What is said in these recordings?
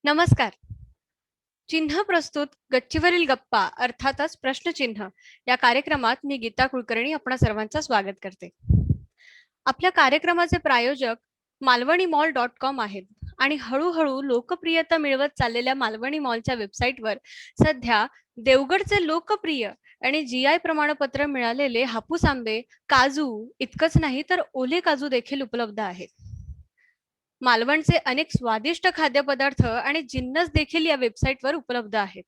नमस्कार. चिन्ह प्रस्तुत गच्चीवरील गप्पा अर्थातच प्रश्नचिन्ह या कार्यक्रमात मी गीता कुलकर्णी आपणा सर्वांचं स्वागत करते. आपल्या कार्यक्रमाचे प्रायोजक malvanimall.com आहेत आणि हळूहळू लोकप्रियता मिळवत चाललेल्या मालवणी मॉलच्या वेबसाईटवर सध्या देवगडचे लोकप्रिय आणि GI प्रमाणपत्र मिळालेले हापूस आंबे, काजू इतकंच नाही तर ओले काजू देखील उपलब्ध आहेत. मालवणचे अनेक स्वादिष्ट खाद्यपदार्थ आणि जिन्नस देखील या वेबसाईटवर उपलब्ध आहेत.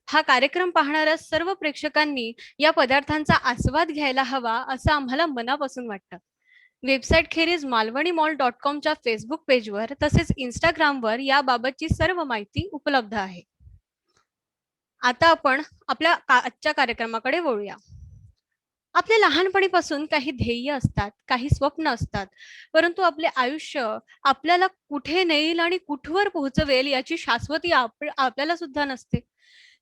हा कार्यक्रम पाहणाऱ्या सर्व प्रेक्षकांनी या पदार्थांचा आस्वाद घ्यायला हवा असं आम्हाला मनापासून वाटतं. वेबसाईट खेरीज malvanimall.comच्या फेसबुक पेजवर तसेच इंस्टाग्रामवर याबाबतची सर्व माहिती उपलब्ध आहे. आता आपण आपल्या आजच्या कार्यक्रमाकडे वळूया. आपल्या लहानपणीपासून काही ध्येय असतात, काही स्वप्न असतात, परंतु आपले आयुष्य आपल्याला कुठे नेईल आणि कुठवर पोहोचवेल याची शाश्वती आपल्याला सुद्धा नसते.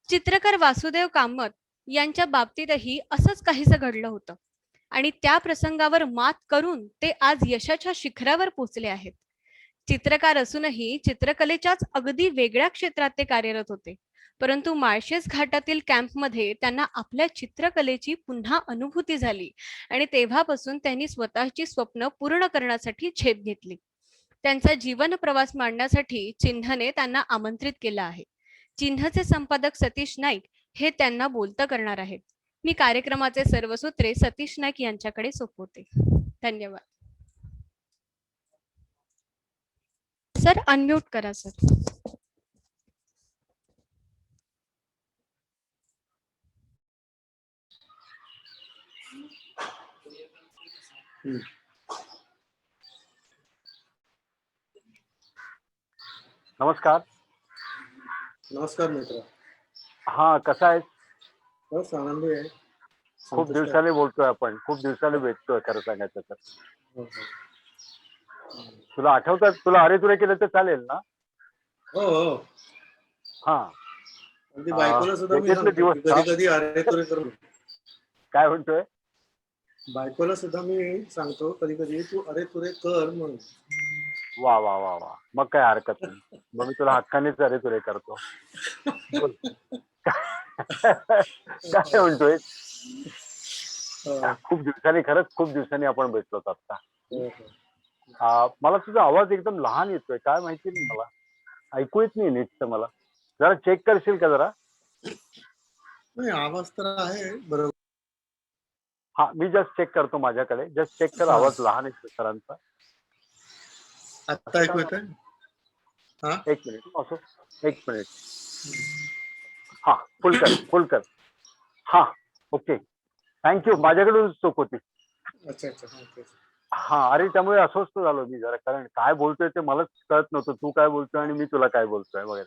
चित्रकार वासुदेव कामत यांच्या बाबतीतही असंच काहीसं घडलं होतं आणि त्या प्रसंगावर मात करून ते आज यशाच्या शिखरावर पोहोचले आहेत. चित्रकार असूनही चित्रकलेच्याच अगदी वेगळ्या क्षेत्रात ते कार्यरत होते, परंतु माळशेज घाटातील कॅम्पमध्ये त्यांना आपल्या चित्रकलेची पुन्हा अनुभूती झाली आणि तेव्हापासून त्यांनी स्वतःची स्वप्न पूर्ण करण्यासाठी झेप घेतली. त्यांचा जीवन प्रवास मांडण्यासाठी चिन्हने त्यांना आमंत्रित केलं आहे. चिन्हचे संपादक सतीश नाईक हे त्यांना बोलतं करणार आहेत. मी कार्यक्रमाचे सर्व सूत्रे सतीश नाईक यांच्याकडे सोपवते. धन्यवाद. सर, अनम्यूट करा सर. नमस्कार. नमस्कार मित्र. हा, कसा आहेस? बस आनंदी आहे. खूप दिवसांनी बोलतोय आपण, खूप दिवसांनी भेटतोय खरं सांगायचं तर. तुला आठवतात, तुला अरे तुरे केलं तर चालेल ना? हो हो. हा, अगदी बायकोला सुद्धा मी त्याच्यातले सांगतो दिवस कधी कधी अरे तुरे करून. काय म्हणतोय? बायकोला सुद्धा मी सांगतो कधी कधी तू अरे तुरे कर म्हणून. वा वा वा वा, मग काय हरकत नाही. मग मी तुला हक्कानेच अरे तुरे करतो. बोल. काय म्हणतोय? खूप दिवसांनी, खरंच खूप दिवसांनी आपण भेटलो आता. मला तुझा आवाज एकदम लहान येतोय, काय माहिती नाही, मला ऐकू येत नाही नीट. मला जरा चेक करशील का जरा? नाही, आवाज तर आहे बरोबर. हा, मी जस्ट चेक करतो माझ्याकडे. जस्ट चेक कर, आवाज लहान येतो सरांचा. आता ऐकू येतोय? हा, एक मिनिट असो, एक मिनिट. हा, फुल कर, फुल कर. हा, ओके, थँक्यू. माझ्याकडून चूक होती. अच्छा अच्छा. हा, अरे त्यामुळे अस्वस्थ झालो मी जरा, कारण काय बोलतोय ते मलाच कळत नव्हतं. तू काय बोलतोय आणि मी तुला काय बोलतोय वगैरे.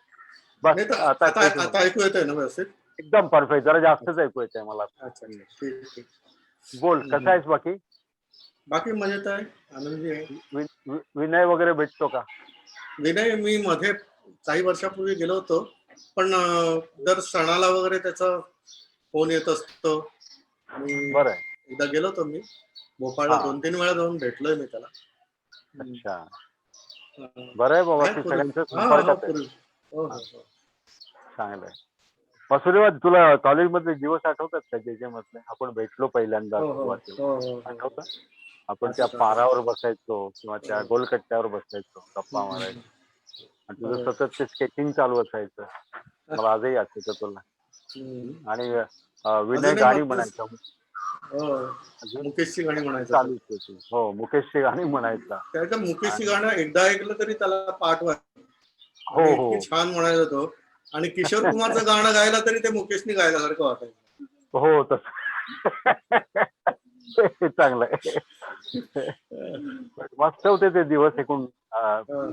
बस आता ऐकू येतोय ना व्यवस्थित? एकदम परफेक्ट. जरा जास्तच ऐकू येतंय मला. अच्छा, ठीक ठीक. बोल, कसा आहेस? बाकी बाकी मजेत आहे, आनंदी आहे. विनय वगैरे भेटतो का? विनय मी मध्ये काही वर्षापूर्वी गेलो होतो, पण दर सणाला वगैरे त्याचा फोन येत असतो. आणि बरं, एकदा गेलो होतो मी भोपाळला, 2-3 वेळा जाऊन भेटलोय मी त्याला. अच्छा, बरं आहे बाबा, की सगळ्यांच्या संपर्कात आहे. चांगलं आहे. मसुदेवा, तुला कॉलेजमधले दिवस आठवतात का? ज्याच्यामधले आपण भेटलो पहिल्यांदा सुरुवातीला, आठवतं? आपण त्या पारावर बसायचो किंवा त्या गोलकट्ट्यावर बसायचो, गप्पा मारायचो, आणि तुझं सतत ते स्केचिंग चालू असायचं. मला आजही आठवतं तुला. आणि विनय गाणी म्हणायचा. मुकेशची गाणी म्हणायचा. चालूच होती. हो, मुकेशची गाणी म्हणायचा. त्याचं मुकेशची गाणं एकदा ऐकलं तरी त्याला पाठ व्हायचं. हो हो, इतकी छान म्हणायचा तो. आणि किशोर कुमारचं गाणं गायला तरी ते मुकेशनी गायल्यासारखं वाटायचं. हो, तसं चांगलं आहे. मस्त होते ते दिवस एकूण.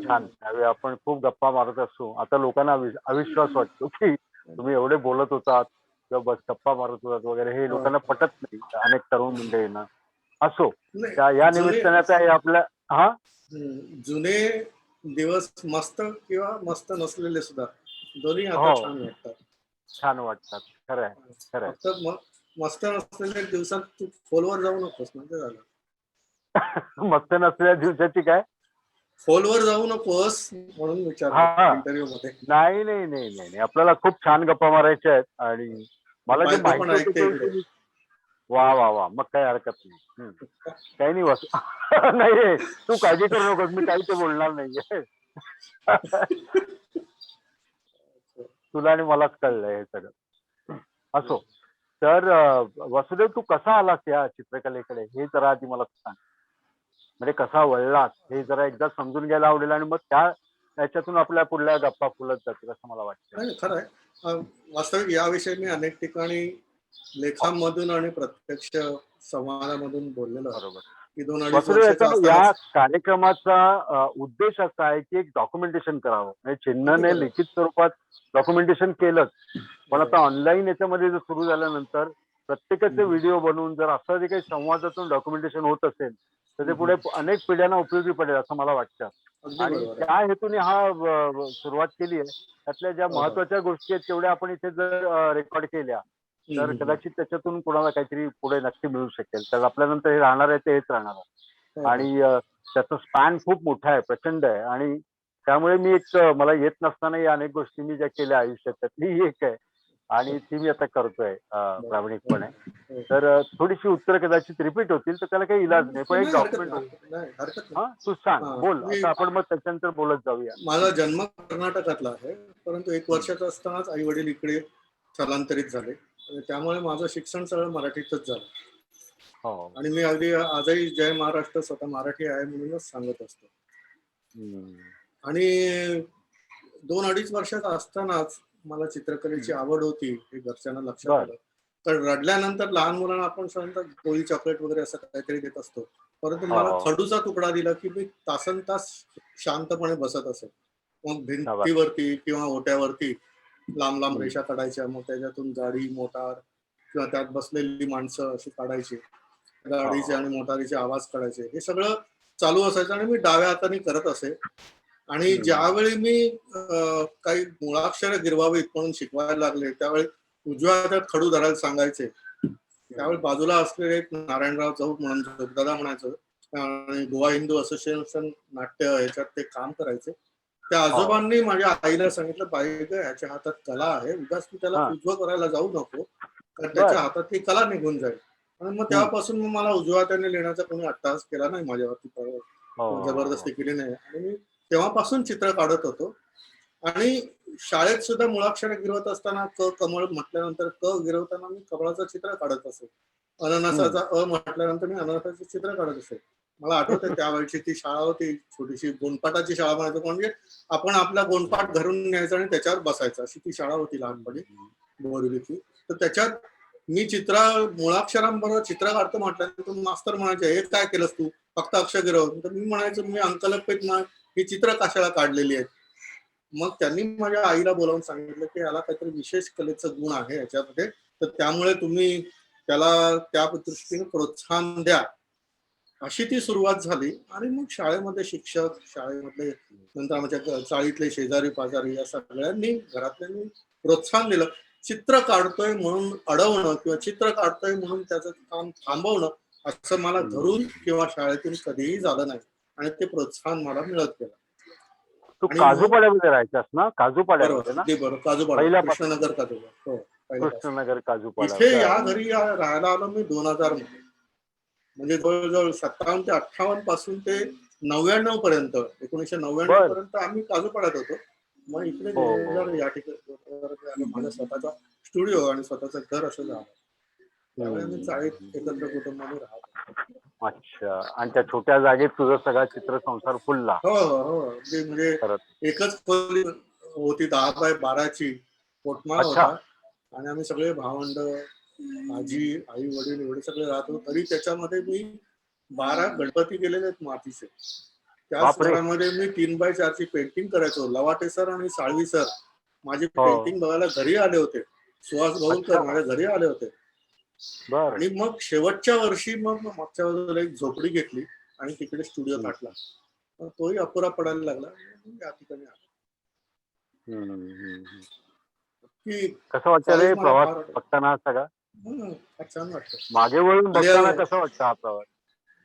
छान. त्यावेळी आपण खूप गप्पा मारत असतो. आता लोकांना अविश्वास वाटतो की तुम्ही एवढे बोलत होतात किंवा बस गप्पा मारत होतात वगैरे, हे लोकांना पटत नाही अनेक तरुण मंडळींना. असो, या निमित्ताने आता आपल्या जुने दिवस मस्त किंवा मस्त नसलेले सुद्धा दोन्ही आता छान वाटतात. छान वाटतात, खरं आहे, खरं आहे. फक्त मस्त नसलेल्या दिवसात तू खोलवर जाऊ नकोस म्हणजे झालं. मस्त नसलेल्या दिवसाची काय? खोलवर जाऊ नकोस म्हणून हा विचारतो इंटरव्ह्यू मध्ये. नाही नाही नाही नाही नाही. आपल्याला खूप छान गप्पा मारायच्या आहेत आणि मला जे बायको पण माहिती ऐकते होतं इकडे. ते वा वा वा मग काही हरकत नाही. काही नाही बस नाही रे, तू काळजी करू नकोस, मी काही ते बोलणार नाहीये. तुला आणि मलाच कळलंय हे सगळं. असो. तर वसुदेव, तू कसा आलास या चित्रकलेकडे हे जरा आधी मला सांग. म्हणजे कसा वळलास हे जरा एकदा समजून घ्यायला आवडेल आणि मग त्याच्यातून आपल्या पुढल्या गप्पा फुलत जातील असं मला वाटतं. नाही खरं आहे. वास्तविक याविषयी मी अनेक ठिकाणी लेखांमधून आणि प्रत्यक्ष संवादामधून बोललेलो आहे बरोबर. की 2-2.5 वसुदेव, वर्षाचा याचा या असतानाच. कार्यक्रमाचा उद्देश असा आहे की एक डॉक्युमेंटेशन करावं. म्हणजे अगदी चिन्हने बरोबर. लिखित स्वरूपात डॉक्युमेंटेशन केलंच, पण आता ऑनलाईन याच्यामध्ये जर सुरू झाल्यानंतर प्रत्येकाचे व्हिडिओ बनवून जर असं जे काही संवादातून डॉक्युमेंटेशन होत असेल तर ते पुढे अनेक पिढ्यांना उपयोगी पडेल असं मला वाटतं. अगदी आणि बरोबर आहे. त्या हेतूने सुरुवात केली आहे. त्यातल्या ज्या हो, हो. महत्वाच्या गोष्टी आहेत तेवढ्या आपण इथे जर रेकॉर्ड केल्या तर कदाचित त्याच्यातून कोणाला काहीतरी पुढे नक्की मिळू शकेल. तर आपल्यानंतर हे राहणार आहे ते हेच राहणार आहे. हो, हो. आणि त्याचा स्पॅन खूप मोठा आहे, प्रचंड आहे. आणि त्यामुळे मी मला येत नसतानाही अनेक गोष्टी मी ज्या केल्या आयुष्यात त्यातली ही एक आहे आणि ती मी आता करतोय प्रामाणिकपणे. हो. तर थोडीशी उत्तरं कदाचित रिपीट होतील तर त्याला काही इलाज नाही, पण एक नाही हरकत डॉक्युमेंट होईल. नाही. नाही हरकत हा नाही. तू सांग, हा, बोल. मी आता आपण मग त्याच्यानंतर बोलत जाऊया. माझा जन्म कर्नाटकातला आहे, परंतु 1 वर्षाचा असतानाच आई वडील इकडे स्थलांतरित झाले आणि त्यामुळे माझं शिक्षण सगळं मराठीतच झालं. हो. आणि मी अगदी आजही जय महाराष्ट्र स्वतः मराठी आहे म्हणूनच सांगत असतो. आणि 2-2.5 वर्षाचा असतानाच मला चित्रकलेची आवड होती हे घरच्यांना लक्षात आलं. तर रडल्यानंतर लहान मुलांना आपण साधारणतः गोळी चॉकलेट वगैरे असं काहीतरी देत असतो, परंतु मला हो. खडूचा तुकडा दिला की मी तासनतास शांतपणे बसत असे. मग शाबास. भिंतीवरती किंवा ओट्यावरती लांब लांब रेषा काढायच्या, मग त्याच्यातून गाडी मोटार किंवा त्यात बसलेली माणसं अशी काढायची, गाडीचे आणि मोटारीचे आवाज काढायचे. हे सगळं चालू असायचं आणि मी डाव्या हाताने करत असे. आणि ज्यावेळी मी काही मुळाक्षर गिरवावीत म्हणून शिकवायला लागले त्यावेळी उजव्या हातात खडू धरायला सांगायचे. त्यावेळी बाजूला असलेले एक नारायणराव चौक म्हणून दादा म्हणायचं आणि गोवा हिंदू असोसिएशन नाट्य ह्याच्यात ते काम करायचे. त्या आजोबांनी माझ्या आईला सांगितलं, बाई ग ह्याच्या हातात कला आहे, उगाच तू त्याला उजवं करायला जाऊ नको, कारण त्याच्या हातात ती कला निघून जाईल. आणि मग तेव्हापासून मग मला उजव्या हाताने लिहिण्याचा कोणी अट्टहास केला नाही माझ्यावरती, जबरदस्ती केली नाही. आणि मी तेव्हापासून चित्र काढत होतो. आणि शाळेत सुद्धा मुळाक्षर गिरवत असताना कमळ म्हटल्यानंतर गिरवताना मी कमळाचं चित्र काढत असे. अननसाचा म्हटल्यानंतर मी अननसाचं चित्र काढत असे. मला आठवतंय त्यावेळची ती शाळा होती, छोटीशी गोंडपाटाची शाळा म्हणायचो, म्हणजे आपण आपला गोंडपाट घरून न्यायचा आणि त्याच्यावर बसायचं, अशी ती शाळा होती लहानपणी बोरिवलीची. तर त्याच्यात मी मुळाक्षरांबरोबर चित्र काढतो म्हटल्यानंतर मास्तर म्हणायचे, हे काय केलंस तू, फक्त अक्षर गिरव. तर मी म्हणायचो, मी अंकलपेत ही चित्र कशाला काढलेली आहेत. मग त्यांनी माझ्या आईला बोलावून सांगितलं की याला काहीतरी विशेष कलेचं गुण आहे याच्यामध्ये, तर त्यामुळे तुम्ही त्याला त्या दृष्टीने प्रोत्साहन द्या. अशी ती सुरुवात झाली. आणि मग शाळेमध्ये शिक्षक, शाळेमधले नंतर आमच्या चाळीतले शेजारी पाजारी या सगळ्यांनी, घरातल्यांनी प्रोत्साहन दिलं. चित्र काढतोय म्हणून अडवणं किंवा चित्र काढतोय म्हणून त्याचं काम थांबवणं असं मला घरून किंवा शाळेतून कधीही झालं नाही. आणि ते प्रोत्साहन मला मिळत गेलं. तू आणि काजूपाड्यामध्ये राहायचास ना? बरोबर, काजूपाड्यामध्ये ना? अगदी बरोबर. काजूपाडा, पहिल्यापासून कृष्णनगर काजूपाडा. हो, पहिल्यापासून. कृष्णनगर काजूपाडा. इथे या घरी राहायला आलो मी 2000 मध्ये. म्हणजे जवळजवळ 57 ते 58 पासून ते 99 पर्यंत, 1999 पर्यंत आम्ही काजूपाड्यात होतो. मग इकडे 2000 या ठिकाणी माझा स्वतःचा स्टुडिओ आणि स्वतःचं घर असं झालं. त्यामुळे आम्ही चाळीत एकत्र कुटुंबाने राहतो. अच्छा. आणि त्या छोट्या जागेत तुझा सगळा चित्रसंसार फुलला. हो हो हो. अगदी म्हणजे एकच खोली होती 10 बाय 12ची, पोटमाळा होता. आणि आम्ही सगळे भावंड, आजी, आई वडील एवढे सगळे राहतो. तरी त्याच्यामध्ये मी 12 गणपती केलेले आहेत मातीचे. त्याच घरामध्ये मी 3 बाय 4ची पेंटिंग करायचो. लवाटे सर आणि साळवी सर माझी पेंटिंग बघायला घरी आले होते. सुहास भाऊलकर माझ्या घरी आले होते. आणि मग शेवटच्या वर्षी मग मागच्या बाजूला एक झोपडी घेतली आणि तिकडे स्टुडिओ टाकला. तोही अपुरा पडायला लागला. या ठिकाणी आलो. कसं वाटतं रे प्रवास बघताना सगळा? छान वाटतं. मागे वळून बघताना कसं वाटतं हा प्रवास?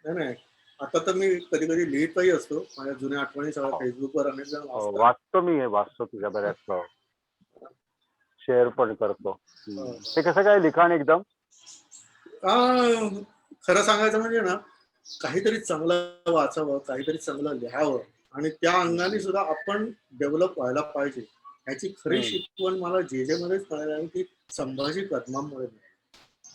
नाही, आता तर मी कधी कधी लिहितही असतो, माझ्या जुन्या आठवणी सगळ्या हो. फेसबुकवर अनेक जण हो, वाचतात. वाचतो तुझ्या बऱ्याच शेअर पण करतो. हो. ते कसं काय लिखाण एकदम? आ, खरं सांगायचं म्हणजे ना, काहीतरी चांगलं वाचावं, काहीतरी चांगलं लिहावं आणि त्या अंगाने सुद्धा आपण डेव्हलप व्हायला पाहिजे. ह्याची खरी हम्म. शिकवण मला जे मध्येच कळाली आणि ती संभाजी कदमांमुळे मिळाली.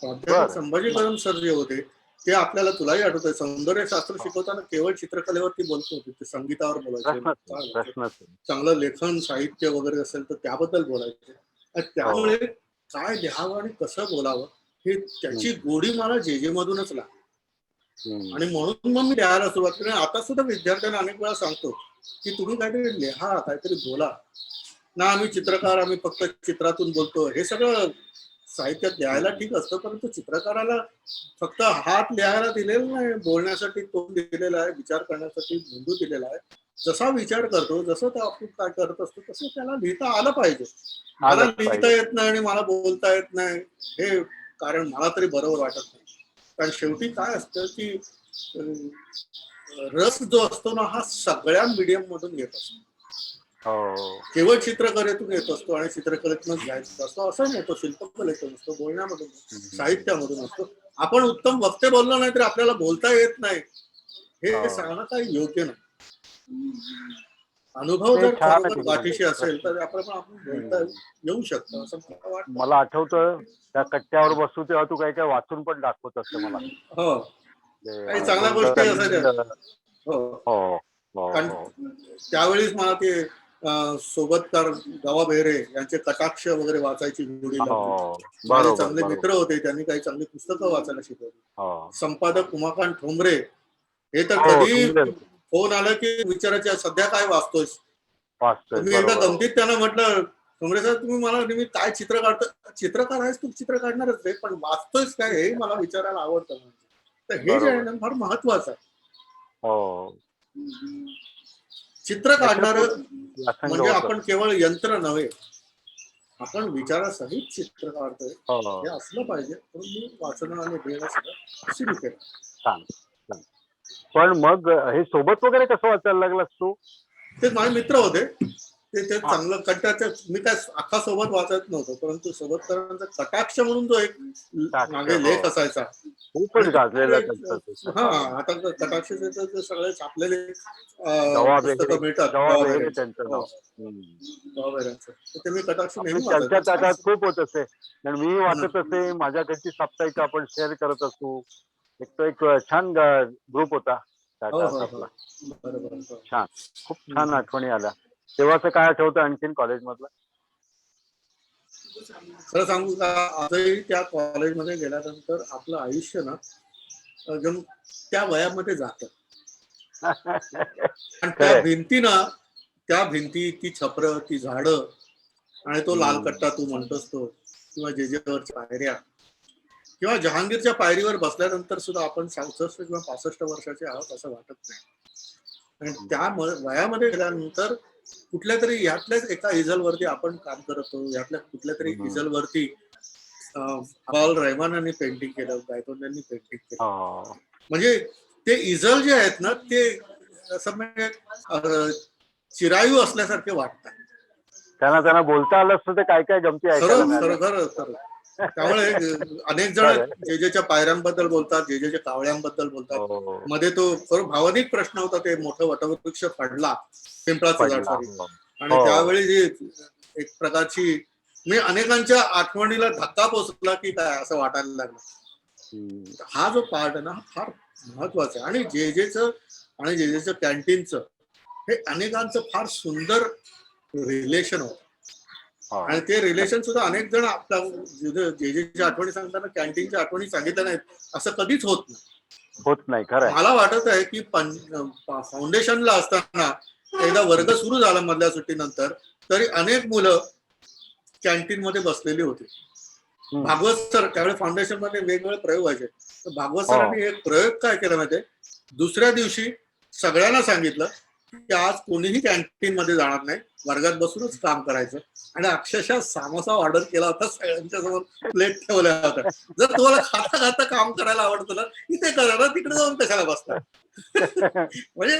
प्राध्यापक बर. संभाजी कदम सर जे होते ते आपल्याला, तुलाही आठवत आहे, सौंदर्यशास्त्र शिकवताना केवळ चित्रकलेवरती बोलत होते, ते संगीतावर बोलायचे, प्रश्नच नाही. चांगलं लेखन साहित्य वगैरे असेल तर त्याबद्दल बोलायचे. आणि हो. त्यामुळे काय लिहावं आणि कसं बोलावं हे हम्म. त्याची गोडी मला जे मधूनच लागली. हम्म. आणि म्हणून मग मी लिहायला सुरुवात केली. आता सुद्धा विद्यार्थ्यांना अनेक वेळा सांगतो की तुम्ही काहीतरी लिहा, काहीतरी बोला ना. आम्ही चित्रकार, आम्ही फक्त चित्रातून बोलतो, हे सगळं साहित्यात लिहायला ठीक असतं, परंतु चित्रकाराला फक्त हात लिहायला दिलेला नाही, बोलण्यासाठी तोंड दिलेला आहे, विचार करण्यासाठी मेंदू दिलेला आहे. जसा विचार करतो, जसं तो आपण काय करत असतो तसं त्याला लिहिता आलं पाहिजे. मला आलंच लिहिता पाहिजे. येत नाही आणि मला बोलता येत नाही हे कारण मला तरी बरोबर वाटत नाही. कारण शेवटी काय असतं की अं, रस जो असतो ना, हा सगळ्या मीडियम मधून येत असतो. हो. केवळ चित्रकलेतून येत असतो आणि चित्रकलेतूनच घ्यायचा असतो असं नाही. तो शिल्पकलेतून असतो, बोलण्यामधून, हम्म. साहित्यामधून असतो. आपण उत्तम वक्ते बोललो नाही तर आपल्याला बोलता येत नाही हे हो. सांगणं काही योग्य नाही. अनुभव ते जर छान आहे खरोखर तुझं म्हणजे गाठीशी असेल प्रश्न. तर आपल्याला आपण बोलता हम्म. येऊ शकतं असं मला वाटतं. मला आठवतं त्या कट्ट्यावर बसू तेव्हा तू काही काही वाचून पण दाखवत असते मला. हो, काही चांगल्या गोष्टी असायच्या. गोंधळ. हो, हो. हो. कारण हो. त्यावेळीच मला ते सोबतकार गवा बेहरे यांचे कटाक्ष वगैरे वाचायची गोडी लागली. हो. माझे बरोबर, चांगले मित्र बरोबर. होते, त्यांनी काही चांगली पुस्तकं वाचायला शिकवली. हो. संपादक उमाकांत ठोंबरे हे तर हो, कधी तुमचे फोन आला की विचारायचे सध्या काय वाचतोयस. तर वाचतोय. मी एकदा बरोबर. गमतीत त्यांना म्हटलं, ठोंबरे साहेब तुम्ही मला नेहमी काय चित्र काढतो, चित्रकार आहेस तू, चित्र काढणारच आहे, पण वाचतोयस काय हे मला विचारायला आवडतं. तर हे जे आहे बरोबर. ना फार महत्वाचं आहे. हो. चित्र नाहीतर काढणार व्यासंग म्हणजे होतं. आपण केवळ यंत्र नव्हे, आपण विचारासहित चित्र काढतोय हो. हे असलं पाहिजे. म्हणून मी वाचणं आणि लिहिणं सगळं सुरू केलं. छान. छान. पण मग हे सोबत वगैरे कसं वाचायला लागलास तू? ते माझे मित्र होते, ते हा. चांगलं कट्ट्याचं, मी काय अख्खा सोबत वाचत नव्हतो, परंतु सोबतकरांचा कटाक्ष म्हणून जो एक साक्ष. मागे हो. लेख असायचा आणि खूपच तो फार गाजलेला एक, त्यांचा तो हा, सकाळ. आता कटाक्षचे तर सगळे छापलेले गवा बेहरे. पुस्तकं मिळतात गवा बेहरे गवाबाहेरांचे. त्यांचं हो, नाव. हम्म. गवाबाहेरांचं तर ते मी कटाक्ष आपली नेहमी चर्चा वाचायचो. छान. त्याच्यात खूप होत असते. कारण मी हो ना. वाचत असे, माझ्याकडची साप्ताहिक आपण शेअर करत असू. एक छान ग्रुप होता त्या हो काळात हो हो, आपला. बरोबर. हो. छान. खूप छान हम्म. आठवणी आल्या. तेव्हाचं काय आठवतं आणखीन कॉलेजमधलं? खरं सांगू का, आजही त्या कॉलेजमध्ये गेल्यानंतर आपलं आयुष्य ना एकदम त्या वयामध्ये जातं. आणि त्या खरंय. भिंती ना, त्या भिंती, ती छपरं, ती झाडं आणि तो लाल हम्म. कट्टा तू म्हणतोस तो, किंवा जेजेवरच्या पायऱ्या, किंवा जहांगीरच्या पायरीवर बसल्यानंतर सुद्धा आपण 64 किंवा 65 वर्षाचे आहोत असं वाटत नाही. आणि त्या वयामध्ये गेल्यानंतर कुठल्या तरी यातल्याच एका इझलवरती आपण काम करतो, यातल्या कुठल्या तरी हम्म. इझलवरती अबाउल रहमानांनी पेंटिंग केलं, गायतोंड्यांनी पेंटिंग केलं. हो. म्हणजे ते इझल जे आहेत ना ते असं म्हणजे चिरायू असल्यासारखे वाटतात. त्यांना बोलता आलं असतं तर काय काय गमती ऐकायला खरं मिळाल्या खरं असत्या. खरं खरं. त्यामुळे अनेक जण खरंय. जेजेच्या पायऱ्यांबद्दल बोलतात, जेजेच्या कावळ्यांबद्दल बोलतात. हो. मध्ये तो खरं भावनिक प्रश्न होता, ते मोठं वटवृक्ष पडला, पिंपळाचं झाड, पडला. सॉरी. हो. आणि हो. त्यावेळी जी एक प्रकारची, मी अनेकांच्या आठवणीला धक्का पोचला की काय असं वाटायला लागलं. हम्म. हा जो पार्ट आहे ना, हा फार महत्वाचा आहे. आणि जेजेचं आणि जेजेचं कॅन्टीनचं हे अनेकांचं फार सुंदर रिलेशन होतं. हो. आणि ते रिलेशन सुद्धा अनेक जण आपल्या जेजेच्या आठवणी सांगताना कॅन्टीनच्या आठवणी सांगितल्या नाहीत असं कधीच होत नाही. होत नाही. खरंय. मला वाटत आहे की फाउंडेशनला असताना एकदा वर्ग सुरू झाला मधल्या सुट्टीनंतर, तरी अनेक मुलं कॅन्टीन मध्ये बसलेली होती. हम्म. भागवत सर, त्यावेळी फाउंडेशन मध्ये वेगवेगळे प्रयोग व्हायचे, तर भागवत हो. सरांनी एक प्रयोग काय केला माहितीये, दुसऱ्या दिवशी सगळ्यांना सांगितलं की आज कोणीही कॅन्टीन मध्ये जाणार नाही, वर्गात बसूनच काम करायचं. आणि अक्षरशः सामोसा ऑर्डर केला होता, सगळ्यांच्या समोर प्लेट ठेवल्या होत्या. जर तुम्हाला खाता खाता काम करायला आवडतं ना, इथे करा ना, तिकडे जाऊन कशाला बसता. म्हणजे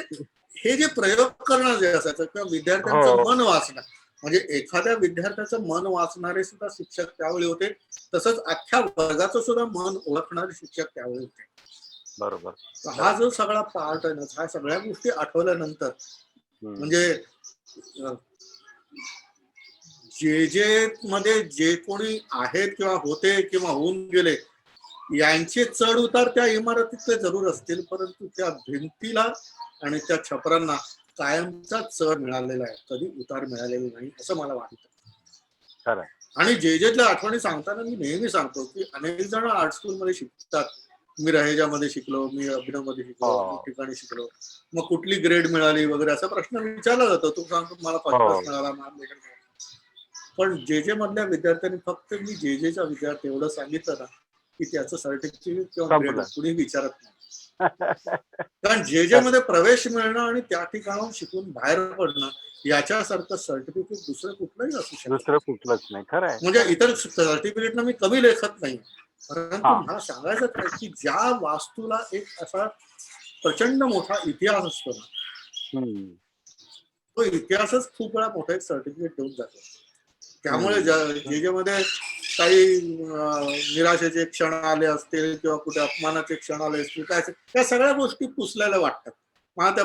हे जे प्रयोग करणं जे असायचं किंवा विद्यार्थ्यांचं हो मन वाचणं, म्हणजे एखाद्या विद्यार्थ्याचं मन वाचणारे सुद्धा शिक्षक त्यावेळी होते, तसंच अख्ख्या वर्गाचं सुद्धा मन ओळखणारे शिक्षक त्यावेळी होते. बरोबर. तर हा जो सगळा पार्ट आहे ना, ह्या सगळ्या गोष्टी आठवल्यानंतर म्हणजे जे जे मध्ये जे कोणी आहेत किंवा होते किंवा होऊन गेले, यांचे चढ उतार त्या इमारतीतले जरूर असतील, परंतु त्या भिंतीला आणि त्या छपरांना कायमचा चढ मिळालेला आहे, कधी उतार मिळालेला नाही असं मला वाटतं. खरं. आणि जे जेतल्या आठवणी सांगताना मी नेहमी सांगतो की अनेक जण आर्ट स्कूल मध्ये शिकतात. मी रहेजामध्ये शिकलो, मी अभिनव मध्ये शिकलो, मी ठिकाणी शिकलो, मग कुठली ग्रेड मिळाली वगैरे असा प्रश्न विचारला जातो. तू सांगतो मला फर्स्ट क्लास मिळाला, मला. पण जे जे मधल्या विद्यार्थ्यांनी फक्त मी जे जेचा विद्यार्थी एवढं सांगितलं ना की त्याचं सर्टिफिकेट किंवा ग्रेड कुणी विचारत नाही. कारण जे जे मध्ये प्रवेश मिळणं आणि त्या ठिकाणाहून शिकून बाहेर पडणं याच्यासारखं सर्टिफिकेट दुसरं कुठलंही असू शकतं. दुसरं कुठलंच नाही. खरं आहे. म्हणजे इतर सर्टिफिकेटला मी कमी लेखत नाही, परंतु मला सांगायचं काय की ज्या वास्तूला एक असा प्रचंड मोठा इतिहास असतो ना, तो इतिहासच खूप वेळा मोठा एक सर्टिफिकेट देऊन जातो. त्यामुळे जे जे मध्ये काही निराशेचे क्षण आले असतील किंवा कुठे अपमानाचे क्षण आले असतील, काय त्या सगळ्या गोष्टी पुसल्याला वाटतात. मला त्या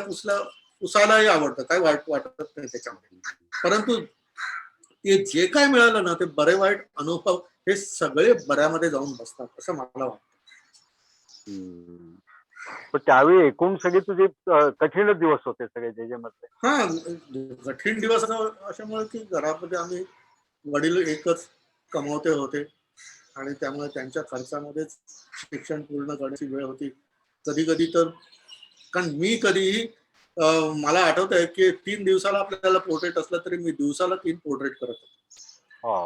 पुसायलाही आवडतं, काही वाईट वाटत नाही त्याच्यामध्ये. परंतु ते जे काय मिळालं ना, ते बरे वाईट अनुभव हे सगळे बऱ्यामध्ये जाऊन बसतात असं मला वाटतं. पण त्यावेळी एकूण सगळे तुझे कठीण दिवस होते सगळे जे जे मधले. हा, कठीण दिवस अशामुळे की घरामध्ये आम्ही वडील एकच कमवते होते आणि त्यामुळे त्यांच्या खर्चामध्येच शिक्षण पूर्ण करण्याची वेळ होती. कधी कधी तर कारण मी कधीही मला आठवत आहे की 3 दिवसाला आपल्याला पोर्ट्रेट असलं तरी मी दिवसाला 3 पोर्ट्रेट करत होतो.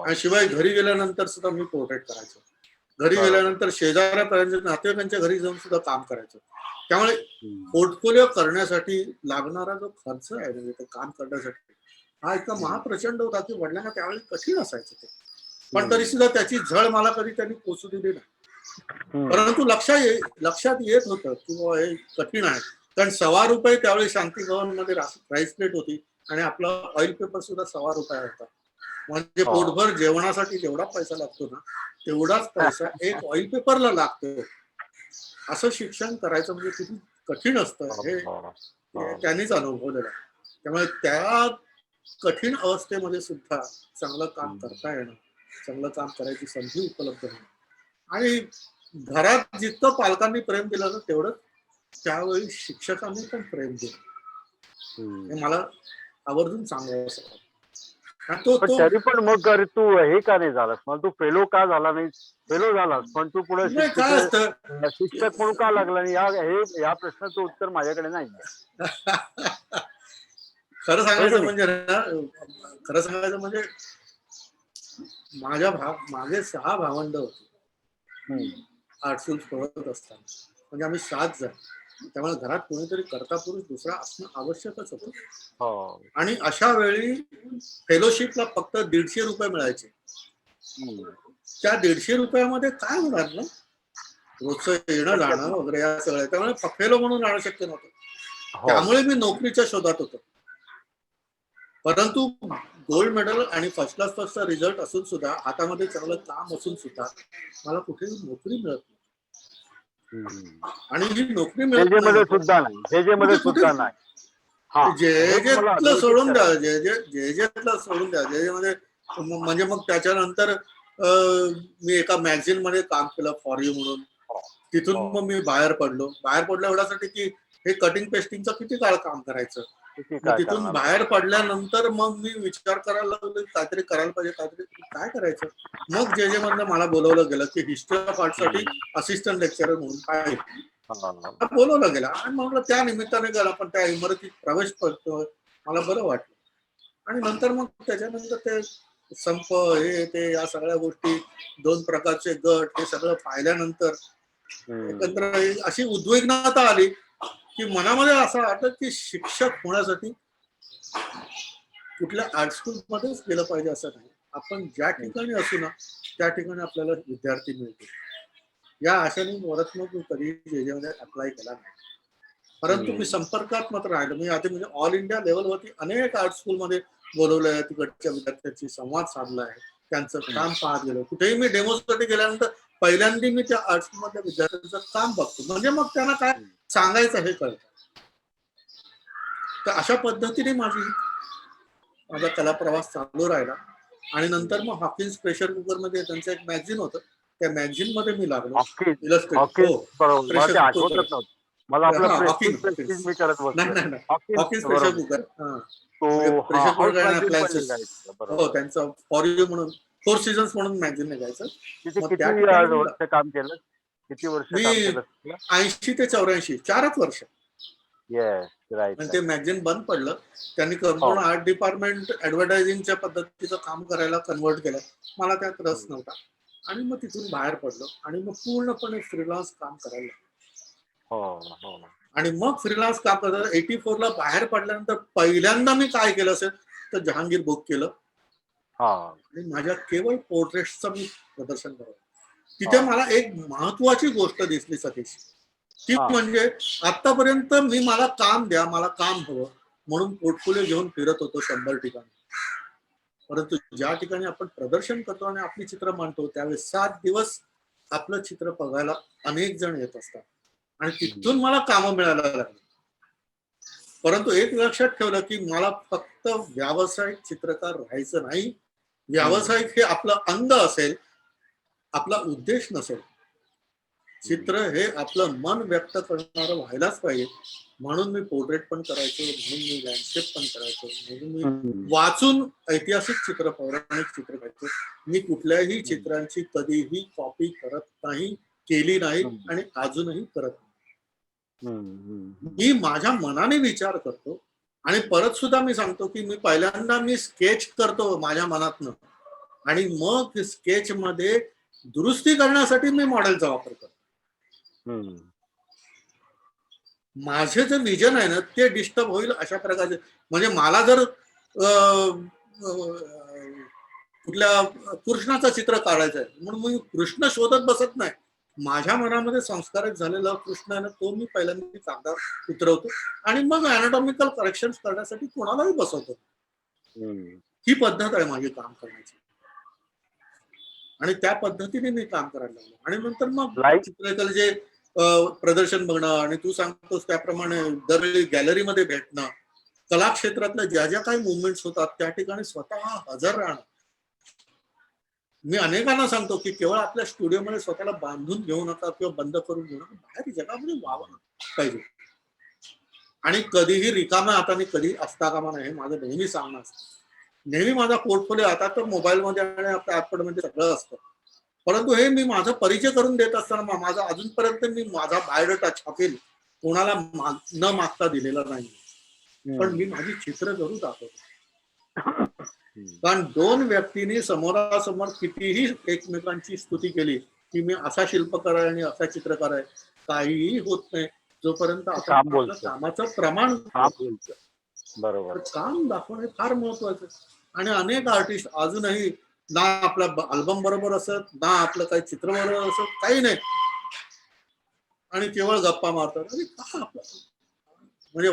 आणि शिवाय घरी गेल्यानंतर सुद्धा मी पोर्ट्रेट करायचो. घरी गेल्यानंतर शेजाऱ्यापर्यंत नातेवाईकांच्या घरी जाऊन सुद्धा काम करायचं. त्यामुळे पोर्टफोलिओ करण्यासाठी लागणारा जो खर्च आहे म्हणजे ते काम करण्यासाठी हा इतका महाप्रचंड होता की वडिलांना त्यावेळी कठीण असायचं ते. पण तरी सुद्धा त्याची झळ मला कधी त्यांनी पोचू दिली नाही. परंतु लक्षात येत होतं की हे कठीण आहे. कारण ₹1.25 त्यावेळी शांती भवन मध्ये राईस प्लेट होती आणि आपला ऑइल पेपर सुद्धा ₹1.25 होता. म्हणजे पोटभर जेवणासाठी जेवढा पैसा लागतो ना तेवढाच पैसा एक ऑइल पेपरला लागतो. असं शिक्षण करायचं म्हणजे किती कठीण असतं हे त्यांनीच अनुभवलेलं. त्यामुळे त्या कठीण अवस्थेमध्ये सुद्धा चांगलं काम करता येणं, चांगलं काम करायची संधी उपलब्ध होणं आणि घरात जितकं पालकांनी प्रेम दिलं ना तेवढं त्यावेळी शिक्षकांनी पण प्रेम दिलं. हे मला आवर्जून सांगायचं. तरी पण मग तू हे का नाही झालास, मग तू फेलो का झाला नाही? फेलो झालास पण तू पुढे शिक्षक म्हणून का लागला नाही? या प्रश्नाचं उत्तर माझ्याकडे नाही. खरं सांगायचं म्हणजे माझे 6 भावंड होते आर्ट स्कूल पळत असताना. म्हणजे आम्ही 7 जण. त्यामुळे घरात कोणीतरी कर्ता पुरुष दुसरा असणं आवश्यकच होतं. आणि अशा वेळी फेलोशिपला फक्त ₹150 मिळायचे. त्या ₹150 काय होणार ना, रोजचं येणं जाणं वगैरे या सगळं. त्यामुळे फेलो म्हणून राहणं शक्य नव्हतं. त्यामुळे मी नोकरीच्या शोधात होतो. परंतु गोल्ड मेडल आणि फर्स्ट क्लासचा रिझल्ट असून सुद्धा हातामध्ये चांगलं काम असून सुद्धा मला कुठेही नोकरी मिळत नाही. आणि ही नोकरी मिळत सुद्धा नाही. जे सोडून द्या, जे सोडून द्या. जे मध्ये म्हणजे मग त्याच्यानंतर मी एका मॅगझिन मध्ये काम केलं फॉर यू म्हणून. तिथून मग मी बाहेर पडलो एवढ्यासाठी की हे कटिंग पेस्टिंगचं किती काळ काम करायचं. तिथून बाहेर पडल्यानंतर मग मी विचार करायला लागलो काहीतरी करायला पाहिजे, काय करायचं. मग जे मधनं मला बोलवलं गेलं की हिस्ट्री ऑफ आर्ट साठी असिस्टंट लेक्चरर म्हणून पाहिजे. बोलवलं गेलं आणि मग त्या निमित्ताने गेला. पण त्या इमारतीत प्रवेश करतोय मला बरं वाटलं. आणि नंतर मग त्याच्यानंतर ते संप हे ते या सगळ्या गोष्टी 2 प्रकारचे गट हे सगळं पाहिल्यानंतर एकत्र अशी उद्विग्नता आली की मनामध्ये असं वाटत की शिक्षक होण्यासाठी कुठल्या आर्ट स्कूल मध्येच गेलं पाहिजे असं नाही. आपण ज्या ठिकाणी असू ना त्या ठिकाणी आपल्याला विद्यार्थी मिळतील. या आशेने परत मग मी कधी जे मध्ये अप्लाय केला नाही. परंतु मी संपर्कात मात्र राहिलो. मी आधी म्हणजे ऑल इंडिया लेवलवरती अनेक आर्ट स्कूलमध्ये बोलवलं आहे, तिकडच्या विद्यार्थ्यांशी संवाद साधला आहे, त्यांचं काम पाहत गेलो. कुठेही मी डेमोसाठी गेल्यानंतर पहिल्यांदा मी त्या आर्ट स्कूलमधल्या विद्यार्थ्यांचं काम बघतो, म्हणजे मग त्यांना काय सांगायचं हे कळतं. तर अशा पद्धतीने माझा कला प्रवास चालू राहिला. आणि नंतर मग हॉकिन्स प्रेशर कुकर मध्ये त्यांचं एक मॅगझिन होतं, त्या मॅगझिन मध्ये मी लागलो इलस्ट्रेट. हो, बरोबर, मला ते प्रेशर कुकर. आठवतच नव्हतं. मला आपलं हा, प्रेस्टिज मी करत नाही बसलो. नाही नाही, हॉकिन्स प्रेशर बरोबर. कुकर. हा, तो प्रेशर हाऊस कुकर आणि मॅगझिन पण अप्लायन्सेस. निघायचं. हो, बरोबर. त्यांचं फॉर यू म्हणून 4 सीझन्स म्हणून मॅगझिन निघायचं. तिथे मग किती त्या ठिकाणी वर्ष काम केलं? किती वर्ष मी काम केलं तिथलं? 80 ते 84 4च वर्ष. Yes, right. आणि ते मॅगझिन बंद पडलं. त्यांनी संपूर्ण हो. आर्ट डिपार्टमेंट ऍडव्हर्टायझिंगच्या पद्धतीचं काम करायला कन्वर्ट केलं. मला त्यात रस नव्हता आणि मग तिथून बाहेर पडलो आणि मग पूर्णपणे फ्रीलान्स काम करायला लागलो. हो, हो. आणि मग फ्रीलान्स काम करताना 84 ला बाहेर पडल्यानंतर पहिल्यांदा मी काय केलं असेल तर जहांगीर बुक केलं हा. आणि माझ्या केवळ पोर्ट्रेट्सचं मी प्रदर्शन करतो. तिथे मला एक महत्वाची गोष्ट दिसली सतीश, ती म्हणजे आतापर्यंत मला काम द्या, मला काम हवं म्हणून पोर्टफोलिओ घेऊन फिरत होतो 100 ठिकाणी. परंतु ज्या ठिकाणी आपण प्रदर्शन करतो आणि आपली चित्र मांडतो त्यावेळेस 7 दिवस आपलं चित्र बघायला अनेक जण येत असतात आणि तिथून मला कामं मिळायला लागली. परंतु एक लक्षात ठेवलं की मला फक्त व्यावसायिक चित्रकार राहायचं नाही. व्यावसायिक हे आपलं अंग असेल, आपला उद्देश नसेल. चित्र हे आपलं मन व्यक्त करणारं व्हायलाच पाहिजे. म्हणून मी पोर्ट्रेट पण करायचो, म्हणून मी लँडस्केप पण करायचो, म्हणून मी वाचून ऐतिहासिक चित्र, पौराणिक चित्र करायचो. मी कुठल्याही चित्रांची कधीही कॉपी करत नाही, केली नाही आणि अजूनही करत नाही. मी माझ्या मनाने विचार करतो आणि परत सुद्धा मी सांगतो की मी पहिल्यांदा स्केच करतो माझ्या मनातनं आणि मग स्केच मध्ये दुरुस्ती करण्यासाठी मी मॉडेलचा वापर करतो. माझे जे विजन आहे ना ते डिस्टर्ब होईल अशा प्रकारचे, म्हणजे मला जर कुठल्या कृष्णाचं चित्र काढायचं आहे म्हणून मी कृष्ण शोधत बसत नाही. माझ्या मनामध्ये संस्कारित झालेला कृष्ण आहे ना तो मी पहिल्यांदा कागदावर उतरवतो आणि मग अॅनाटॉमिकल करेक्शन करण्यासाठी कोणालाही बसवतो. ही पद्धत आहे माझी काम करण्याची आणि त्या पद्धतीने मी काम करायला लागलो. आणि नंतर मग चित्रकलेचे प्रदर्शन बघणं आणि तू सांगतोस त्याप्रमाणे दरवेळी गॅलरीमध्ये भेटणं, कला क्षेत्रातल्या ज्या ज्या काही मुवमेंट्स होतात त्या ठिकाणी स्वतः हजर राहणं. मी अनेकांना सांगतो की केवळ आपल्या स्टुडिओमध्ये स्वतःला बांधून घेऊ नका किंवा बंद करून घेऊ नका, बाहेर जगामध्ये वावरलं पाहिजे आणि कधीही रिकाम्या हाताने कधी असता कामा नये हे माझं नेहमी सांगणं असतं. नेहमी माझा पोर्टफोलिओ आता तर मोबाईलमध्ये आणि आपल्या ऍपमध्ये सगळं असतं, परंतु हे मी माझा परिचय करून देत असताना माझा अजूनपर्यंत मी माझा बायोडाटा छापेल कोणाला न मागता दिलेला नाही. पण मी माझी चित्र जरूर दाखवतो. कारण 2 व्यक्तींनी समोरासमोर कितीही एकमेकांची स्तुती केली की मी असा शिल्पकार आहे आणि असा चित्रकार आहे, काहीही होत नाही जोपर्यंत आपण कामाचं प्रमाण बरोबर काम दाखवणे फार महत्वाचं. आणि अनेक आर्टिस्ट अजूनही ना आपला अल्बम बरोबर असत, ना आपलं काही चित्र बरोबर असत, काही नाही आणि केवळ गप्पा मारतात. अरे का आपलं म्हणजे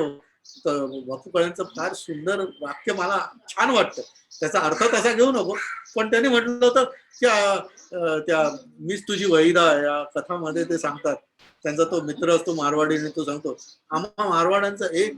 बापू कळ्यांचं फार सुंदर वाक्य मला छान वाटतं. त्याचा अर्थ तसा घेऊ नको, पण त्यांनी म्हटलं होतं की त्या मीच तुझी वहिदा या कथामध्ये ते सांगतात. त्यांचा तो मित्र असतो मारवाडी आणि तो सांगतो आम्हा मारवाड्यांचा एक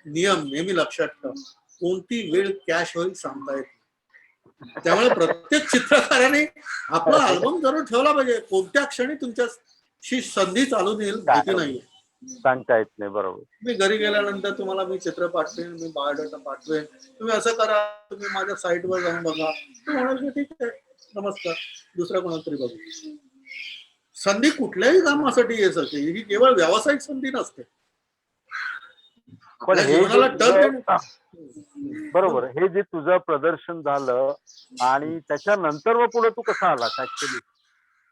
नियम नेहमी लक्षात ठेवा, कोणती वेळ कॅश होईल सांगता येत नाही. त्यामुळे प्रत्येक चित्रकाराने आपला अल्बम जरूर ठेवला पाहिजे. कोणत्या क्षणी तुमच्याशी संधी चालून येईल माहिती नाहीये, सांगता येत नाही. बरोबर. मी घरी गेल्यानंतर तुम्हाला मी चित्र पाठवेन, मी बायोडाटा पाठवेन, तुम्ही असं करा, तुम्ही माझ्या साईटवर जाऊन बघा. म्हणाल ठीक आहे, नमस्कार, दुसऱ्या कोणाला तरी बघू. संधी कुठल्याही कामासाठी येत असते, ही केवळ व्यावसायिक संधी नसते. पण हे बरोबर, हे जे तुझं प्रदर्शन झालं आणि त्याच्यानंतर मग पुढे तू कसा आलास ऍक्च्युली?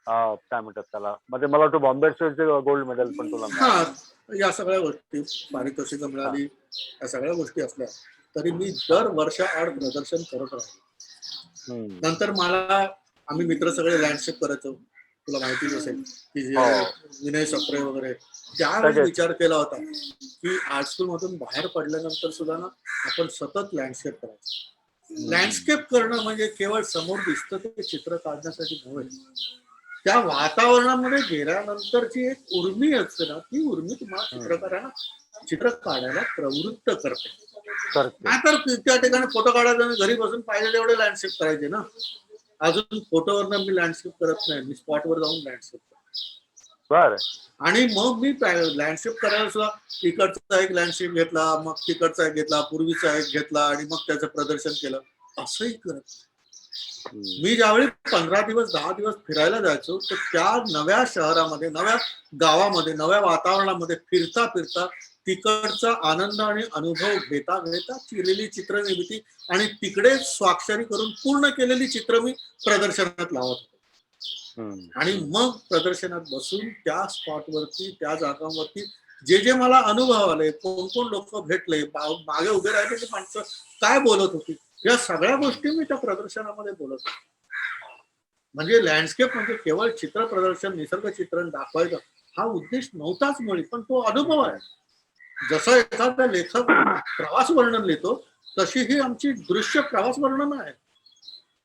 काय म्हणतात त्याला, म्हणजे मला वाटतं बॉम्बे स्टेटचे गोल्ड मेडल पण तुला हा, मिळालं. या सगळ्या गोष्टी, पारितोषिकं मिळाली, या सगळ्या गोष्टी असल्या तरी मी दर वर्षाआड प्रदर्शन करत राहिलो. हम्म. नंतर मला, आम्ही मित्र सगळे लँडस्केप करायचो, तुला माहितीच असेल की जे हो. विनय सप्रे वगैरे, त्यावेळी सगळेच. विचार केला होता की आर्ट स्कूल मधून बाहेर पडल्यानंतर सुद्धा ना आपण सतत लँडस्केप करायचं. लँडस्केप करणं म्हणजे केवळ समोर दिसतं ते चित्र काढण्यासाठी नव्हे, त्या वातावरणामध्ये गेल्यानंतरची एक उर्मी असते ना, ती उर्मी तुम्हाला चित्रकारांना चित्र काढायला प्रवृत्त करते. करते. नाहीतर त्या ठिकाणी फोटो काढायला मी घरी बसून पाहिजे तेवढे लँडस्केप करायचे ना. अजून फोटोवरनं मी लँडस्केप करत नाही, मी स्पॉटवर जाऊन लँडस्केप करतो. बर. आणि मग मी लँडस्केप करायला सुद्धा इकडचा एक लँडस्केप घेतला, मग तिकडचा एक घेतला, पूर्वीचा एक घेतला आणि मग त्याचं प्रदर्शन केलं. असंही करत मी ज्यावेळी 15 दिवस 10 दिवस फिरायला जायचो, तर त्या नव्या शहरामध्ये, नव्या गावामध्ये, नव्या वातावरणामध्ये फिरता फिरता तिकडचा आनंद आणि अनुभव घेता घेता केलेली चित्रनिर्मिती आणि तिकडे स्वाक्षरी करून पूर्ण केलेली चित्र मी प्रदर्शनात लावत होतो. आणि मग प्रदर्शनात बसून त्या स्पॉटवरती, त्या जागांवरती जे जे मला अनुभव आले, कोण कोण लोक भेटले, मागे उभे राहिलेली माणसं काय बोलत होती, या सगळ्या गोष्टी मी त्या प्रदर्शनामध्ये बोलत होतो. म्हणजे लँडस्केप म्हणजे केवळ चित्र प्रदर्शन, निसर्ग चित्रण दाखवायचं हा उद्देश नव्हताच मुळी, पण तो अनुभव आहे. जसं एखादा लेखक प्रवास वर्णन लिहितो, तशी ही आमची दृश्य प्रवास वर्णन आहे.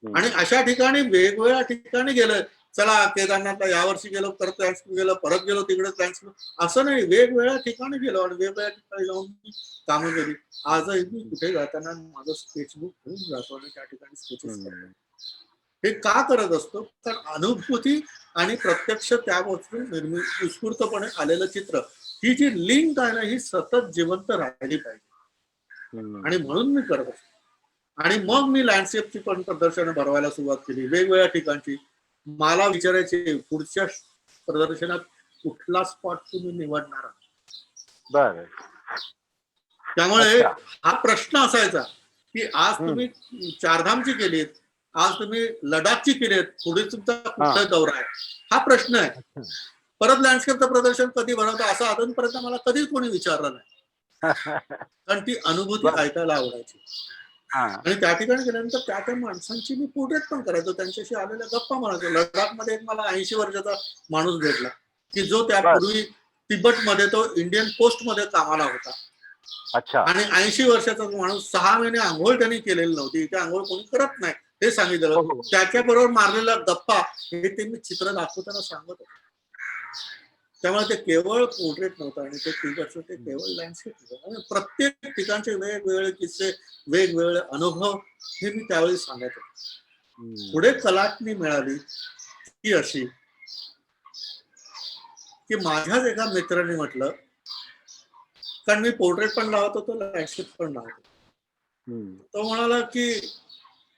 आणि अशा ठिकाणी वेगवेगळ्या ठिकाणी गेलोय, चला केदारनाथला यावर्षी गेलो, परत लँडस्केप गेलो, परत गेलो तिकडेच लँडस्केप, असं नाही, वेगवेगळ्या ठिकाणी गेलो आणि वेगवेगळ्या ठिकाणी जाऊन मी कामं केली. आजही मी कुठे जाताना माझं स्केचबुक घेऊन जातो आणि त्या ठिकाणी स्केचेस करतो. हे का करत असतो, तर अनुभूती आणि प्रत्यक्ष त्या गोष्टी उत्स्फूर्तपणे आलेलं चित्र, ही जी लिंक आहे ना, ही सतत जिवंत राहिली पाहिजे आणि म्हणून मी करत असतो. आणि मग मी लँडस्केपची पण प्रदर्शनं भरवायला सुरुवात केली वेगवेगळ्या ठिकाणची. मला विचारायचे पुढच्या प्रदर्शनात कुठला स्पॉट तुम्ही निवडणार आहात. बर. त्यामुळे हा प्रश्न असायचा की आज तुम्ही चारधामची केलीत, आज तुम्ही लडाखची केलीत, पुढे तुमचा कुठला दौरा आहे, हा प्रश्न आहे. परत लँडस्केपचं प्रदर्शन कधी भरवतं असं अजूनपर्यंत मला कधीच कोणी विचारलं नाही, कारण ती अनुभूती ऐकायला आवडायची. आणि त्या ठिकाणी गेल्यानंतर त्या त्या माणसांची मी पोर्ट्रेट पण करायचो, त्यांच्याशी आलेल्या गप्पा मारायचो. लडाखमध्ये एक मला 80 वर्षाचा माणूस भेटला की जो त्यापूर्वी तिबेटमध्ये तो इंडियन पोस्ट मध्ये कामाला होता. अच्छा. आणि 80 वर्षाचा माणूस, 6 महिने आंघोळ त्यांनी केलेली नव्हती, इथे आंघोळ कोणी करत नाही हे सांगितलं. त्याच्याबरोबर मारलेला गप्पा हे ते मी चित्र दाखवताना सांगत होतो. त्यामुळे ते केवळ पोर्ट्रेट नव्हतं आणि ते तिकडचं ते केवळ लँडस्केप होतं. प्रत्येक ठिकाणचे वेगवेगळे किस्से, वेगवेगळे अनुभव हे मी त्यावेळी सांगत होतो. पुढे कलाटणी मिळाली ती अशी की माझ्याच एका मित्राने म्हटलं, कारण मी पोर्ट्रेट पण लावत होतो, लँडस्केप पण लावत होतो. तो म्हणाला की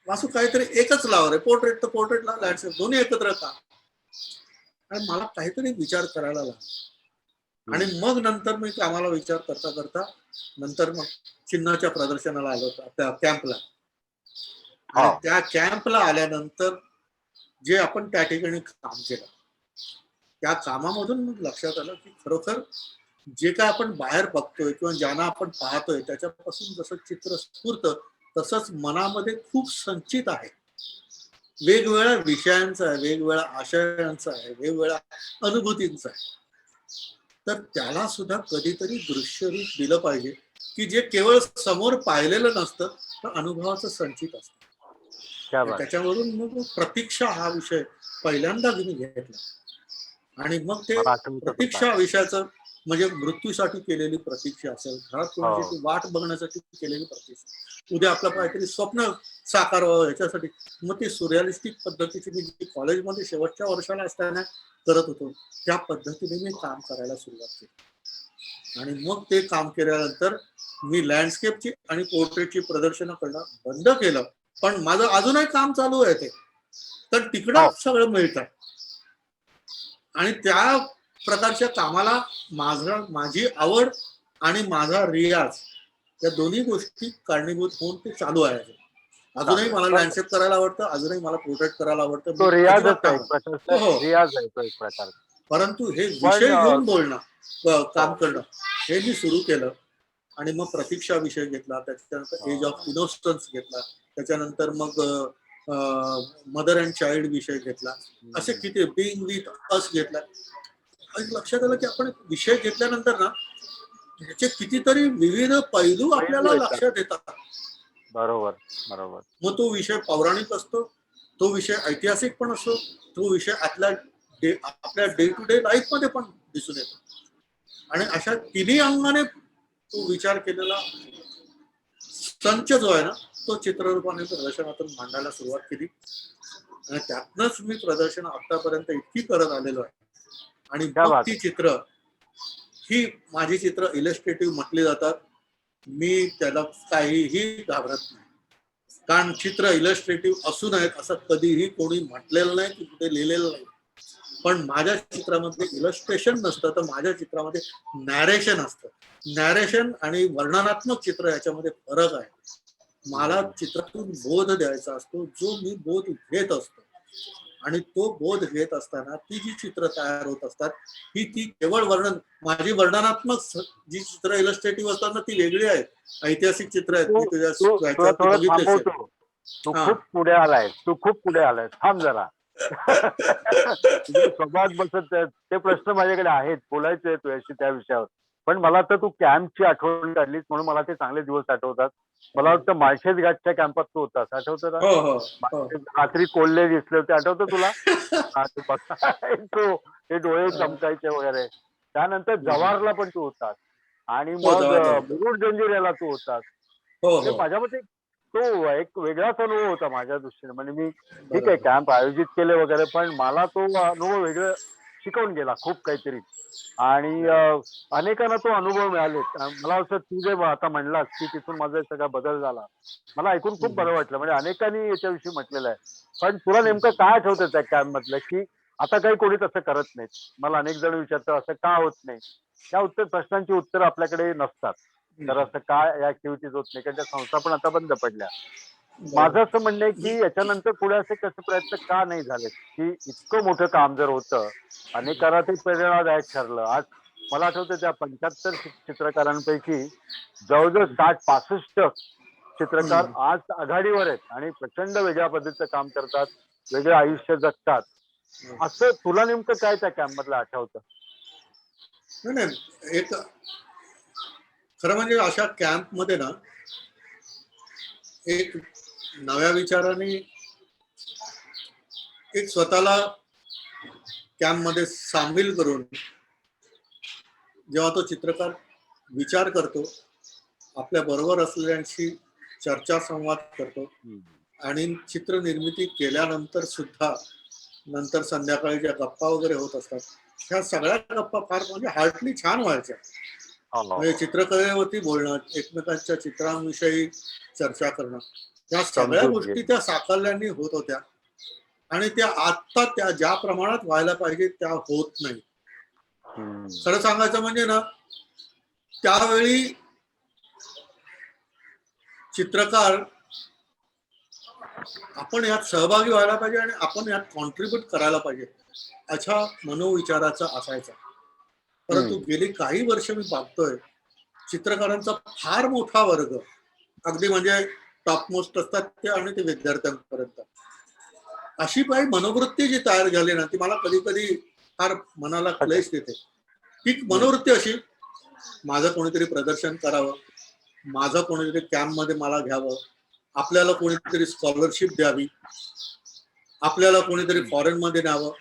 वासू काहीतरी एकच लाव रे, पोर्ट्रेट तर पोर्ट्रेट लाव, लँडस्केप दोन्ही एकत्र का. आणि मला काहीतरी विचार करायला लागला. आणि मग नंतर मी कामाला विचार करता करता नंतर मग चिन्हाच्या प्रदर्शनाला आलो होतो, त्या कॅम्पला. आणि त्या कॅम्पला आल्यानंतर जे आपण त्या ठिकाणी काम केलं, त्या कामामधून मग लक्षात आलं की खरोखर जे काय आपण बाहेर बघतोय किंवा ज्यांना आपण पाहतोय त्याच्यापासून जसं चित्र स्फुरतं, तसंच मनामध्ये खूप संचित आहे, वेगवेगळ्या विषयांचा आहे, वेगवेगळ्या आशयांचा आहे, वेगवेगळ्या अनुभूतींचा आहे. तर त्याला सुद्धा कधीतरी दृश्यरूप दिलं पाहिजे की जे केवळ समोर पाहिलेलं नसतं, तर अनुभवाचं संचित असतं. त्याच्यावरून मग प्रतीक्षा हा विषय पहिल्यांदा मी घेतला. आणि मग ते प्रतीक्षा विषयाचं म्हणजे मृत्यूसाठी केलेली प्रतीक्षा असेल, घरात कोणाची वाट बघण्यासाठी केलेली प्रतीक्षा, उद्या आपलं काहीतरी स्वप्न साकार व्हावं याच्यासाठी, मग ती सुरिअलिस्टिक पद्धतीची मी कॉलेजमध्ये शेवटच्या वर्षाला असताना करत होतो, त्या पद्धतीने मी काम करायला सुरुवात केली. आणि मग ते काम केल्यानंतर मी लँडस्केपची आणि पोर्ट्रेटची प्रदर्शनं करणं बंद केलं. पण माझं अजूनही काम चालू आहे ते, तर तिकडं सगळं मिळतं. आणि त्या प्रकारच्या कामाला माझी आवड आणि माझा रियाज या दोन्ही गोष्टी कारणीभूत होऊन ते चालू आहे. अजूनही मला लँडस्केप करायला आवडतं, अजूनही मला पोर्ट्रेट करायला आवडतं. तो मी अजिबात रियाजच आहे एक थांबत प्रकारचा, हो, हो. रियाज आहे तो एक प्रकार. परंतु हे पण विषय घेऊन बोलणं, काम हो. करणं हे मी सुरू केलं. आणि मग प्रतीक्षा विषय घेतला, त्याच्यानंतर एज ऑफ इनोसन्स घेतला, त्याच्यानंतर मग मदर अँड चाइल्ड विषय घेतला. असे किती बिंग विथ अस घेतला. आणि लक्षात आलं की आपण विषय घेतल्यानंतर ना त्याचे कितीतरी विविध पैलू आपल्याला लक्षात येतात. बरोबर बरोबर. मग तो विषय पौराणिक असतो, तो विषय ऐतिहासिक पण असतो, तो विषय आपल्या डे टू डे लाईफ मध्ये पण दिसून येतो. आणि अशा तिन्ही अंगाने तो विचार केलेला संच जो आहे ना, तो चित्ररूपाने प्रदर्शनातून मांडायला सुरुवात केली. आणि त्यातनंच मी प्रदर्शन आतापर्यंत इतकी करत आलेलो आहे. आणि मग ती चित्र, ही माझी चित्र इलस्ट्रेटिव्ह म्हटली जातात. मी त्याला काहीही घाबरत नाही, कारण चित्र इलस्ट्रेटिव्ह असू नयेत असं कधीही कोणी म्हटलेलं नाही, की कुठे लिहिलेलं नाही. पण माझ्या चित्रामध्ये इलस्ट्रेशन नसतं, तर माझ्या चित्रामध्ये नॅरेशन असतं. नॅरेशन आणि वर्णनात्मक चित्र याच्यामध्ये फरक आहे. मला चित्रातून बोध द्यायचा असतो, जो मी बोध घेत असतो. आणि तो बोध घेत असताना ती जी चित्र तयार होत असतात, ती केवळ माझी वर्णनात्मक जी चित्र इलस्ट्रेटिव्ह असतात ना, ती वेगळी आहेत. ऐतिहासिक चित्र आहेत, मी तुझ्या बघितले. तू खूप पुढे आलाय, तू खूप पुढे आलाय, थांब जरा. स्वभावात बसत ते प्रश्न माझ्याकडे आहेत, बोलायचे तुझ्याशी त्या विषयावर. पण मला तर तू कॅम्पची आठवण काढलीस म्हणून मला ते चांगले दिवस आठवतात. मला वाटतं माळशेज घाटच्या कॅम्पात तू होतास, आठवतं ना? रात्री कोल्हे दिसले होते, आठवतं तुला? ते डोळे चमकायचे वगैरे. त्यानंतर जवाहरला पण तू होतास आणि मग मुरुड जंजिऱ्याला तू होतास. माझ्या मते तो एक वेगळाच अनुभव होता माझ्या दृष्टीने. म्हणजे मी ठीक आहे कॅम्प आयोजित केले वगैरे, पण मला तो अनुभव वेगळं शिकवून गेला खूप काहीतरी. आणि अनेकांना तो अनुभव मिळाले. मला असं तू जे आता म्हणलास की तिथून माझा सगळा बदल झाला, मला ऐकून खूप बरं वाटलं. म्हणजे अनेकांनी याच्याविषयी म्हटलेलं आहे. पण तुला नेमकं काय आठवतं त्या कॅम्प मधलं, की आता काही कोणी तसं करत नाही? मला अनेक जण विचारतात असं का होत नाही. त्या प्रश्नांची उत्तर आपल्याकडे नसतात. तर असं काय या ऍक्टिव्हिटीज होत नाही, कारण त्या संस्था पण आता बंद पडल्या. माझं असं म्हणणं आहे की याच्यानंतर पुढे असे कसे प्रयत्न का नाही झाले, की इतकं मोठं काम जर होतं, अनेकांना ते प्रेरणादायक ठरलं. आज मला आठवतं त्या 75 चित्रकारांपैकी जवळजवळ 60-65 चित्रकार आज आघाडीवर आहेत आणि प्रचंड वेगळ्या पद्धतीचं काम करतात, वेगळे आयुष्य जगतात. असं तुला नेमकं काय त्या कॅम्प मधलं आठवतं? नाही, एक खरं म्हणजे अशा कॅम्प मध्ये ना एक नव्या विचाराने एक स्वतःला कॅम्प मध्ये सामील करून जेव्हा तो चित्रकार विचार करतो, आपल्या बरोबर असलेल्यांशी चर्चा संवाद करतो आणि चित्र निर्मिती केल्यानंतर सुद्धा नंतर संध्याकाळी ज्या गप्पा वगैरे होत असतात, ह्या सगळ्या गप्पा फार म्हणजे हार्टली छान व्हायच्या. म्हणजे चित्रकलेवरती बोलणं, एकमेकांच्या चित्रांविषयी चर्चा करणं, या सगळ्या गोष्टी त्या साकल्याने होत होत्या. आणि त्या आता त्या ज्या प्रमाणात व्हायला पाहिजे त्या होत नाही. खरं सांगायचं म्हणजे ना, त्यावेळी चित्रकार आपण यात सहभागी व्हायला पाहिजे आणि आपण यात कॉन्ट्रीब्यूट करायला पाहिजे अशा मनोविचाराचा असायचा. परंतु गेली काही वर्ष मी बघतोय चित्रकारांचा फार मोठा वर्ग, अगदी म्हणजे टॉपमोस्ट असतात ते आणि ते विद्यार्थ्यांपर्यंत, अशी काही मनोवृत्ती जी तयार झाली ना, ती मला कधी कधी फार मनाला क्लेश देते. ती मनोवृत्ती अशी, माझं कोणीतरी प्रदर्शन करावं, माझं कोणीतरी कॅम्प मध्ये मला घ्यावं, आपल्याला कोणीतरी स्कॉलरशिप द्यावी, आपल्याला कोणीतरी फॉरेन मध्ये न्यावं,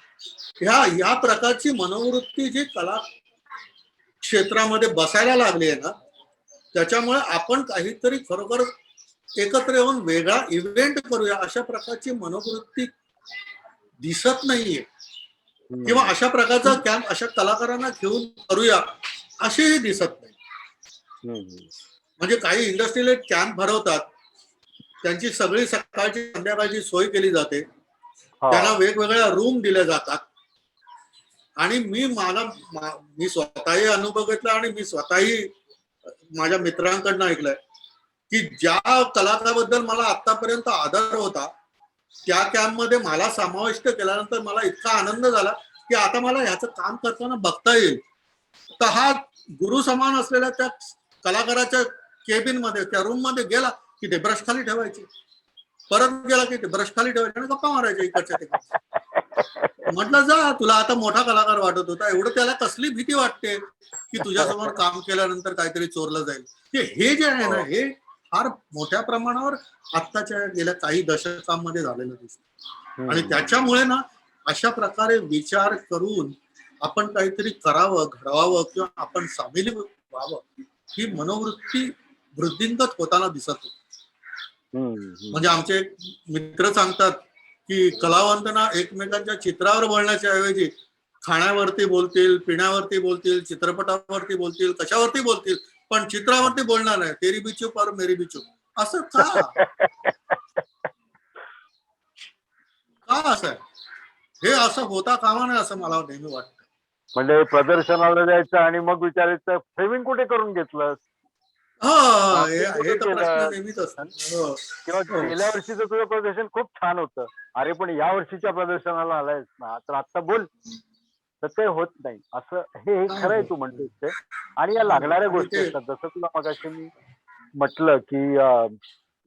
ह्या प्रकारची मनोवृत्ती जी कला क्षेत्रामध्ये बसायला लागली आहे ना, त्याच्यामुळे आपण काहीतरी खरोखर एकत्र येऊन वेगळा इव्हेंट करूया अशा प्रकारची मनोवृत्ती दिसत नाहीये. किंवा अशा प्रकारचा कॅम्प अशा कलाकारांना घेऊन करूया असेही दिसत नाही. म्हणजे काही इंडस्ट्रियल कॅम्प भरवतात, त्यांची सगळी सकाळची संध्याकाळची सोय केली जाते, त्यांना वेगवेगळ्या रूम दिल्या जातात. आणि मी स्वतःही अनुभव घेतला आणि मी स्वतःही माझ्या मित्रांकडनं ऐकलंय की ज्या कलाकाराबद्दल मला आतापर्यंत आदर होता त्या कॅम्पमध्ये मला समाविष्ट केल्यानंतर मला इतका आनंद झाला की आता मला ह्याचं काम करताना बघता येईल. तर हा गुरु समान असलेल्या त्या कलाकाराच्या केबिन मध्ये त्या रूम मध्ये गेला की ते ब्रश खाली ठेवायचे, परत गेला की ते ब्रश खाली ठेवायचे आणि गप्पा मारायचे इकडच्या तिकडच्या. म्हटलं जा, तुला आता मोठा कलाकार वाटत होता, एवढं त्याला कसली भीती वाटते की तुझ्यासमोर काम केल्यानंतर काहीतरी चोरलं जाईल. हे जे आहे ना, हे फार मोठ्या प्रमाणावर आत्ताच्या गेल्या काही दशकांमध्ये झालेलं दिसतं. आणि त्याच्यामुळे ना अशा प्रकारे विचार करून आपण काहीतरी करावं, घडवावं किंवा आपण सामील व्हावं ही मनोवृत्ती वृद्धिंगत होताना दिसत होती. म्हणजे आमचे मित्र सांगतात की कलावंतना एकमेकांच्या चित्रावर बोलण्याच्या ऐवजी खाण्यावरती बोलतील, पिण्यावरती बोलतील, चित्रपटावरती बोलतील, कशावरती बोलतील, पण चित्रावरती बोलणार नाही. तेरी भी चूप और मेरी भी चूप. असं का असं आहे? हे असं होता कामा नये असं मला नेहमी वाटतं. म्हणजे प्रदर्शनाला जायचं आणि मग विचारायचं फ्रेमिंग कुठे करून घेतलं, हे तर प्रश्न नेहमीच असतो. किंवा गेल्या वर्षीचं तुझं प्रदर्शन खूप छान होतं, अरे पण या वर्षीच्या प्रदर्शनाला आलायस ना तर आता बोल. तर ते होत नाही असं. हे खरं आहे तू म्हणतोस ते. आणि या लागणाऱ्या गोष्टी असतात, जसं तुला मगाशी मी म्हटलं की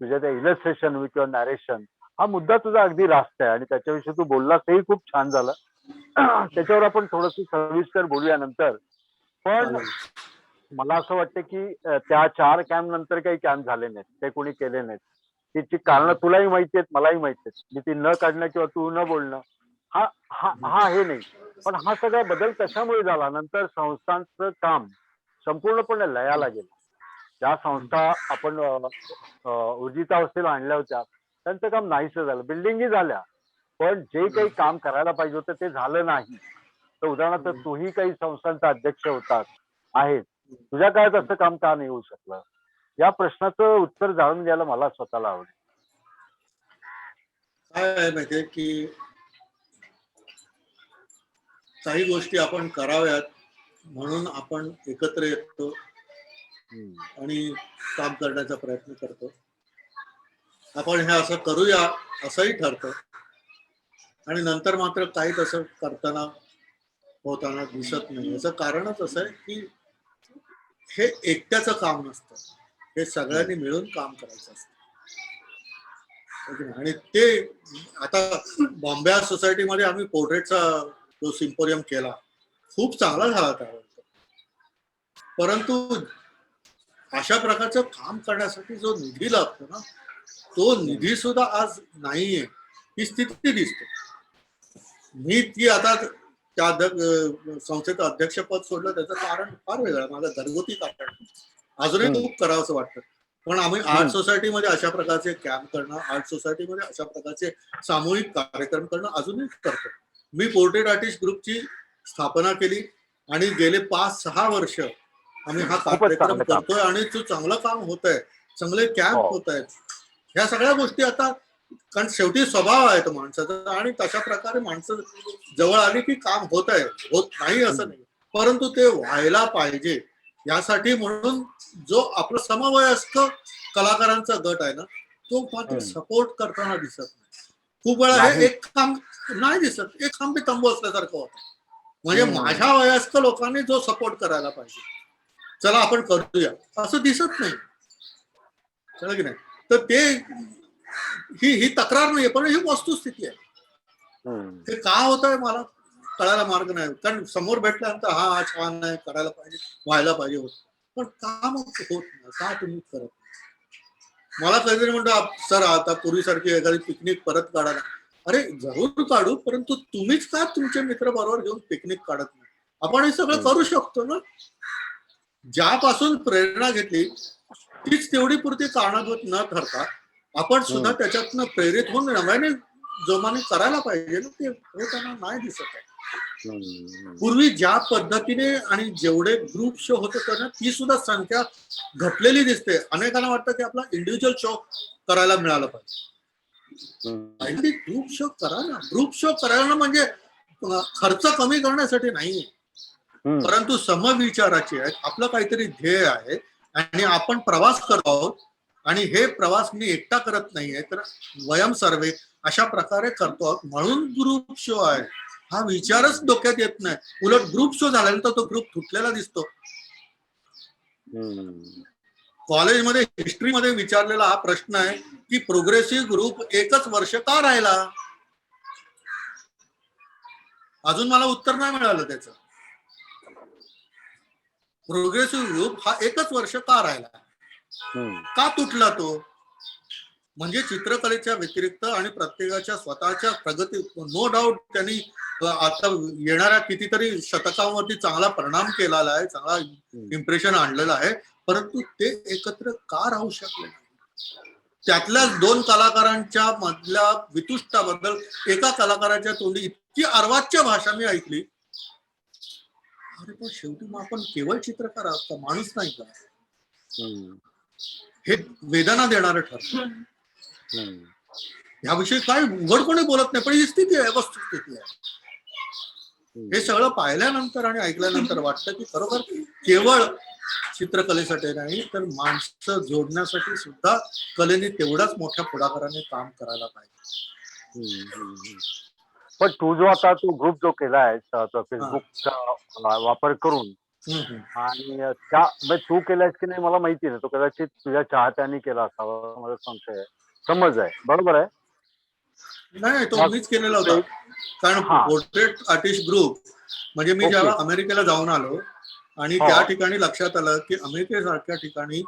तुझ्या त्या इलस्ट्रेशन किंवा नॅरेशन हा मुद्दा तुझा अगदी रास्त आहे आणि त्याच्याविषयी तू बोललास तेही खूप छान झालं. त्याच्यावर आपण थोडस सविस्तर बोलूया नंतर. पण मला असं वाटतं की त्या 4 कॅम्प नंतर काही कॅम्प झाले नाहीत, ते कोणी केले नाहीत. त्याची कारणं तुलाही माहिती आहेत, मलाही माहिती आहेत. मी ती न काढणं किंवा तू न बोलणं हा हा हा हे नाही. पण हा सगळा बदल कशामुळे झाला, नंतर संस्थांचं काम संपूर्णपणे लयाला गेलं. ज्या संस्था आपण ऊर्जितावस्थेला आणल्या होत्या त्यांचं काम नाहीसं झालं. बिल्डिंगी झाल्या, पण जे काही काम करायला पाहिजे होतं ते झालं नाही. तर उदाहरणार्थ तूही काही संस्थांचा अध्यक्ष होतात आहेस, तुझ्या काळात असं काम का नाही होऊ शकलं, या प्रश्नाचं उत्तर जाणून घ्यायला मला स्वतःला आवडेल. काय आहे माहितीये की काही गोष्टी आपण कराव्यात म्हणून आपण एकत्र येतो आणि काम करण्याचा प्रयत्न करतो. आपण हे असं करूया असंही ठरतं आणि नंतर मात्र काही तसं करताना होताना दिसत नाही. याचं कारणच असं आहे की हे एकट्याचं काम नसतं, हे सगळ्यांनी मिळून काम करायचं असतं. आणि ते आता बॉम्बे आर्ट सोसायटीमध्ये आम्ही पोर्ट्रेटचा जो सिम्पोरियम केला, खूप चांगला झाला त्यावेळेस. परंतु अशा प्रकारचं काम करण्यासाठी जो निधी लागतो ना, तो निधी सुद्धा आज नाहीये, ही स्थिती दिसते. मी ती आता त्या संस्थेचं अध्यक्षपद सोडलं त्याचं कारण फार वेगळं, माझं घरगुती कारण अजूनही खूप करावंसं वाटतं. पण आम्ही आर्ट सोसायटीमध्ये अशा प्रकारचे कॅम्प करणं, आर्ट सोसायटीमध्ये अशा प्रकारचे सामूहिक कार्यक्रम करणं अजूनही करतो. मी पोर्ट्रेट आर्टिस्ट ग्रुपची स्थापना केली आणि गेले 5-6 वर्ष आम्ही हा कार्यक्रम करतोय आणि तो चांगलं काम होत आहे, चांगले कॅम्प होत आहेत. ह्या सगळ्या गोष्टी आता, कारण शेवटी स्वभाव आहे तो माणसाचा आणि तशा प्रकारे माणसं जवळ आली की काम होत आहे, होत नाही असं नाही, परंतु ते व्हायला पाहिजे. यासाठी म्हणून जो आपला समवयस्क कलाकारांचा गट आहे ना, तो मात्र सपोर्ट करताना दिसत नाही. खूप वेळा हे एक काम नाही दिसत, एक खांबी तंबू असल्यासारखं होतं. म्हणजे माझ्या वयस्क लोकांनी जो सपोर्ट करायला पाहिजे, चला आपण करूया, असं दिसत नाही. कळलं की नाही? तर ते ही तक्रार नाहीये, पण ही वस्तुस्थिती आहे. ते का होत आहे मला कळायला मार्ग नाही. कारण समोर भेटल्यानंतर हा छान आहे, करायला पाहिजे, व्हायला पाहिजे होत, पण का मग होत नाही, का तुम्ही करत नाही? मला कधीतरी म्हणतो सर आता पूर्वीसारखी एखादी पिकनिक परत काढा ना. अरे जरूर काढू, परंतु तुम्हीच का तुमचे मित्र बरोबर घेऊन पिकनिक काढत नाही? आपण हे सगळं करू शकतो ना. ज्यापासून प्रेरणा घेतली तीच तेवढी पुरती कारणीभूत न ठरता आपण सुद्धा त्याच्यातनं प्रेरित होऊन नव्याने जोमाने करायला पाहिजे ना. ते होताना नाही दिसत आहे. पूर्वी ज्या पद्धतीने आणि जेवढे ग्रुप शो होत होते ना, ती सुद्धा संख्या घटलेली दिसते. अनेकांना वाटतं की आपला इंडिव्हिज्युअल शो करायला मिळाला पाहिजे. ग्रुप शो करा ना. ग्रुप शो करायला म्हणजे खर्च कमी करण्यासाठी नाही, परंतु समविचाराची आहे, आपलं काहीतरी ध्येय आहे आणि आपण प्रवास करतो आहोत आणि हे प्रवास मी एकटा करत नाहीये, तर वयम सर्वे अशा प्रकारे करतो, म्हणून ग्रुप शो आहे. हा विचारच डोक्यात येत नाही. उलट ग्रुप शो झाल्यानंतर तो ग्रुप तुटलेला दिसतो. कॉलेजमध्ये हिस्ट्रीमध्ये विचारलेला हा प्रश्न आहे की प्रोग्रेसिव्ह ग्रुप एकच वर्ष का राहिला. अजून मला उत्तर नाही मिळालं त्याचं. प्रोग्रेसिव्ह ग्रुप हा एकच वर्ष का राहिला, का तुटला तो. म्हणजे चित्रकलेच्या व्यतिरिक्त आणि प्रत्येकाच्या स्वतःच्या प्रगती, नो डाऊट त्यांनी आता येणाऱ्या कितीतरी शतकांवरती चांगला परिणाम केलेला आहे, चांगला इम्प्रेशन आणलेला आहे, परंतु ते एकत्र का राहू शकले नाही. त्यातल्याच 2 कलाकारांच्या मधल्या वितुष्टाबद्दल एका कलाकाराच्या तोंडी इतकी अर्वाच्य भाषा मी ऐकली. अरे पण शेवटी मग आपण केवळ चित्रकार आहोत का, माणूस नाही का. हे वेदना देणारं ठरतं. याविषयी काय उघडपणे बोलत नाही, पण ही स्थिती आहे, वस्तुस्थिती आहे. हे सगळं पाहिल्यानंतर आणि ऐकल्यानंतर वाटतं की खरोखर केवळ चित्रकलेसाठी नाही, तर माणसं जोडण्यासाठी सुद्धा कलेने तेवढाच मोठ्या पुढाकाराने काम करायला पाहिजे. पण तू जो आता ग्रुप जो केला आहे फेसबुकचा वापर करून, आणि त्या तू केलायस की नाही मला माहिती नाही, तो कदाचित तुझ्या चाहत्यांनी केला असावा, माझा संशय आहे, समज आहे, बरोबर आहे. नाही, तो मीच केलेला होता. कारण पोर्ट्रेट आर्टिस्ट ग्रुप म्हणजे मी जेव्हा अमेरिकेला जाऊन आलो आणि त्या ठिकाणी लक्षात आलं की अमेरिकेसारख्या ठिकाणी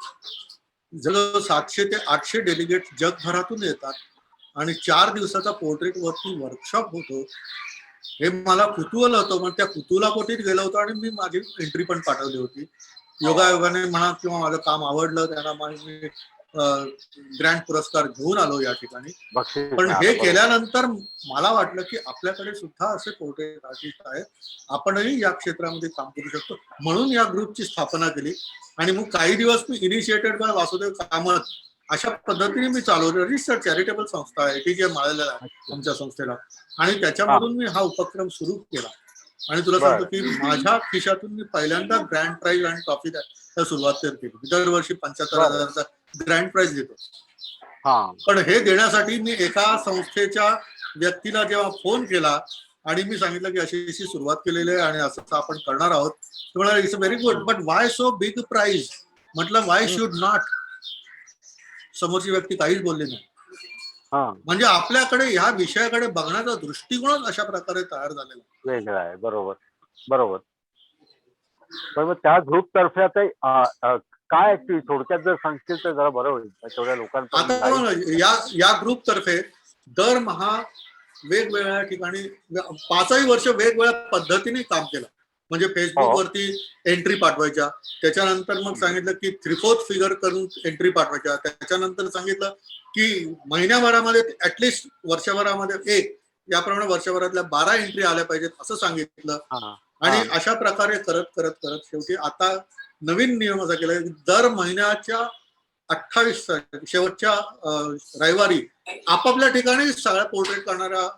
जवळ 700 ते 800 डेलिगेट जगभरातून येतात आणि 4 दिवसाचा पोर्ट्रेट वरती वर्कशॉप होतो. हे मला कुतूहल होतं, मग त्या कुतूहलापोटीच गेलो होतो आणि मी माझी एंट्री पण पाठवली होती. योगायोगाने म्हणा किंवा माझं काम आवडलं, त्यांना मी ग्रँड पुरस्कार घेऊन आलो या ठिकाणी. पण हे केल्यानंतर मला वाटलं की आपल्याकडे सुद्धा असे पोर्ट्रेट आर्टिस्ट आहेत, आपणही या क्षेत्रामध्ये काम करू शकतो, म्हणून या ग्रुपची स्थापना केली. आणि मग काही दिवस मी इनिशिएटेड बाय वासुदेव कामत अशा पद्धतीने मी चालवलं. रजिस्टर्ड चॅरिटेबल संस्था आहे, ATJ माळलेला आहे आमच्या संस्थेला, आणि त्याच्यामधून मी हा उपक्रम सुरू केला. आणि तुला सांगतो की माझ्या खिशातून मी पहिल्यांदा ग्रँड प्राइज आणि ट्रॉफी सुरुवात केली. दरवर्षी 75,000चा ग्रँड प्राइज देतो. पण हे देण्यासाठी मी एका संस्थेच्या व्यक्तीला जेव्हा फोन केला आणि मी सांगितलं की अशी सुरुवात केलेली आहे आणि असं आपण करणार आहोत, तो म्हणाला it's very good, but why so big prize. म्हटलं वाय शुड नॉट. समोरची व्यक्ती काहीच बोलली नाही. म्हणजे आपल्याकडे ह्या विषयाकडे बघण्याचा दृष्टिकोनच अशा प्रकारे तयार झालेला वेगळा आहे. बरोबर बरोबर. पण मग त्या ग्रुप तर्फे आता काय ऍक्टिव्हिटी थोडक्यात जर सांगशील तर जरा बरं होईल तेवढ्या लोकांपर्यंत. आता या ग्रुप तर्फे दरमहा वेगवेगळ्या ठिकाणी 5ही वर्ष वेगवेगळ्या पद्धतीने काम केलं. म्हणजे फेसबुक वरती एंट्री पाठवायच्या, त्याच्यानंतर मग सांगितलं की 3/4 फिगर करून एंट्री पाठवायच्या, त्याच्यानंतर सांगितलं की महिन्याभरामध्ये ऍटलिस्ट वर्षभरामध्ये याप्रमाणे वर्षभरातल्या 12 एंट्री आल्या पाहिजेत असं सांगितलं. आणि अशा प्रकारे करत करत करत शेवटी आता नवीन नियम असा केला की दर महिन्याच्या 28 शेवटच्या रविवारी आपापल्या ठिकाणी सगळ्या पोर्ट्रेट करणाऱ्या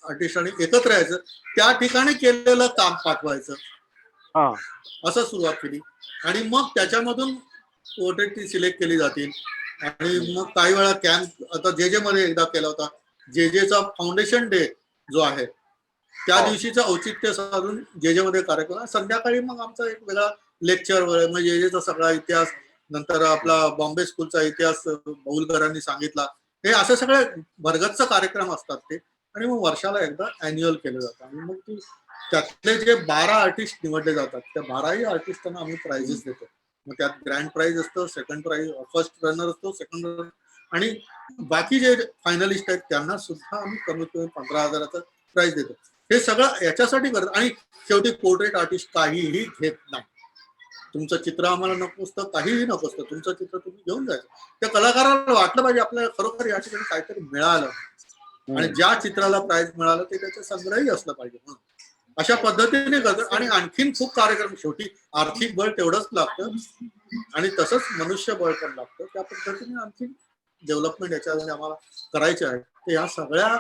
आर्टिस्टांनी एकत्र यायचं, त्या ठिकाणी केलेलं काम पाठवायचं, असं सुरुवात केली. आणि मग त्याच्यामधून पोर्ट्रेट ती सिलेक्ट केली जातील. आणि मग काही वेळा कॅम्प आता जे मध्ये एकदा केला होता, जेचा फाउंडेशन डे जो आहे त्या दिवशीचं औचित्य साधून जे मध्ये कार्यक्रम, संध्याकाळी मग आमचा एक वेगळा लेक्चर वगैरे, म्हणजे जेचा सगळा इतिहास, नंतर आपला बॉम्बे स्कूलचा इतिहास बाहुलकरांनी सांगितला, हे असे सगळे भरगच्च कार्यक्रम असतात ते. आणि मग वर्षाला एकदा अॅन्युअल केलं जातं. आणि मग त्यातले जे 12 आर्टिस्ट निवडले जातात, त्या 12ही आर्टिस्टांना आम्ही प्राइजेस देतो. मग त्यात ग्रँड प्राइज असतं, सेकंड प्राइज, फर्स्ट रनर असतो, सेकंड रनर, आणि बाकी जे फायनलिस्ट आहेत त्यांना सुद्धा आम्ही कमीत कमी 15,000चा प्राइज देतो. हे सगळं याच्यासाठी करत. आणि शेवटी पोर्ट्रेट आर्टिस्ट काहीही घेत नाही. तुमचं चित्र आम्हाला नको असतं, काहीही नको असतं, तुमचं चित्र तुम्ही घेऊन जायचं. त्या कलाकाराला वाटलं पाहिजे आपल्याला खरोखर या ठिकाणी काहीतरी मिळालं, आणि ज्या चित्राला प्राइज मिळालं ते त्याचं संग्रही असलं पाहिजे म्हणून अशा पद्धतीने करतात. आणि आणखीन खूप कार्यक्रम, शेवटी आर्थिक बळ तेवढंच लागतं आणि तसंच मनुष्य बळ पण लागतं. त्या पद्धतीने आणखीन डेव्हलपमेंट याच्यामध्ये आम्हाला करायचे आहे, ते ह्या सगळ्या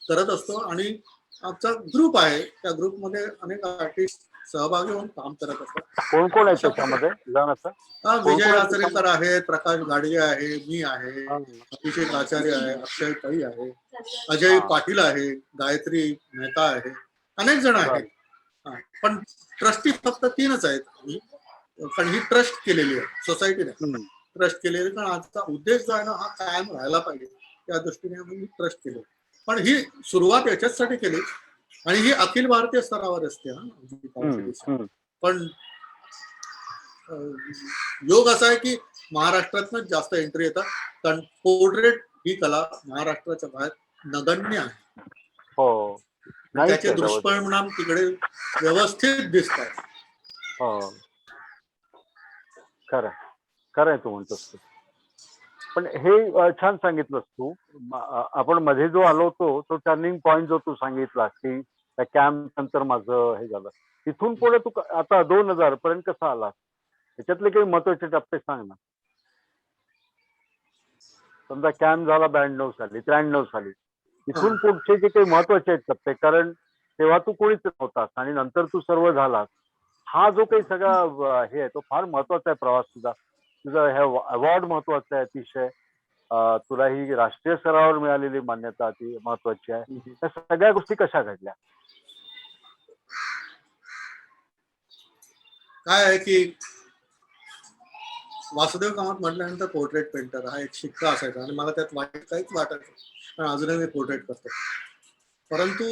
करत असतो. आणि आमचा ग्रुप आहे, त्या ग्रुपमध्ये अनेक आर्टिस्ट सहभागी होऊन काम करत असतात. कोण कोण आहे अशा त्याच्यामध्ये उदाहरणार्थ? विजय कोण आचरेकर आहेत, प्रकाश गाडगे आहे, मी आहे, हा अभिषेक आचार्य आहे, अक्षय पै आहे, अजय हा पाटील आहे, गायत्री मेहता आहे, अनेक जण आहेत. बरं. हा, पण ट्रस्टी फक्त 3च आहेत आम्ही. पण ही ट्रस्ट केलेली आहे, सोसायटी नाही, हम्म. ट्रस्ट केलेली. कारण आजचा उद्देश जो आहे ना, हा कायम राहायला पाहिजे, त्या दृष्टीने आम्ही ट्रस्ट केले. पण ही सुरुवात याच्याचसाठी केली, आणि ही अखिल भारतीय स्तरावर असते ना जी कॉम्पिटिशन. हम्म. पण योग असा आहे की महाराष्ट्रातनच जास्त एंट्री येतात, कारण पोर्ट्रेट ही कला महाराष्ट्राच्या बाहेर नगण्य आहे. हो नाही त्याचे दुष्परिणाम तिकडे व्यवस्थित दिसतात. हो खरं खरं आहे तू म्हणतोस ते. पण हे छान सांगितलंस तू. आपण मध्ये जो आलो होतो तो टर्निंग पॉइंट जो तू सांगितला की त्या कॅम्प नंतर माझं हे झालं, तिथून पुढे तू आता 2000 पर्यंत कसा आला, त्याच्यातले काही महत्वाचे टप्पे सांग ना. समजा कॅम्प झाला 92 साली 93 साली, तिथून पुढचे जे काही महत्वाचे आहेत टप्पे, कारण तेव्हा तू कोणीच नव्हतास आणि नंतर तू सर्व झालास. हा जो काही सगळा हे आहे तो फार महत्वाचा आहे प्रवास तुझा. तुझा हे अवॉर्ड महत्वाचा आहे अतिशय. तुला ही राष्ट्रीय स्तरावर मिळालेली मान्यता ती महत्वाची आहे. त्या सगळ्या गोष्टी कशा घडल्या? काय आहे की वासुदेव कामत म्हटल्यानंतर पोर्ट्रेट पेंटर हा एक शिक्का असायचा, आणि मला त्यात वाईट काहीच वाटायचं, पण अजूनही मी पोर्ट्रेट करतो. परंतु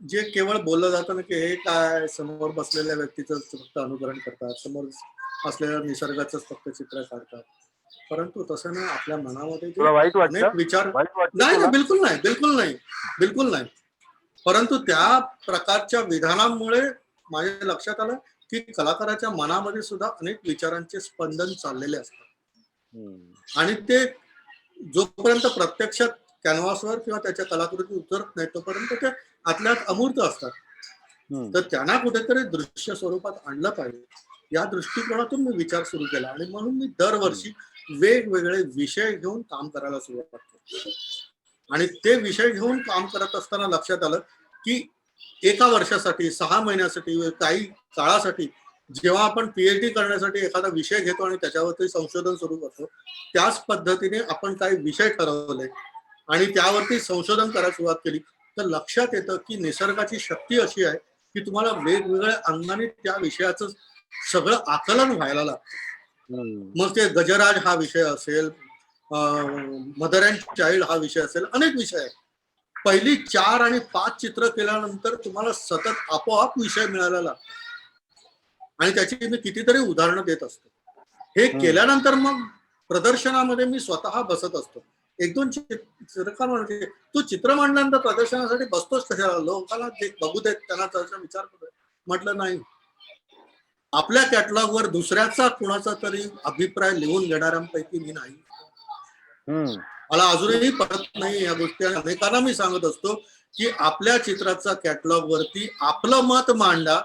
जे केवळ बोललं जातं ना की हे काय समोर बसलेल्या व्यक्तीचं फक्त अनुकरण करतात, समोर असलेल्या निसर्गाचंच फक्त चित्र काढतात, परंतु तसं नाही. आपल्या मनामध्ये जे तुला वाईट अनेक वाटतं? विचार वाईट वाटतं नाही तुला? ना, बिलकुल नाही, बिलकुल नाही, बिलकुल नाही. परंतु त्या प्रकारच्या विधानामुळे माझ्या लक्षात आलं की कलाकाराच्या मनामध्ये सुद्धा अनेक विचारांचे स्पंदन चाललेले असतात, आणि ते जोपर्यंत प्रत्यक्षात कॅनव्हासवर किंवा त्याच्या कलाकृती उतरत नाही तोपर्यंत ते आतल्यात अमूर्त असतात. तर त्यांना कुठेतरी दृश्य स्वरूपात आणलं पाहिजे, या दृष्टिकोनातून मी विचार सुरू केला, आणि म्हणून मी दरवर्षी वेगवेगळे विषय घेऊन काम करायला सुरुवात केली. आणि ते विषय घेऊन काम करत असताना लक्षात आलं की एका वर्षासाठी, 6 महिन्यासाठी, काही काळासाठी जेव्हा आपण पीएचडी करण्यासाठी एखादा विषय घेतो आणि त्याच्यावरती संशोधन सुरू करतो, त्याच पद्धतीने आपण काही विषय ठरवले आणि त्यावरती संशोधन करायला सुरुवात केली, तर लक्षात येतं की निसर्गाची शक्ती अशी आहे की तुम्हाला वेगवेगळ्या अंगाने त्या विषयाचं सगळं आकलन व्हायला लागतं. मग ते गजराज हा विषय असेल, मदर अँड चाइल्ड हा विषय असेल, अनेक विषय आहेत. पहिली 4 आणि 5 चित्र केल्यानंतर तुम्हाला सतत आपोआप विषय मिळायला लागतो, आणि त्याची मी कितीतरी उदाहरणं देत असतो. हे केल्यानंतर मग प्रदर्शनामध्ये मी स्वतः बसत असतो. 1-2 चित्रकार म्हणजे तू चित्र मांडल्यानंतर प्रदर्शनासाठी बसतोच कशाला, लोकांना बघू देत, त्यांना त्याचा विचार करू. म्हटलं नाही, आपल्या कॅटलॉगवर दुसऱ्याचा कुणाचा तरी अभिप्राय लिहून घेणाऱ्यांपैकी मी नाही. मला अजूनही पडत नाही या गोष्टी, अनेकांना मी सांगत असतो की आपल्या चित्राचा कॅटलॉग वरती आपलं मत मांडा,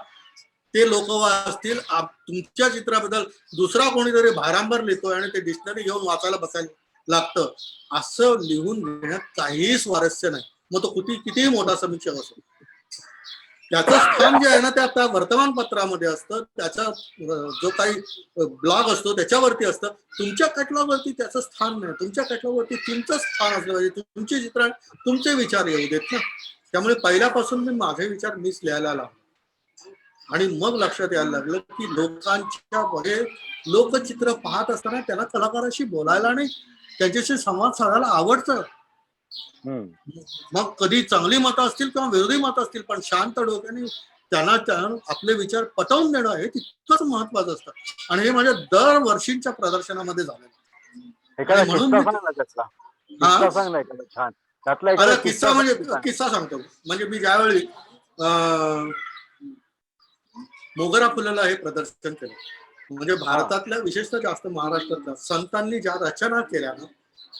ते लोक वाचतील. तुमच्या चित्राबद्दल दुसरा कोणीतरी भारांबर लिहितोय आणि ते डिक्शनरी घेऊन वाचायला बसायला लागतं, असं लिहून घेण्यात काहीही स्वारस्य नाही, मग तो कितीही मोठा समीक्षक असो. त्याचं स्थान जे आहे ना त्या वर्तमानपत्रामध्ये असतं, त्याचा जो काही ब्लॉग असतो त्याच्यावरती असतं. तुमच्या कॅटलॉगवरती त्याचं स्थान नाही, तुमच्या कॅटलॉगवरती तुमचं स्थान असलं पाहिजे, तुमचे चित्र, तुमचे विचार येऊ देत ना. त्यामुळे पहिल्यापासून मी माझे विचार मीच लिहायला लागलो, आणि मग लक्षात यायला लागलं की लोकांच्या मध्ये लोकचित्र पाहत असताना त्यांना कलाकाराशी बोलायला आणि त्यांच्याशी संवाद साधायला आवडतं. मग कधी चांगली मतं असतील किंवा विरोधी मतं असतील, पण शांत डोक्याने त्यांना आपले विचार पटवून देणं हे तितकंच महत्वाचं असतं, आणि हे माझ्या दरवर्षींच्या प्रदर्शनामध्ये झालं. म्हणून किस्सा सांगतो. म्हणजे मी ज्यावेळी मोगरा फुलाला हे प्रदर्शन केलं, म्हणजे भारतातल्या विशेषतः जास्त महाराष्ट्रातल्या संतांनी ज्या रचना केल्या ना,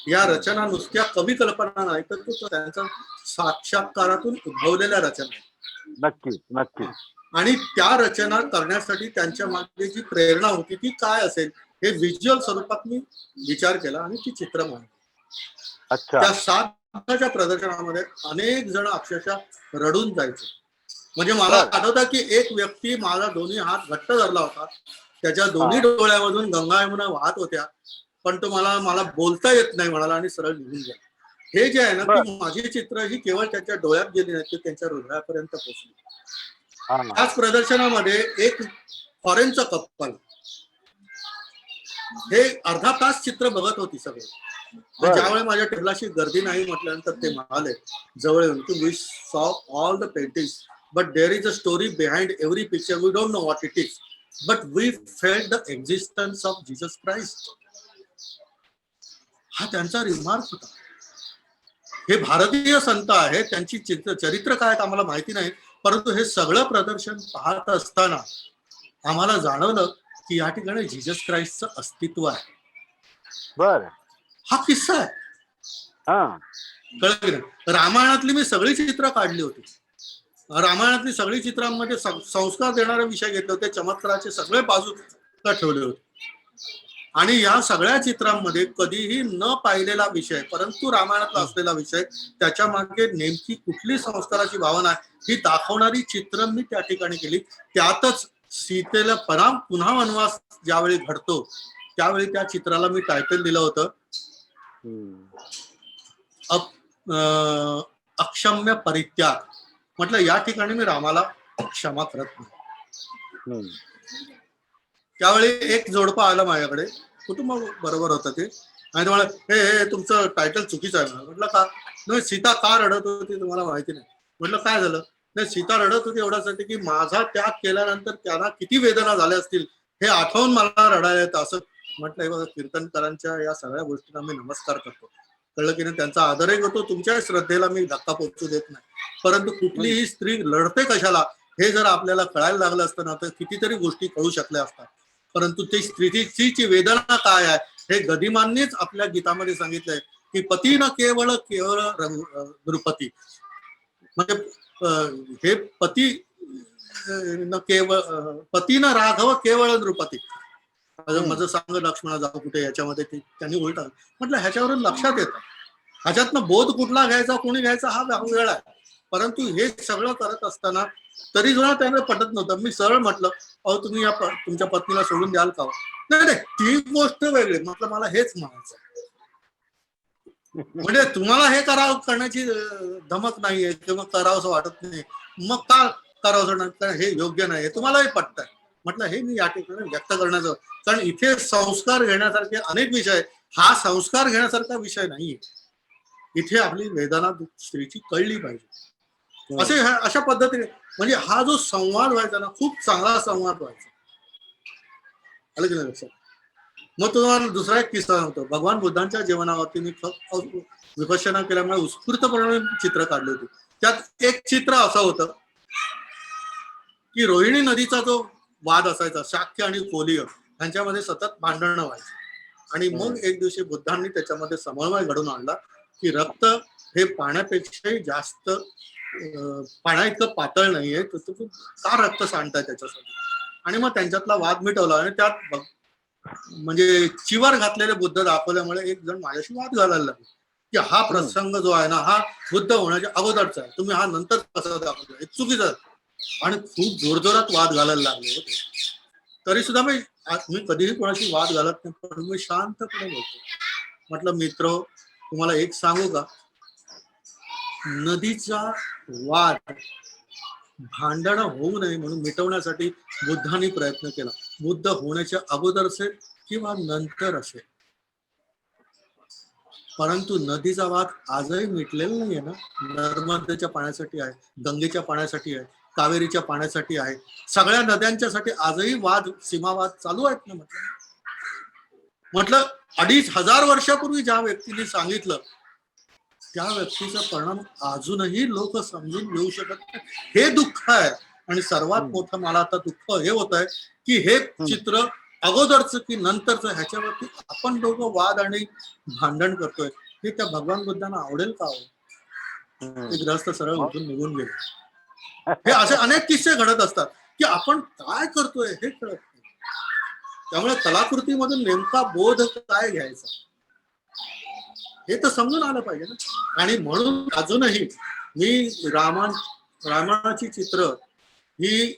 या रचना नुसत्या कवी कल्पना नाही, तर त्यांच्या साक्षात्कारातून उद्भवलेल्या रचना. नक्की नक्की. आणि त्या रचना करण्यासाठी त्यांच्या मागे जी प्रेरणा होती ती काय असेल हे व्हिज्युअल स्वरूपात मी विचार केला आणि ती चित्र मांडली. त्या 7 आताच्या प्रदर्शनामध्ये अनेक जण अक्षरशः रडून जायचे. म्हणजे मला आठवतं की एक व्यक्ती माझा दोन्ही हात घट्ट धरला होता, त्याच्या दोन्ही डोळ्यामधून गंगा यमुना वाहत होत्या, पण तो मला बोलता येत नाही म्हणाला आणि सरळ निघून गेला. हे जे आहे ना की माझी चित्र ही केवळ त्याच्या डोळ्यात गेली नाही, तर त्यांच्या हृदयापर्यंत पोहोचली. त्याच प्रदर्शनामध्ये एक फॉरेनचं कपल हे अर्धा तास चित्र बघत होती सगळे. ज्यावेळी माझ्या टेबलाशी गर्दी नाही म्हटल्यानंतर ते म्हणाले जवळ येऊन की we saw all the paintings but there is a story behind every picture, we don't know what it is but we felt the existence of Jesus Christ. हा त्यांचा रिमार्क होता. हे भारतीय संत आहेत, त्यांची चरित्र काय आम्हाला माहिती नाही, परंतु हे सगळं प्रदर्शन पाहत असताना आम्हाला जाणवलं की या ठिकाणी जीसस क्राइस्टचं अस्तित्व आहे. बर, हा किस्सा आहे. कळलं की नाही? रामायणातली मी सगळी चित्र काढली होती. रामायणातली सगळी चित्रांमध्ये संस्कार देणारे विषय घेतले होते, चमत्काराचे सगळे बाजू ठेवले होते. आणि या सगळ्या चित्रांमध्ये कधीही न पाहिलेला विषय, परंतु रामायणातला असलेला विषय, त्याच्या मागे नेमकी कुठली संस्काराची भावना आहे ही दाखवणारी चित्र मी त्या ठिकाणी केली. त्यातच सीतेला पुन्हा वनवास ज्यावेळी घडतो त्यावेळी त्या चित्राला मी टायटल दिलं होतं अक्षम्य परित्याग. म्हटलं या ठिकाणी मी रामाला क्षमा करत नाही. त्यावेळी एक जोडपं आलं माझ्याकडे, कुटुंब बरोबर होतं ते, आणि तुम्हाला हे तुमचं टायटल चुकीचं आहे. म्हटलं का? नाही, सीता का रडत होती तुम्हाला माहिती नाही. म्हटलं काय झालं? नाही, सीता रडत होती एवढ्यासाठी की माझा त्याग केल्यानंतर त्यांना किती वेदना झाल्या असतील हे आठवून मला रडायला येतं. असं म्हटलं. हे बघा, कीर्तनकारांच्या या सगळ्या गोष्टींना मी नमस्कार करतो. कळलं की नाही? त्यांचा आदरही करतो. तुमच्या श्रद्धेला मी धक्का पोचू देत नाही. परंतु कुठलीही स्त्री लढते कशाला हे जर आपल्याला कळायला लागलं असतं ना तर कितीतरी गोष्टी कळू शकल्या असतात. परंतु ती स्त्रीची वेदना काय आहे हे गदिमांनीच आपल्या गीतामध्ये सांगितलंय की पती न केवळ नृपती. म्हणजे हे पती न केवळ पती न राघव केवळ नृपती. माझं सांग लक्ष्मणा जाऊ कुठे, याच्यामध्ये त्यांनी उलटा म्हटलं. ह्याच्यावरून लक्षात येतं ह्याच्यातनं बोध कुठला घ्यायचा, कोणी घ्यायचा हा वेळ आहे. परंतु हे सगळं करत असताना तरी सुद्धा त्यांना पटत नव्हतं. मी सरळ म्हटलं, अहो तुम्ही तुमच्या पत्नीला सोडून द्याल का? नाही, ती गोष्ट वेगळी. म्हटलं मला हेच म्हणायचं. म्हणजे तुम्हाला हे करण्याची धमक नाहीये किंवा करावंसं वाटत नाही, मग का करावंसं नाही? हे योग्य नाही, तुम्हालाही पटतंय. म्हटलं हे मी या ठिकाणी व्यक्त करण्याचं, कारण इथे संस्कार घेण्यासारखे अनेक विषय, हा संस्कार घेण्यासारखा विषय नाहीये. इथे आपली वेदना स्त्रीची कळली पाहिजे. असे अशा पद्धतीने म्हणजे हा जो संवाद व्हायचा ना, खूप चांगला संवाद व्हायचा. आलं की नाही लक्षात? मग तुम्हाला दुसरा एक किस्सा होतो. भगवान बुद्धांच्या जीवनावरती मी विपश्यना केल्यामुळे उत्स्फूर्तपणे चित्र काढली होती. त्यात एक चित्र असं होतं की रोहिणी नदीचा जो वाद असायचा, शाक्य आणि कोलीय यांच्यामध्ये सतत भांडणं व्हायची. आणि मग एक दिवशी बुद्धांनी त्याच्यामध्ये समन्वय घडून आणला की रक्त हे पाण्यापेक्षाही जास्त पाण्या इतकं पातळ नाहीये, तर तुम्ही का रक्त सांडताय त्याच्यासाठी. आणि मग त्यांच्यातला वाद मिटवला. आणि त्यात म्हणजे चिवर घातलेले बुद्ध दाखवल्यामुळे एक जण माझ्याशी वाद घालायला लागले की हा प्रसंग जो आहे ना हा बुद्ध होण्याच्या अगोदरचा आहे, तुम्ही हा नंतर कसं दाखवला, हे चुकीचं आहे. आणि खूप जोरजोरात वाद घालायला लागले होते. तरी सुद्धा मी कधीही कोणाशी वाद घालत नाही, पण मी शांतपणे बोलतो. म्हटलं मित्र, तुम्हाला एक सांगू का, नदीचा वाद भांडण होऊ नये म्हणून मिटवण्यासाठी बुद्धांनी प्रयत्न केला. बुद्ध होण्याच्या अगोदर असेल किंवा नंतर असेल, परंतु नदीचा वाद आजही मिटलेला नाहीये ना. नर्मदेच्या पाण्यासाठी आहे, गंगेच्या पाण्यासाठी आहे, कावेरीच्या पाण्यासाठी आहे, सगळ्या नद्यांच्यासाठी आजही वाद, सीमावाद चालू आहेत ना. म्हटलं 2500 वर्षापूर्वी ज्या व्यक्तीने सांगितलं त्या व्यक्तीचा परिणाम अजूनही लोक समजून घेऊ शकत नाही. हे दुःख आहे. आणि सर्वात मोठं मला आता दुःख हे होत आहे की हे चित्र अगोदरच की नंतरच ह्याच्यावरती आपण दोघं वाद आणि भांडण करतोय. हे त्या भगवान बुद्धांना आवडेल का? ते ग्रस्त सरळ उठून निघून गेले. हे असे अनेक किस्से घडत असतात की आपण काय करतोय हे कळत नाही. त्यामुळे कलाकृतीमधून नेमका बोध काय घ्यायचा हे तर समजून आलं पाहिजे ना. आणि म्हणून अजूनही मी रामायणाची चित्र ही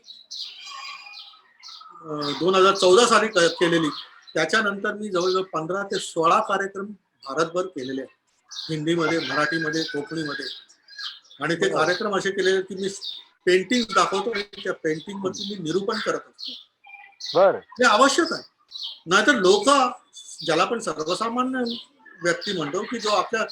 2014 साली केलेली. त्याच्यानंतर मी जवळजवळ 15 ते 16 कार्यक्रम भारतभर केलेले आहेत, हिंदीमध्ये, मराठीमध्ये, कोकणीमध्ये. आणि ते कार्यक्रम असे केलेले की मी पेंटिंग दाखवतो आणि त्या पेंटिंग वरती मी निरूपण करत असतो. बर, हे आवश्यक आहे. नाहीतर लोक, ज्याला आपण सर्वसामान्य व्यक्ती म्हणतो की जो आपल्या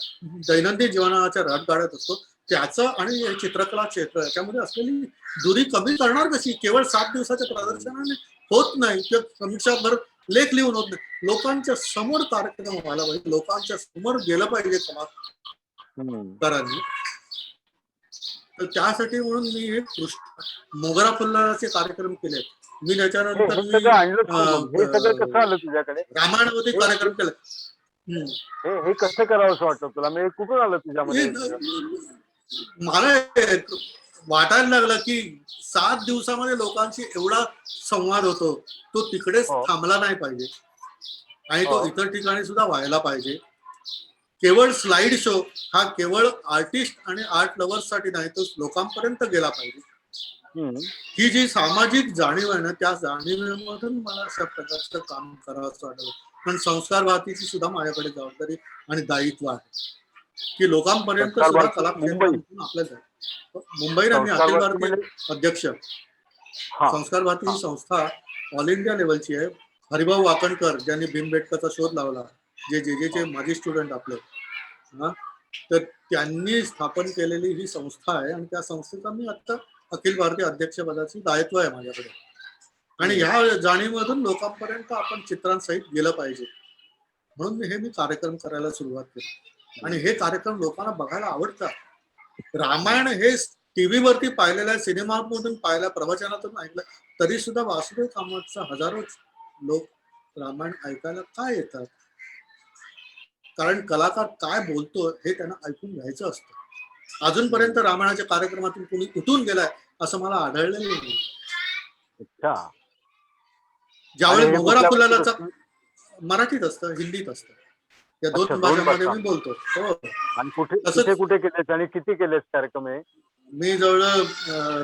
दैनंदिन जीवनाच्या रटगाड्यात असतो, त्याचं आणि चित्रकला क्षेत्र याच्यामध्ये असलेली दुरी कमी करणार कशी? केवळ 7 दिवसाच्या प्रदर्शनाने होत नाही किंवा समीक्षाभर लेख लिहून होत नाही. लोकांच्या समोर कार्यक्रम व्हायला पाहिजे, लोकांच्या समोर गेलं पाहिजे कलाकारांनी. तर त्यासाठी म्हणून मी हे मोगरा फुलचे कार्यक्रम केले. मी त्याच्यानंतर हे सगळं कसं आलं तुझ्याकडे? रामायणावरती कार्यक्रम केले. हे कसं करावं असं वाटतं तुला? मी कुठून आलं तुझ्यामध्ये? मला वाटायला लागलं की 7 दिवसामध्ये लोकांशी एवढा संवाद होतो, तो तिकडेच थांबला नाही पाहिजे आणि तो इतर ठिकाणी सुद्धा व्हायला पाहिजे. केवळ स्लाइड शो हा केवळ आर्टिस्ट आणि आर्ट लव्हर्स साठी नाही, तो लोकांपर्यंत गेला पाहिजे. ही जी सामाजिक जाणीव आहे ना, त्या जाणीवेमधून मला अशा प्रकारचं काम करावं असं वाटलं. पण संस्कार भारतीची सुद्धा माझ्याकडे जबाबदारी आणि दायित्व आहे की लोकांपर्यंत सुद्धा कला क्षेत्रातून आपल्या मुंबईला मी अखिल भारतीय अध्यक्ष. संस्कार भारती ही संस्था ऑल इंडिया लेवलची आहे. हरिभाऊ वाकणकर ज्यांनी भीमबेटकाचा शोध लावला, जे माजी स्टुडंट आपले, तर त्यांनी स्थापन केलेली ही संस्था आहे आणि त्या संस्थेचा मी आता अखिल भारतीय अध्यक्षपदाची दायित्व आहे माझ्याकडे. आणि ह्या जाणीवमधून लोकांपर्यंत आपण चित्रांसहित गेलं पाहिजे म्हणून मी कार्यक्रम करायला सुरुवात केली. आणि हे कार्यक्रम लोकांना बघायला आवडतात. रामायण हे टीव्ही वरती पाहिलेल्या, सिनेमामधून पाहिल्या, प्रवचनातून ऐकलं तरी सुद्धा वासुदेव कामतचा हजारो लोक रामायण ऐकायला काय येतात? कारण कलाकार काय बोलतो हे त्यांना ऐकून घ्यायचं असतं. अजूनपर्यंत रामायणाच्या कार्यक्रमातून कोणी उठून गेलाय असं मला आढळलेलं नाही. ज्यावेळी मोगरा फुलाला मराठीत असतं, हिंदीत असतं, या 2 भाषांमध्ये मी बोलतो. आणि कुठे कुठे केलेस आणि किती केलेस कार्यक्रम? मी जवळ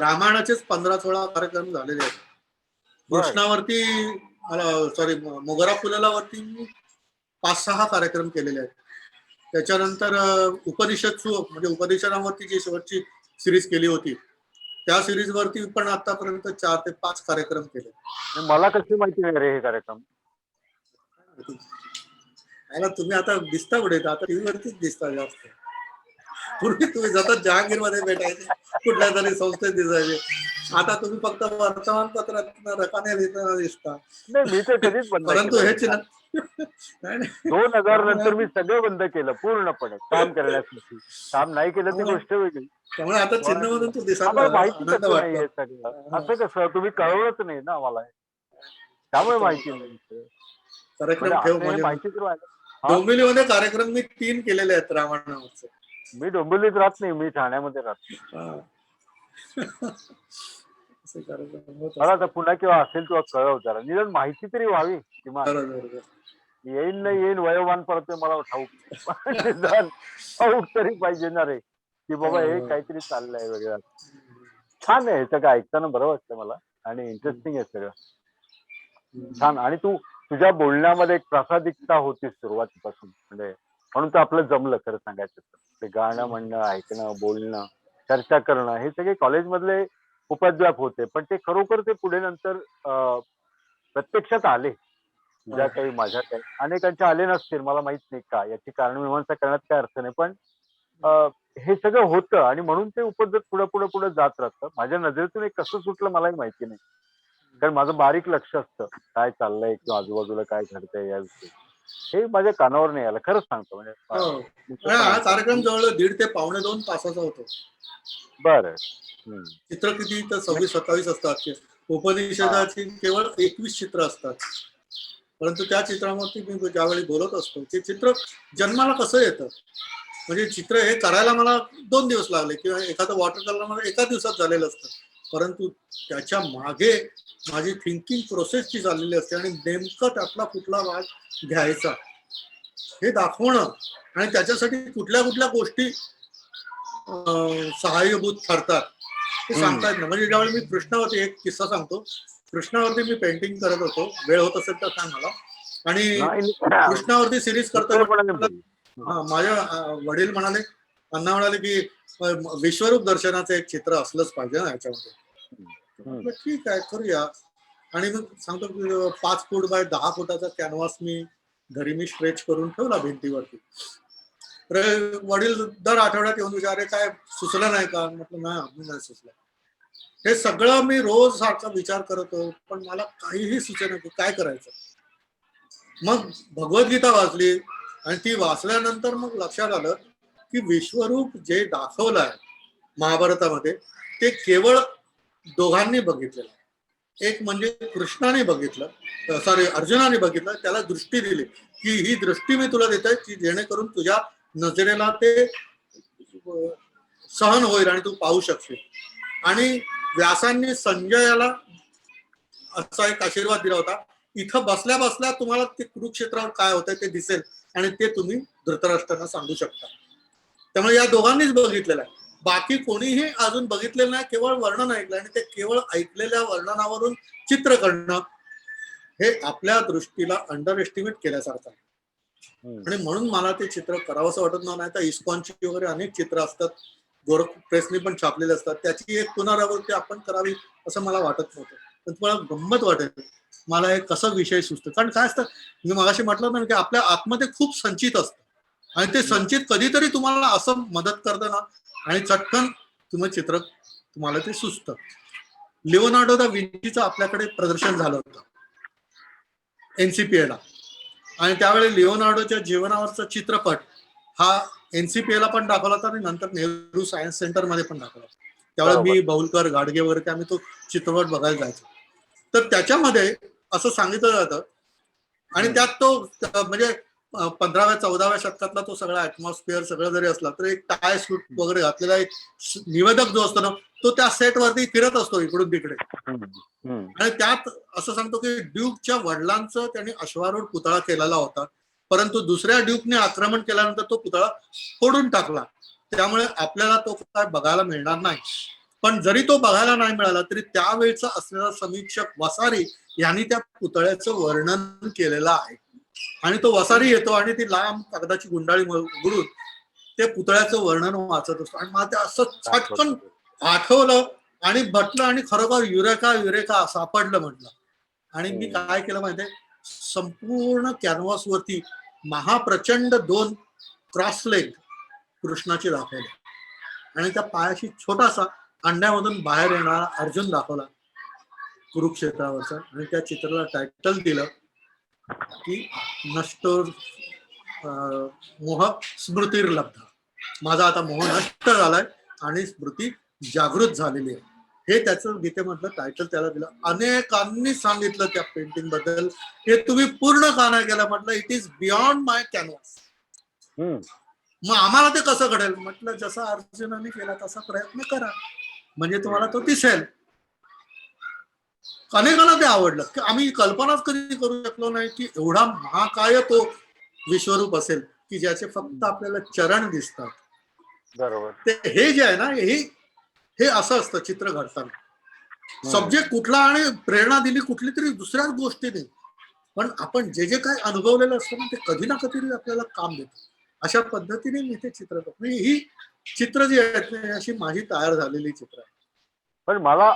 रामायणाचेच 15-16 कार्यक्रम झालेले आहेत. कृष्णावरती, सॉरी, मोगरा फुलाला वरती मी 5-6 कार्यक्रम केलेले आहेत. त्याच्यानंतर उपनिषद म्हणजे उपनिषदांवरती जी शेवटची सिरीज केली होती, त्या सिरीज वरती पण आतापर्यंत 4 ते 5 कार्यक्रम केले. मला कशी माहिती नाही रे हे कार्यक्रम? तुम्ही आता दिसता कुठे? आता टीव्ही वरतीच दिसता जास्त. पूर्वी तुम्ही जातात जहांगीरमध्ये भेटायचे, कुठल्या तरी संस्थेत दिसायचे. आता तुम्ही फक्त वर्तमानपत्रात रकाने लिहिताना दिसता. नाही, मी तर कधीच बंद. परंतु हे 2000 नंतर मी सगळं बंद केलं पूर्णपणे काम करण्यासाठी. काम नाही केलं ती गोष्ट वेगळी. त्यामुळे आता चिन्हमधून तू दिसायला माहिती नाही सगळं. असं कसं? तुम्ही कळवलंच नाही ना मला, त्यामुळे माहिती नाही. कार्यक्रम ठेव, माहितीच राहिलं. डोंबिवलीमध्ये कार्यक्रम मी 3 केलेले आहेत रामायणावरचे. मी डोंबिवलीत राहत नाही, मी ठाण्यामध्ये राहतो. मला आता पुन्हा किंवा असेल किंवा कळव जरा, निदान माहिती तरी व्हावी किंवा येईन नाही येईन वयोमान परत मला ठाऊक तरी पाहिजे ना रे, की बाबा हे काहीतरी चाललंय वेगळं. छान आहे हे सगळं, ऐकताना बरं वाटतं मला आणि इंटरेस्टिंग आहे सगळं, छान. आणि तुझ्या बोलण्यामध्ये एक प्रासादिकता होती सुरुवातीपासून, म्हणजे म्हणून तर आपलं जमलं खरं सांगायचं तर. ते गाणं म्हणणं, ऐकणं, बोलणं, चर्चा करणं हे सगळे कॉलेजमधले उपद्व्याप होते, पण ते खरोखर ते पुढे नंतर प्रत्यक्षात आले. तुझ्या काही, माझ्या काही, अनेकांच्या आले नसतील, मला माहित नाही का, याची कारणमीमांसा करण्यात काय अर्थ नाही, पण हे सगळं होतं आणि म्हणून ते उपद्व्याप पुढे पुढे पुढे जात राहतं. माझ्या नजरेतून एक कसं सुटलं मलाही माहिती नाही, कारण माझं बारीक लक्ष असतं काय चाललंय किंवा आजूबाजूला काय घडतंय याविषयी. हे माझ्या कानावर नाही आलं, खरंच सांगतो. म्हणजे हा कार्यक्रम जवळ 1.5 ते 2.25 तासाचा होतो. बरं. चित्र किती तर 26-27 असतात. उपनिषदाची केवळ 21 चित्र असतात. परंतु त्या चित्रावरती मी ज्यावेळी बोलत असतो, ते चित्र जन्माला कसं येतं, म्हणजे चित्र हे करायला मला 2 दिवस लागले किंवा एखादं वॉटर कलर मला एका दिवसात झालेलं असतं, परंतु त्याच्या मागे माझी थिंकिंग प्रोसेस जी चाललेली असते आणि नेमकं त्यातला कुठला भाग घ्यायचा हे दाखवणं आणि त्याच्यासाठी कुठल्या कुठल्या गोष्टी सहाय्यभूत ठरतात ते सांगता येत नाही. म्हणजे ज्यावेळी मी कृष्णावरती एक किस्सा सांगतो. कृष्णावरती मी पेंटिंग करत होतो, वेळ होत असेल तर सांग मला. आणि कृष्णावरती सिरीज करतो माझ्या वडील म्हणाले, अण्णा म्हणाले की विश्वरूप दर्शनाचं एक चित्र असलंच पाहिजे ना याच्यामध्ये. ठीक आहे करूया. आणि मग सांगतो की 5 फूट बाय 10 फुटाचा कॅनव्हास मी घरी मी स्ट्रेच करून ठेवला भिंतीवरती. तर वडील दर आठवड्यात येऊन विचारले काय सुचलं नाही का? म्हटलं नाही अजून नाही सुचलं. हे सगळं मी रोज सारखा विचार करतो पण मला काहीही सुचेना की काय करायचं. मग भगवद्गीता वाचली आणि ती वाचल्यानंतर मग लक्षात आलं की विश्वरूप जे दाखवलं आहे महाभारतामध्ये ते केवळ दोघांनी बघितलेलं आहे. एक म्हणजे कृष्णाने बघितलं, सॉरी अर्जुनाने बघितलं, त्याला दृष्टी दिली की ही दृष्टी मी तुला देतोय की जेणेकरून तुझ्या नजरेला ते सहन होईल आणि तू पाहू शकशील. आणि व्यासांनी संजयाला असा एक आशीर्वाद दिला होता, इथं बसल्या बसल्या तुम्हाला ते कुरुक्षेत्रावर काय होतंय ते दिसेल आणि ते तुम्ही धृतराष्ट्रांना सांगू शकता. त्यामुळे या दोघांनीच बघितलेलं आहे. बाकी कोणीही अजून बघितलेलं नाही, केवळ वर्णन ऐकलं आणि ते केवळ ऐकलेल्या वर्णनावरून चित्र काढणं हे आपल्या दृष्टीला अंडर एस्टिमेट केल्यासारखं आहे. आणि म्हणून मला ते चित्र करावंसं वाटत नाही. तर इस्कॉनची वगैरे अनेक चित्र असतात, गोरख प्रेसने पण छापलेले असतात, त्याची एक पुनरावृत्ती आपण करावी असं मला वाटत नव्हतं. पण तुम्हाला गंमत वाटेल मला हे कसं विषय सुचतं. कारण काय असतं, मी मगाशी म्हटलं ना की आपल्या आतमध्ये खूप संचित असतं आणि ते संचित कधीतरी तुम्हाला असं मदत करतं ना आणि चटकन तुम्ही चित्र तुम्हाला ते सुचतं. लिओनार्डो दा विंचीचं आपल्याकडे प्रदर्शन झालं होतं एनसीपीएला आणि त्यावेळी लिओनार्डोच्या जीवनावरचा चित्रपट हा एनसीपीएला पण दाखवला होता आणि नंतर नेहरू सायन्स सेंटर मध्ये पण दाखवला. त्यावेळी मी बाहुलकर गाडगे वगैरे आम्ही तो चित्रपट बघायला जायचो. तर त्याच्यामध्ये असं सांगितलं जातं आणि त्यात तो म्हणजे 15व्या 14व्या शतकातला तो सगळा ऍटमॉस्फिअर सगळं जरी असला तर एक टाय सूट वगैरे घातलेला एक निवेदक जो असतो ना तो त्या सेट वरती फिरत असतो इकडून तिकडे. आणि त्यात असं सांगतो की ड्यूकच्या वडिलांचं त्यांनी अश्वारूढ पुतळा केलेला होता, परंतु दुसऱ्या ड्यूकने आक्रमण केल्यानंतर तो पुतळा फोडून टाकला. त्यामुळे आपल्याला तो काय बघायला मिळणार नाही. पण जरी तो बघायला नाही मिळाला तरी त्यावेळचा असलेला समीक्षक वसारी यांनी त्या पुतळ्याचं वर्णन केलेलं आहे. आणि तो वसारी येतो आणि ती लांब कागदाची गुंडाळी उघडून ते पुतळ्याचं वर्णन वाचत असतो आणि मला ते असं छटकन आठवलं आणि म्हटलं आणि खरोखर युरेका युरेका सापडलं म्हटलं. आणि मी काय केलं माहितीये, संपूर्ण कॅनव्हास वरती महाप्रचंड 2 क्रॉस लेग कृष्णाची दाखवले आणि त्या पायाशी छोटासा अंड्यामधून बाहेर येणारा अर्जुन दाखवला कुरुक्षेत्रावरचा आणि त्या चित्राला टायटल दिलं की नष्टो मोह स्मृतिर्लब्ध. माझा आता मोह नष्ट झालाय आणि स्मृती जागृत झालेली आहे. हे त्याचं गीतेमधलं टायटल त्याला दिलं. अनेकांनी सांगितलं त्या पेंटिंग बद्दल, हे तुम्ही पूर्ण का नाही केलं. म्हटलं it is beyond my canvas. मग आम्हाला ते कसं घडेल. म्हटलं जसा अर्जुनाने केला तसा प्रयत्न करा म्हणजे तुम्हाला तो दिसेल. अनेकांना ते आवडलं की आम्ही कल्पनाच कधी करू शकलो नाही की एवढा महाकाय तो विश्वरूप असेल की ज्याचे फक्त आपल्याला चरण दिसतात. बरोबर. ते हे जे आहे ना हे असं असतं चित्र घडताना. सब्जेक्ट कुठला आणि प्रेरणा दिली कुठली तरी दुसऱ्याच गोष्टीने, पण आपण जे जे काय अनुभवलेलं असतं ना ते कधी ना कधी आपल्याला काम देतं. अशा पद्धतीने मी ते चित्र करतो. ही चित्र जी आहेत अशी माझी तयार झालेली चित्र आहे. पण मला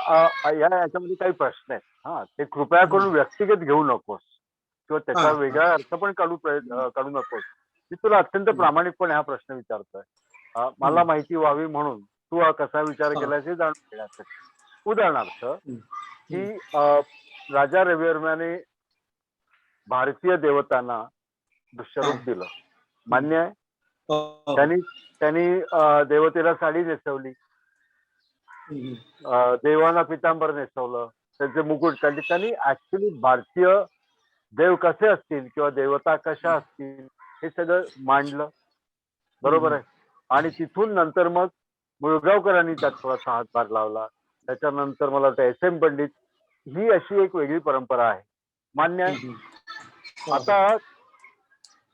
याच्यामध्ये काही प्रश्न आहेत. हा, ते कृपया करून व्यक्तिगत घेऊ नकोस किंवा त्याचा वेगळा अर्थ पण काढू नकोस. मी तुला अत्यंत प्रामाणिकपणे हा प्रश्न विचारतोय. मला माहिती व्हावी म्हणून तू हा कसा विचार केलास हे जाणून घेण्यासाठी. उदाहरणार्थ की राजा रविवर्माने भारतीय देवतांना दृश्यरूप दिलं, मान्य आहे. त्यांनी देवतेला साडी नेसवली, देवांना पितांबर नेसवलं, त्यांचे मुकुट त्यांनी ऍक्च्युली भारतीय देव कसे असतील किंवा देवता कशा असतील हे सगळं मांडलं. बरोबर आहे. आणि तिथून नंतर मग मुळगावकरांनी त्यात थोडासा हातभार लावला. त्याच्यानंतर मला वाटतं एस एम पंडित, ही अशी एक वेगळी परंपरा आहे, मान्य आहे. आता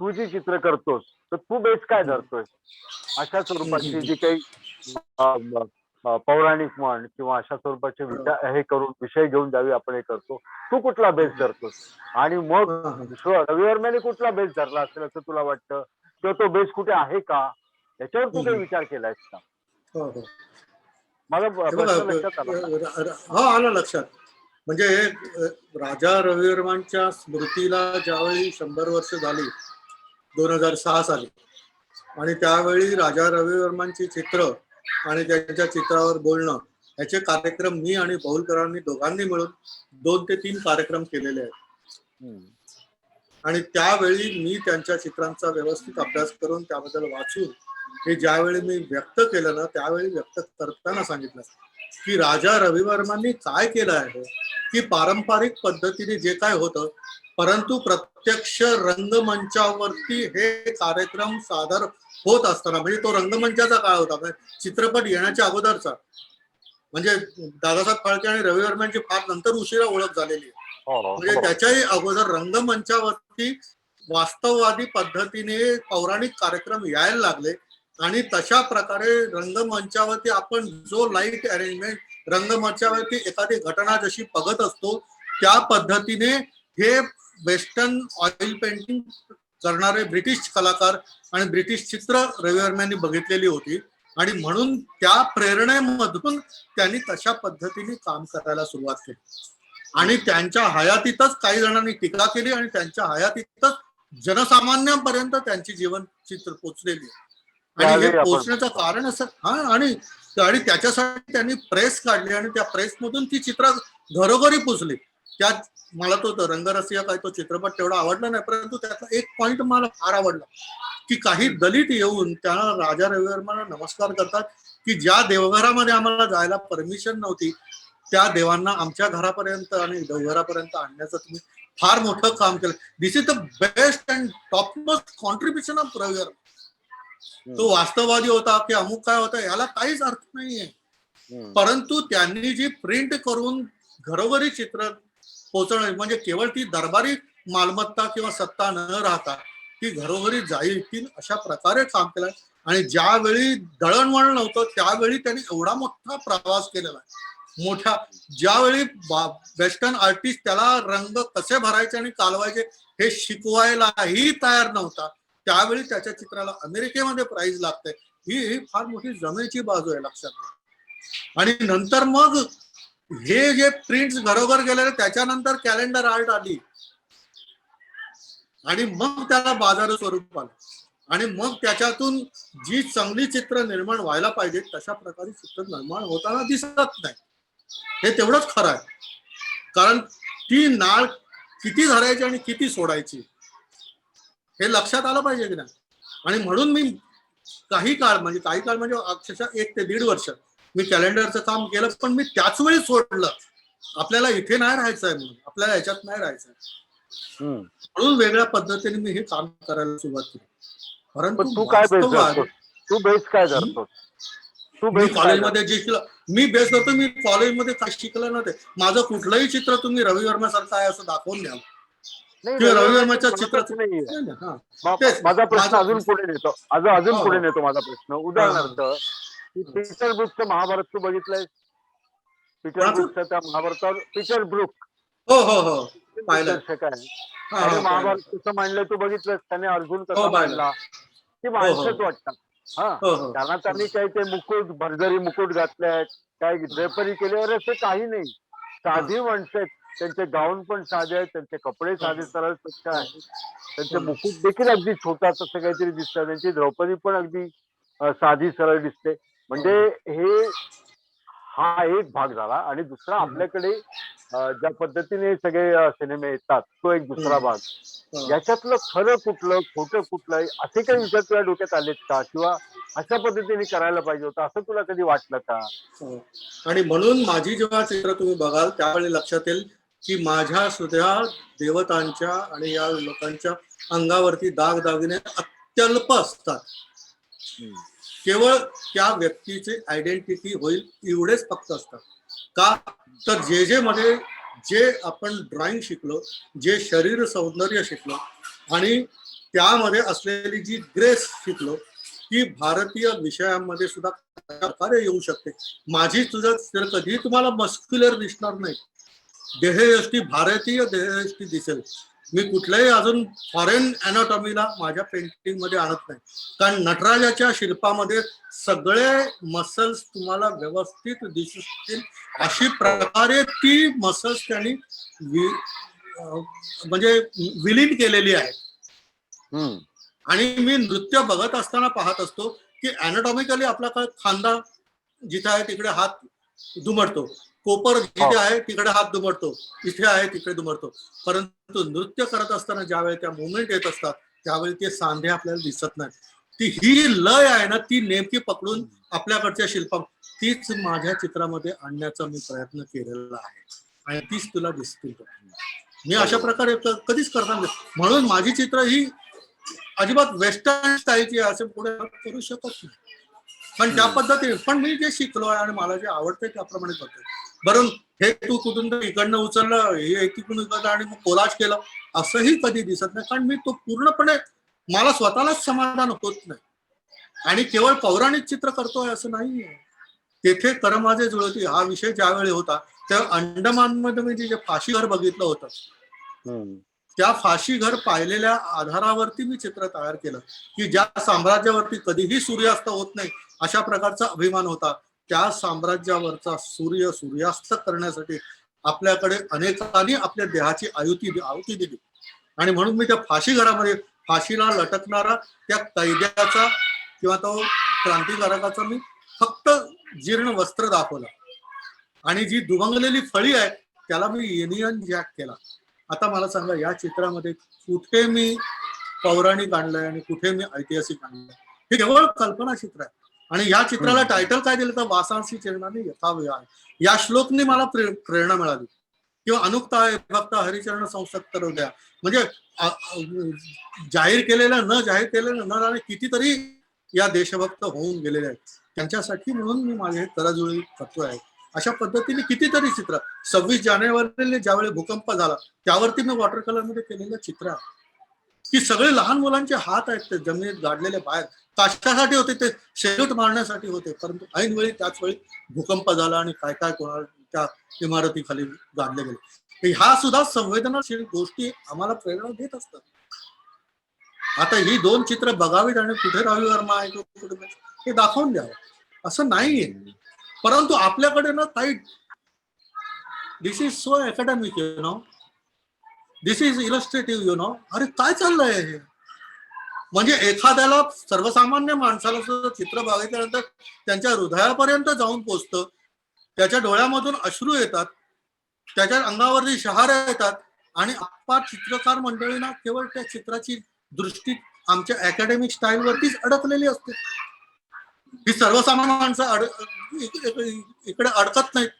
तू जी चित्र करतोस तर तू बेस काय धरतोय अशा स्वरूपाची जी काही पौराणिक म्हण किंवा अशा स्वरूपाचे विचार हे करून विषय घेऊन जावी आपण हे करतो. तू कुठला बेस धरतोस आणि मग रवी वर्माने कुठला बेस धरला असेल असं तुला वाटतं किंवा तो बेस कुठे आहे का याच्यावर तू काही विचार केलायस का? मला प्रश्न लक्षात आला. हा आलं लक्षात. म्हणजे राजा रवी वर्मांच्या स्मृतीला ज्यावेळी 100 वर्ष झाली 2006 साली आणि त्यावेळी राजा रवी वर्मांची चित्र आणि त्यांच्या चित्रावर बोलणं याचे कार्यक्रम मी आणि पौलकरांनी दोघांनी मिळून 2 ते 3 कार्यक्रम केलेले आहेत. आणि त्यावेळी मी त्यांच्या चित्रांचा व्यवस्थित अभ्यास करून त्याबद्दल वाचून हे ज्यावेळी मी व्यक्त केलं ना त्यावेळी व्यक्त करताना सांगितलं की राजा रवी वर्मांनी काय केलं आहे की पारंपरिक पद्धतीने जे काय होतं परंतु प्रत्यक्ष रंगमंचावरती हे कार्यक्रम सादर होत असताना म्हणजे तो रंगमंचाचा काळ होता म्हणजे चित्रपट येण्याच्या अगोदरचा म्हणजे दादासाहेब फाळके आणि रवी वर्मांची फार नंतर उशिरा ओळख झालेली आहे म्हणजे त्याच्याही अगोदर रंगमंचावरती वास्तववादी पद्धतीने पौराणिक कार्यक्रम यायला लागले आणि तशा प्रकारे रंगमंचावरती आपण जो लाईट अरेंजमेंट रंगमंचावरती एखादी घटना जशी बघत असतो त्या पद्धतीने हे वेस्टर्न ऑइल पेंटिंग करणारे ब्रिटिश कलाकार आणि ब्रिटिश चित्र रवी वर्मांनी बघितलेली होती आणि म्हणून त्या प्रेरणेमधून त्यांनी तशा पद्धतीने काम करायला सुरुवात केली आणि त्यांच्या हयातीतच काही जणांनी टीका केली आणि त्यांच्या हयातीतच जनसामान्यांपर्यंत त्यांची जीवन चित्र पोचलेली आणि हे पोचण्याचं कारण असं आणि त्याच्यासाठी त्यांनी प्रेस काढली आणि त्या प्रेसमधून ती चित्र घरोघरी पोचली. त्यात मला तो रंगरसिया काय तो चित्रपट तेवढा आवडला नाही परंतु त्याचा एक पॉइंट मला फार आवडला की काही दलित येऊन त्यांना राजा रवी वर्माला नमस्कार करतात की ज्या देवघरामध्ये आम्हाला जायला परमिशन नव्हती त्या देवांना आमच्या घरापर्यंत आणि देवघरापर्यंत आणण्याचं तुम्ही फार मोठं काम केलं. This is the best and top most contribution of Ravi Varma. तो वास्तववादी होता की अमुक काय होता याला काहीच अर्थ नाहीये परंतु त्यांनी जी प्रिंट करून घरोघरी चित्र पोहोचवणं म्हणजे केवळ ती दरबारी मालमत्ता किंवा सत्ता न राहता ती घरोघरी जाईल अशा प्रकारे काम केलं आणि ज्यावेळी दळणवळण नव्हतं त्यावेळी त्यांनी एवढा मोठा प्रवास केलेला आहे मोठा ज्यावेळी वेस्टर्न आर्टिस्ट त्याला रंग कसे भरायचे आणि कालवायचे हे शिकवायलाही तयार नव्हता त्यावेळी त्याच्या चित्राला अमेरिकेमध्ये प्राइज लागते ही फार मोठी जमेची बाजू आहे लक्षात घ्या. आणि नंतर मग हे जे प्रिंट्स घरोघर गेलेले त्याच्यानंतर कॅलेंडर आर्ट आली आणि मग त्याला बाजार स्वरूप आलं आणि मग त्याच्यातून जी चांगली चित्र निर्माण व्हायला पाहिजे तशा प्रकारे चित्र निर्माण होताना दिसत नाही. हे तेवढंच खरं आहे कारण ती नाळ किती धरायची आणि किती सोडायची हे लक्षात आलं पाहिजे की नाही. आणि म्हणून मी काही काळ म्हणजे अक्षरशः 1 ते 1.5 वर्ष मी कॅलेंडरचं काम केलं पण मी त्याच वेळी सोडलं. आपल्याला इथे नाही राहायचं आहे म्हणून आपल्याला ह्याच्यात नाही राहायचं आहे म्हणून वेगळ्या पद्धतीने मी हे काम करायला सुरुवात केली. परंतु तू बेस काय धरतो मी कॉलेजमध्ये जे शिकलं मी बेस करतो मी कॉलेजमध्ये काही शिकलं नव्हते. माझं कुठलंही चित्र तुम्ही रवी वर्मासारखं आहे असं दाखवून द्या रवी वर्माच्या चित्राचं नाही. माझा प्रश्न अजून पुढे नेतो माझा प्रश्न उदाहरणार्थ पीटर ब्रूकचं महाभारत तू बघितलंय? पीटर ब्रूकचं त्या महाभारतावर पीटर ब्रूक दर्शक आहे महाभारत कसं मांडलंय तू बघितलंस त्याने अर्जुन कसा मांडला ती माणसंच वाटतात त्यांना त्यांनी काही ते मुकुट भरजरी मुकुट घातले काय ड्रेपरी केली अरे ते काही नाही साधी माणसं आहेत त्यांचे गाऊन पण साधे आहेत त्यांचे कपडे साधे सरळ स्वच्छ आहेत त्यांचे मुकुट देखील अगदी छोटा तसं काहीतरी दिसतं त्यांची द्रौपदी पण अगदी साधी सरळ दिसते म्हणजे हे हा एक भाग झाला आणि दुसरा आपल्याकडे ज्या पद्धतीने सगळे सिनेमे येतात तो एक दुसरा भाग याच्यातलं खरं कुठलं खोटं कुठलं असे काही विचार तुला डोक्यात आलेत का किंवा अशा पद्धतीने करायला पाहिजे होतं असं तुला कधी वाटलं का? आणि म्हणून माझी जेव्हा चित्र तुम्ही बघाल त्यावेळी लक्षात येईल की माझ्या सुद्धा देवतांच्या आणि या लोकांच्या अंगावरती दागदागिने अत्यल्प असतात केवळ त्या व्यक्तीचे आयडेंटिटी होईल एवढेच फक्त असतात का तर जे मध्ये जे आपण ड्रॉइंग शिकलो जे शरीर सौंदर्य शिकलो आणि त्यामध्ये असलेली जी ग्रेस शिकलो ती भारतीय विषयांमध्ये सुद्धा प्रकारे येऊ शकते. माझी तुझं तर कधी तुम्हाला मस्क्युलर दिसणार नाही, देहयष्टी भारतीय देहयष्टी दिसेल. मी कुठल्याही अजून फॉरेन अॅनाटॉमीला माझ्या पेंटिंग मध्ये आणत नाही, कारण नटराजाच्या शिल्पामध्ये सगळे मसल्स तुम्हाला व्यवस्थित दिसतील अशी प्रकारे ती मसल्स त्यांनी म्हणजे विलीन केलेली आहे. आणि मी नृत्य बघत असताना पाहत असतो की अॅनाटॉमिकली आपला खांदा जिथे आहे तिकडे हात दुमडतो, कोपर जिथे आहे तिकडे हात दुमडतो, इथे आहे तिकडे दुमडतो, परंतु नृत्य करत असताना ज्यावेळी त्या मुवमेंट येत असतात त्यावेळी ते सांधे आपल्याला दिसत नाहीत. ती ही लय आहे ना, ती नेमकी पकडून आपल्याकडच्या शिल्पा तीच माझ्या चित्रामध्ये आणण्याचा मी प्रयत्न केलेला आहे आणि तीच तुला दिसतील. मी अशा प्रकारे कधीच करणार नाही, म्हणून माझी चित्र ही अजिबात वेस्टर्न स्टाईलची असं पुढे करू शकत नाही. पण त्या पद्धतीने पण मी जे शिकलोय आणि मला जे आवडते त्याप्रमाणे करतोय. बरं, हे तू कुठून तरी इकडनं उचललं, हे तिकडून इकडं आणि मग कोलाज केलं असंही कधी दिसत नाही, कारण मी तो पूर्णपणे मला स्वतःलाच समाधान होत नाही. आणि केवळ पौराणिक चित्र करतोय असं नाहीये. तेथे करमाजे जुळती हा विषय ज्यावेळी होता तेव्हा अंडमानमध्ये मी जे फाशी घर बघितलं होतं, त्या फाशी घर पाहिलेल्या आधारावरती मी चित्र तयार केलं की ज्या साम्राज्यावरती कधीही सूर्यास्त होत नाही अशा प्रकारचा अभिमान होता, त्या साम्राज्यावरचा सूर्य सूर्यास्त करण्यासाठी आपल्याकडे अनेकांनी आपल्या देहाची आहुती दिली. आणि म्हणून मी त्या फाशी घरामध्ये फाशीला लटकणारा त्या कैद्याचा किंवा तो क्रांतिकारकाचा मी फक्त जीर्ण वस्त्र दाखवलं आणि जी दुभंगलेली फळी आहे त्याला मी युनियन जॅक केला. आता मला सांगा, या चित्रामध्ये कुठे मी पौराणिक आणलंय आणि कुठे मी ऐतिहासिक आणलंय? हे केवळ कल्पना चित्र आहे. आणि या चित्राला टायटल काय दिलं तर वासांशी चिरणाने यथावय आहे. या श्लोकने मला प्रेरणा मिळाली. किंवा अनुक्ता आहे भक्त हरिचरण संसक्त द्या, म्हणजे जाहीर केलेलं न जाहीर केलेलं न जाणे कितीतरी या देशभक्त होऊन गेलेले आहेत, त्यांच्यासाठी म्हणून मी माझे करजुळी करतोय. अशा पद्धतीने कितीतरी चित्र. 26 जानेवारीला ज्यावेळी भूकंप झाला त्यावरती मी वॉटर कलर मध्ये केलेलं चित्र आहे की सगळे लहान मुलांचे हात आहेत ते जमिनीत गाडलेले बाहेर कशासाठी होते, ते शेलूट मारण्यासाठी होते, परंतु ऐन वेळी त्याच वेळी भूकंप झाला आणि काय काय कोणाला त्या इमारतीखाली गाडले गेले. ह्या सुद्धा संवेदनशील गोष्टी आम्हाला प्रेरणा देत असतात. आता ही 2 चित्र बघावीत आणि कुठे रवी वर्मा आहे कुठे हे दाखवून द्यावं असं नाहीये. परंतु आपल्याकडे ना काही this is so academic you know, this is illustrative you know. अरे काय चाललंय हे? म्हणजे एखाद्याला सर्वसामान्य माणसाला सुद्धा चित्र बघितल्यानंतर त्यांच्या हृदयापर्यंत जाऊन पोचतं, त्याच्या डोळ्यामधून अश्रू येतात, त्याच्या अंगावरती शहारे येतात आणि आपा चित्रकार मंडळींना केवळ त्या चित्राची दृष्टी आमच्या अकॅडमिक स्टाईल वरतीच अडकलेली असते. ही सर्वसामान्य माणसं इकडे अडकत नाहीत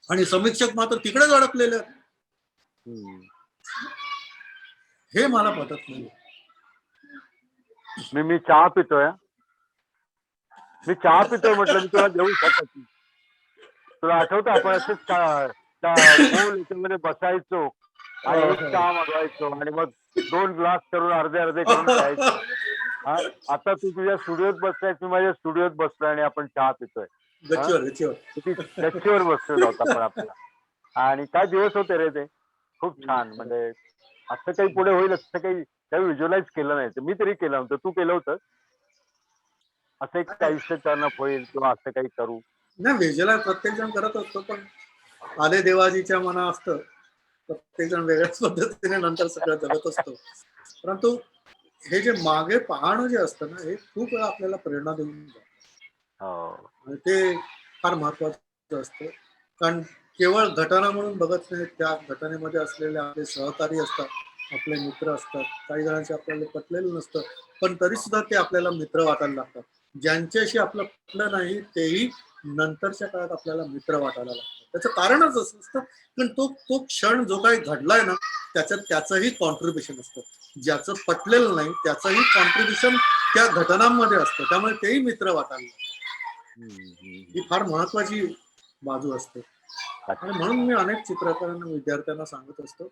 आणि समीक्षक मात्र तिकडेच अडकलेले आहेत. हे मला पटत नाही. मी चहा पितोय. मी चहा पितोय म्हटलं मी तुला देऊ शकत. तुला आठवतं आपण असेच याच्यामध्ये बसायचो आणि एक चहा मागवायचो आणि मग 2 ग्लास करून अर्धे अर्धे करून प्यायचो. आता तू तुझ्या स्टुडिओत बसलाय, मी माझ्या स्टुडिओत बसलोय आणि आपण चहा पितोय. गच्चीवर बसलो होता आपण आपला. आणि काय दिवस होते रे ते, खूप छान. म्हणजे असं काही पुढे होईल असं काही व्हिज्युअलाइज केलं नाही. मी तरी केलं होतं, तू केलं होतं असं एक आयुष्य टर्नअप होईल किंवा असं काही करू? नाही, व्हिज्युअलाइज प्रत्येक जण करत असतो, पण आले देवाजीच्या मना असतं, प्रत्येक जण वेगळ्याच पद्धतीने नंतर सगळं जगत असतो. परंतु हे जे मागे पाहणं जे असतं ना, हे खूप वेळा आपल्याला प्रेरणा देऊन जातं. ते फार महत्वाचं असतं, कारण केवळ घटना म्हणून बघत नाही, त्या घटनेमध्ये असलेले आपले सहकारी असतात, आपले मित्र असतात. काही जणांचे आपल्याला पटलेलं नसतं, पण तरी सुद्धा ते आपल्याला मित्र वाटायला लागतात. ज्यांच्याशी आपलं पटलं नाही तेही नंतरच्या काळात आपल्याला मित्र वाटायला लागतं. त्याचं कारणच असं असतं, पण तो क्षण जो काही घडलाय ना त्याच्यात त्याचंही कॉन्ट्रीब्युशन असतं. ज्याचं पटलेलं नाही त्याचंही कॉन्ट्रीब्युशन त्या घटनांमध्ये असतं, त्यामुळे तेही मित्र वाटायला लागतात. ही फार महत्वाची बाजू असते. आणि म्हणून मी अनेक चित्रकारांना विद्यार्थ्यांना सांगत असतो,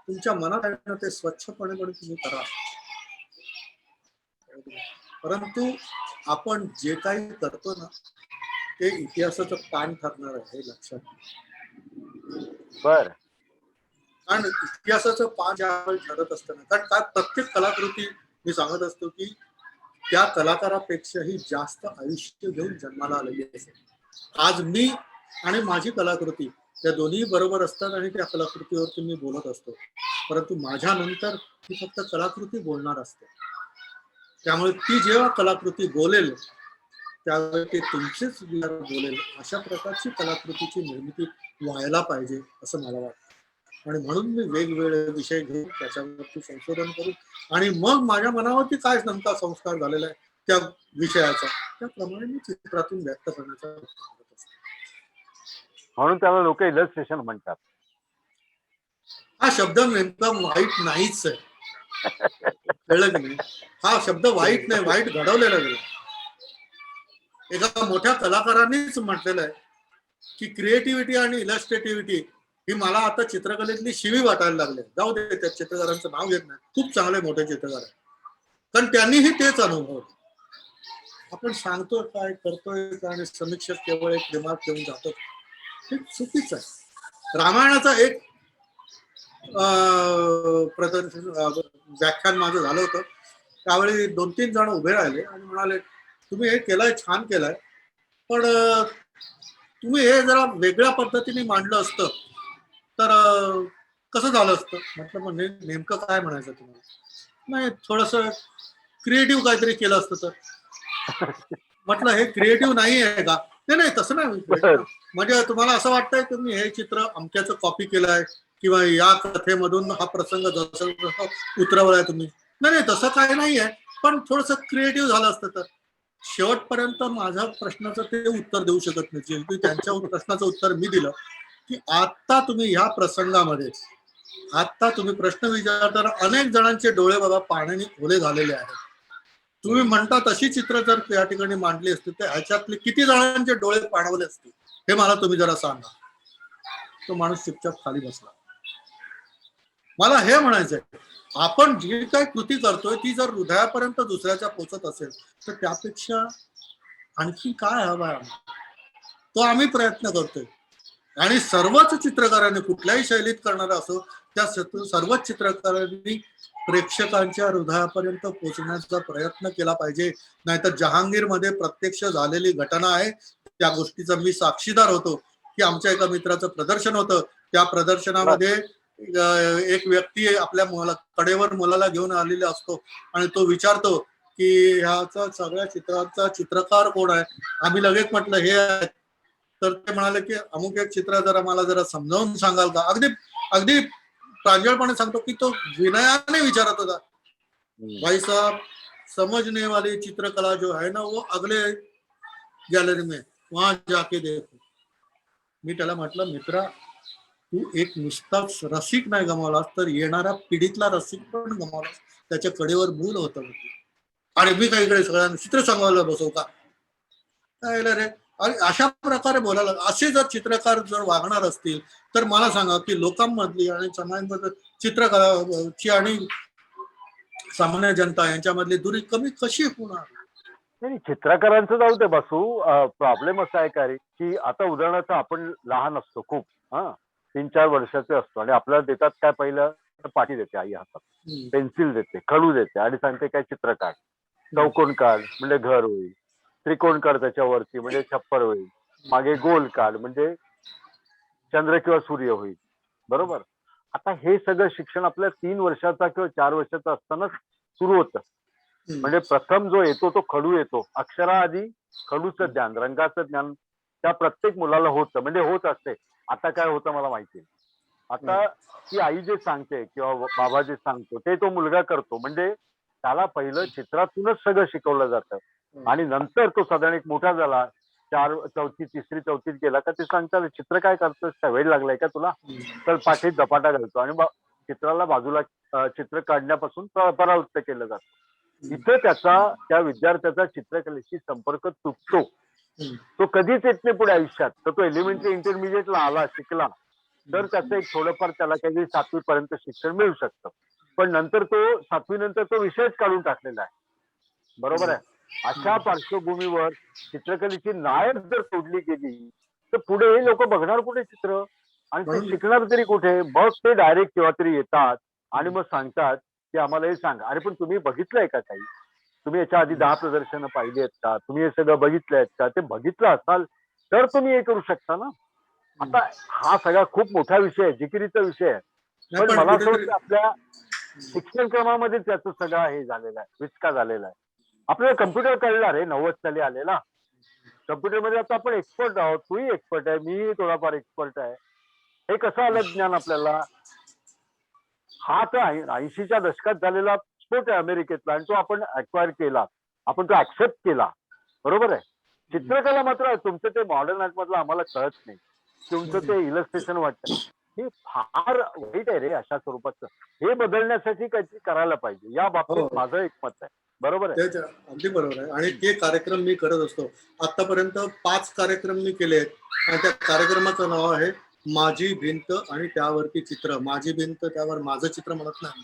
तुमच्या मनात आहे ना ते स्वच्छपणे तुम्ही करा. परंतु आपण जे काही करतो ना ते इतिहासाचं पान ठरणार आहे हे लक्षात घ्या. बर. कारण इतिहासाचं पान ज्यावेळी ठरत असतं ना, कारण काय प्रत्येक कलाकृती मी सांगत असतो की त्या कलाकारापेक्षाही जास्त आयुष्य घेऊन जन्माला आलेली असेल. आज मी आणि माझी कलाकृती त्या दोन्ही बरोबर असतात आणि त्या कलाकृतीवरती मी बोलत असतो, परंतु माझ्यानंतर ती फक्त कलाकृती बोलणार असते. त्यामुळे ती जेव्हा कलाकृती बोलेल त्यावेळी ते तुमचेच विचार बोलेल अशा प्रकारची कलाकृतीची निर्मिती व्हायला पाहिजे असं मला वाटतं. आणि म्हणून मी वेगवेगळे विषय घेऊन त्याच्यावरती संशोधन करून आणि मग माझ्या मनावरती काय नेमका संस्कार झालेला आहे त्या विषयाचा त्याप्रमाणे मी चित्रातून व्यक्त करण्याचा प्रयत्न करत असतो. म्हणून त्याला लोक इलस्ट्रेशन म्हणतात. हा शब्द नेमका वाईट नाहीच आहे, कळलं की नाही? हा शब्द वाईट नाही, वाईट घडवलेला गेला. एका मोठ्या कलाकारांनीच म्हटलेलं आहे की क्रिएटिव्हिटी आणि इलस्ट्रेटिव्हिटी ही मला आता चित्रकलेतली शिवी वाटायला लागले. जाऊ दे, त्या चित्रकारांचं नाव घेत नाही, खूप चांगले मोठे चित्रकार आहेत, कारण त्यांनीही तेच अनुभव. आपण सांगतोय काय करतोय काय आणि समीक्षक केवळ एक रिमार्क घेऊन जातो, हे चुकीच आहे. रामायणाचा एक प्रदर्शन व्याख्यान माझं झालं होतं. त्यावेळी 2-3 जण उभे राहिले आणि म्हणाले तुम्ही हे केलंय, छान केलंय, पण तुम्ही हे जरा वेगळ्या पद्धतीने मांडलं असतं तर कसं झालं असतं. म्हटलं म्हणजे नेमकं काय म्हणायचं तुम्हाला? नाही, थोडस क्रिएटिव्ह काहीतरी केलं असतं तर. म्हटलं हे क्रिएटिव्ह नाही आहे का? नाही, तसं नाही. म्हणजे तुम्हाला असं वाटतंय तुम्ही हे चित्र अमक्याचं कॉपी केलंय किंवा या कथेमधून हा प्रसंग जसं उतरवलाय तुम्ही. नाही, तसं काही नाही आहे, पण थोडस क्रिएटिव्ह झालं असतं तर. शेवटपर्यंत माझ्या प्रश्नाचं ते उत्तर देऊ शकत नाही. त्यांच्या प्रश्नाचं उत्तर मी दिलं की आता तुम्ही ह्या प्रसंगामध्ये आता तुम्ही प्रश्न विचारताना अनेक जणांचे डोळे बाबा पाण्याने ओले झालेले आहेत. तुम्ही म्हणता तशी चित्र जर त्या ठिकाणी मांडली असती तर ह्याच्यातले किती जणांचे डोळे पाणवले असते हे मला तुम्ही जरा सांगा. तो माणूस चुपचाप खाली बसला. मला हे म्हणायचंय, आपण जी काही कृती करतोय ती जर हृदयापर्यंत दुसऱ्याच्या पोचत असेल तर त्यापेक्षा आणखी काय हवं आहे, तो आम्ही प्रयत्न करतोय. आणि सर्वच चित्रकारांनी कुठल्याही शैलीत करणारा असो त्या सर्वच चित्रकारांनी प्रेक्षकांच्या हृदयापर्यंत पोहोचण्याचा प्रयत्न केला पाहिजे. नाहीतर जहांगीरमध्ये प्रत्यक्ष झालेली घटना आहे, त्या गोष्टीचा मी साक्षीदार होतो की आमच्या एका मित्राचं प्रदर्शन होतं. त्या प्रदर्शनामध्ये एक व्यक्ती आपल्या कडेवर मुलाला घेऊन आलेला असतो आणि तो विचारतो की ह्याचा सगळ्या चित्राचा चित्रकार कोण आहे. आम्ही लगेच म्हटलं हे आहे. तर ते म्हणाले की अमुक एक चित्र जरा मला जरा समजावून सांगाल का. अगदी अगदी प्रांजळपणे सांगतो की तो विनयाने विचारत होता, भाई साहब समझने वाली चित्रकला जो है ना वो अगले गॅलरी में वहां जाके देखो. मी त्याला म्हटलं मित्रा तू एक नुसताच रसिक नाही गमावलास तर येणाऱ्या पिढीतला रसिक पण गमावलास. त्याच्या कडेवर मूल होतं आणि मी काही इकडे सगळ्यांना चित्र सांगायला बसव का रे. आणि अशा प्रकारे बोलायला असे जर चित्रकार जर वागणार असतील तर मला सांगा की लोकांमधली आणि समाजामध्ये चित्रकलाची आणि सामान्य जनता यांच्यामधली दुरी कमी कशी होणार. नाही, चित्रकारांचं जाऊ दे बसू. प्रॉब्लेम असा आहे का रे की आता उदाहरणार्थ आपण लहान असतो खूप, 3-4 वर्षाचे असतो आणि आपल्याला देतात काय, पहिलं पाटी देते आई हातात, पेन्सिल देते, खडू देते आणि सांगते काय चित्र काढ. चौकोन काढ म्हणजे घर होईल, त्रिकोण काढ त्याच्यावरती म्हणजे छप्पर होईल, मागे गोल काढ म्हणजे चंद्र किंवा सूर्य होईल. बरोबर. आता हे सगळं शिक्षण आपल्या 3 वर्षाचा किंवा 4 वर्षाचा असतानाच सुरू होतं. म्हणजे प्रथम जो येतो तो खडू येतो. अक्षराआधी खडूचं ज्ञान, रंगाचं ज्ञान त्या प्रत्येक मुलाला होतं, म्हणजे होत असते. आता काय होतं मला माहिती. आता ती आई जे सांगते किंवा बाबा जे सांगतो ते तो मुलगा करतो, म्हणजे त्याला पहिलं चित्रातूनच सगळं शिकवलं जातं. आणि नंतर तो साधारण एक मोठा झाला, 4 तिसरी चौथीत गेला का ते सांगतात चित्र काय करतोस, काय वेळ लागलाय का तुला, तर पाठीत झपाटा घालतो आणि चित्राला बाजूला चित्र काढण्यापासून परावृत्त केलं जातं. इथं त्या विद्यार्थ्याचा चित्रकलेशी संपर्क तुटतो. तो कधीच येत नाही पुढे आयुष्यात. तर तो एलिमेंटरी इंटरमिजिएटला आला, शिकला तर त्याचं एक थोडंफार त्याला काहीतरी 7वी पर्यंत शिक्षण मिळू शकतं. पण नंतर तो 7वी नंतर तो विषयच काढून टाकलेला आहे. बरोबर आहे. अशा पार्श्वभूमीवर चित्रकलेची नाळच जर सोडली गेली तर पुढे हे लोक बघणार कुठे चित्र आणि ते म्हणून शिकणार तरी कुठे? मग ते डायरेक्ट केव्हा तरी येतात आणि मग सांगतात की आम्हाला हे सांगा. अरे पण तुम्ही बघितलंय का काही? तुम्ही याच्या आधी 10 प्रदर्शनं पाहिली आहेत का? तुम्ही हे सगळं बघितलंय का? ते बघितलं असाल तर तुम्ही हे करू शकता ना. आता हा सगळा खूप मोठा विषय आहे, जिकिरीचा विषय आहे. नाही, पण पण मला असं कुठेतरी वाटतं आपल्या शिक्षण क्रमामध्ये त्याचा सगळा हे झालेला आहे, विचका झालेला आहे. आपल्याला कम्प्युटर कळला रे 90 साली आलेला. कम्प्युटर मध्ये आता आपण एक्सपर्ट आहोत. तूही एक्सपर्ट आहे, मीही थोडाफार एक्सपर्ट आहे. हे कसं आलं ज्ञान आपल्याला? हा तर 80च्या दशकात झालेला स्फोट आहे अमेरिकेतला आणि तो आपण अक्वायर केला. आपण तो ऍक्सेप्ट केला. बरोबर आहे. चित्रकला मात्र तुमचं ते मॉडर्न आर्ट मधलं आम्हाला कळत नाही. तुमचं ते इलस्ट्रेशन वाटतं. हे फार वाईट आहे रे अशा स्वरूपाचं. हे बदलण्यासाठी काहीतरी करायला पाहिजे. या बाबतीत हो. माझं एक मत आहे. बरोबर आहे. तेच अगदी बरोबर आहे. आणि ते कार्यक्रम मी करत असतो. आतापर्यंत 5 कार्यक्रम मी केले आहेत आणि त्या कार्यक्रमाचं नाव आहे माझी भिंत आणि त्यावरती चित्र. माझी भिंत त्यावर माझं चित्र म्हणत नाही.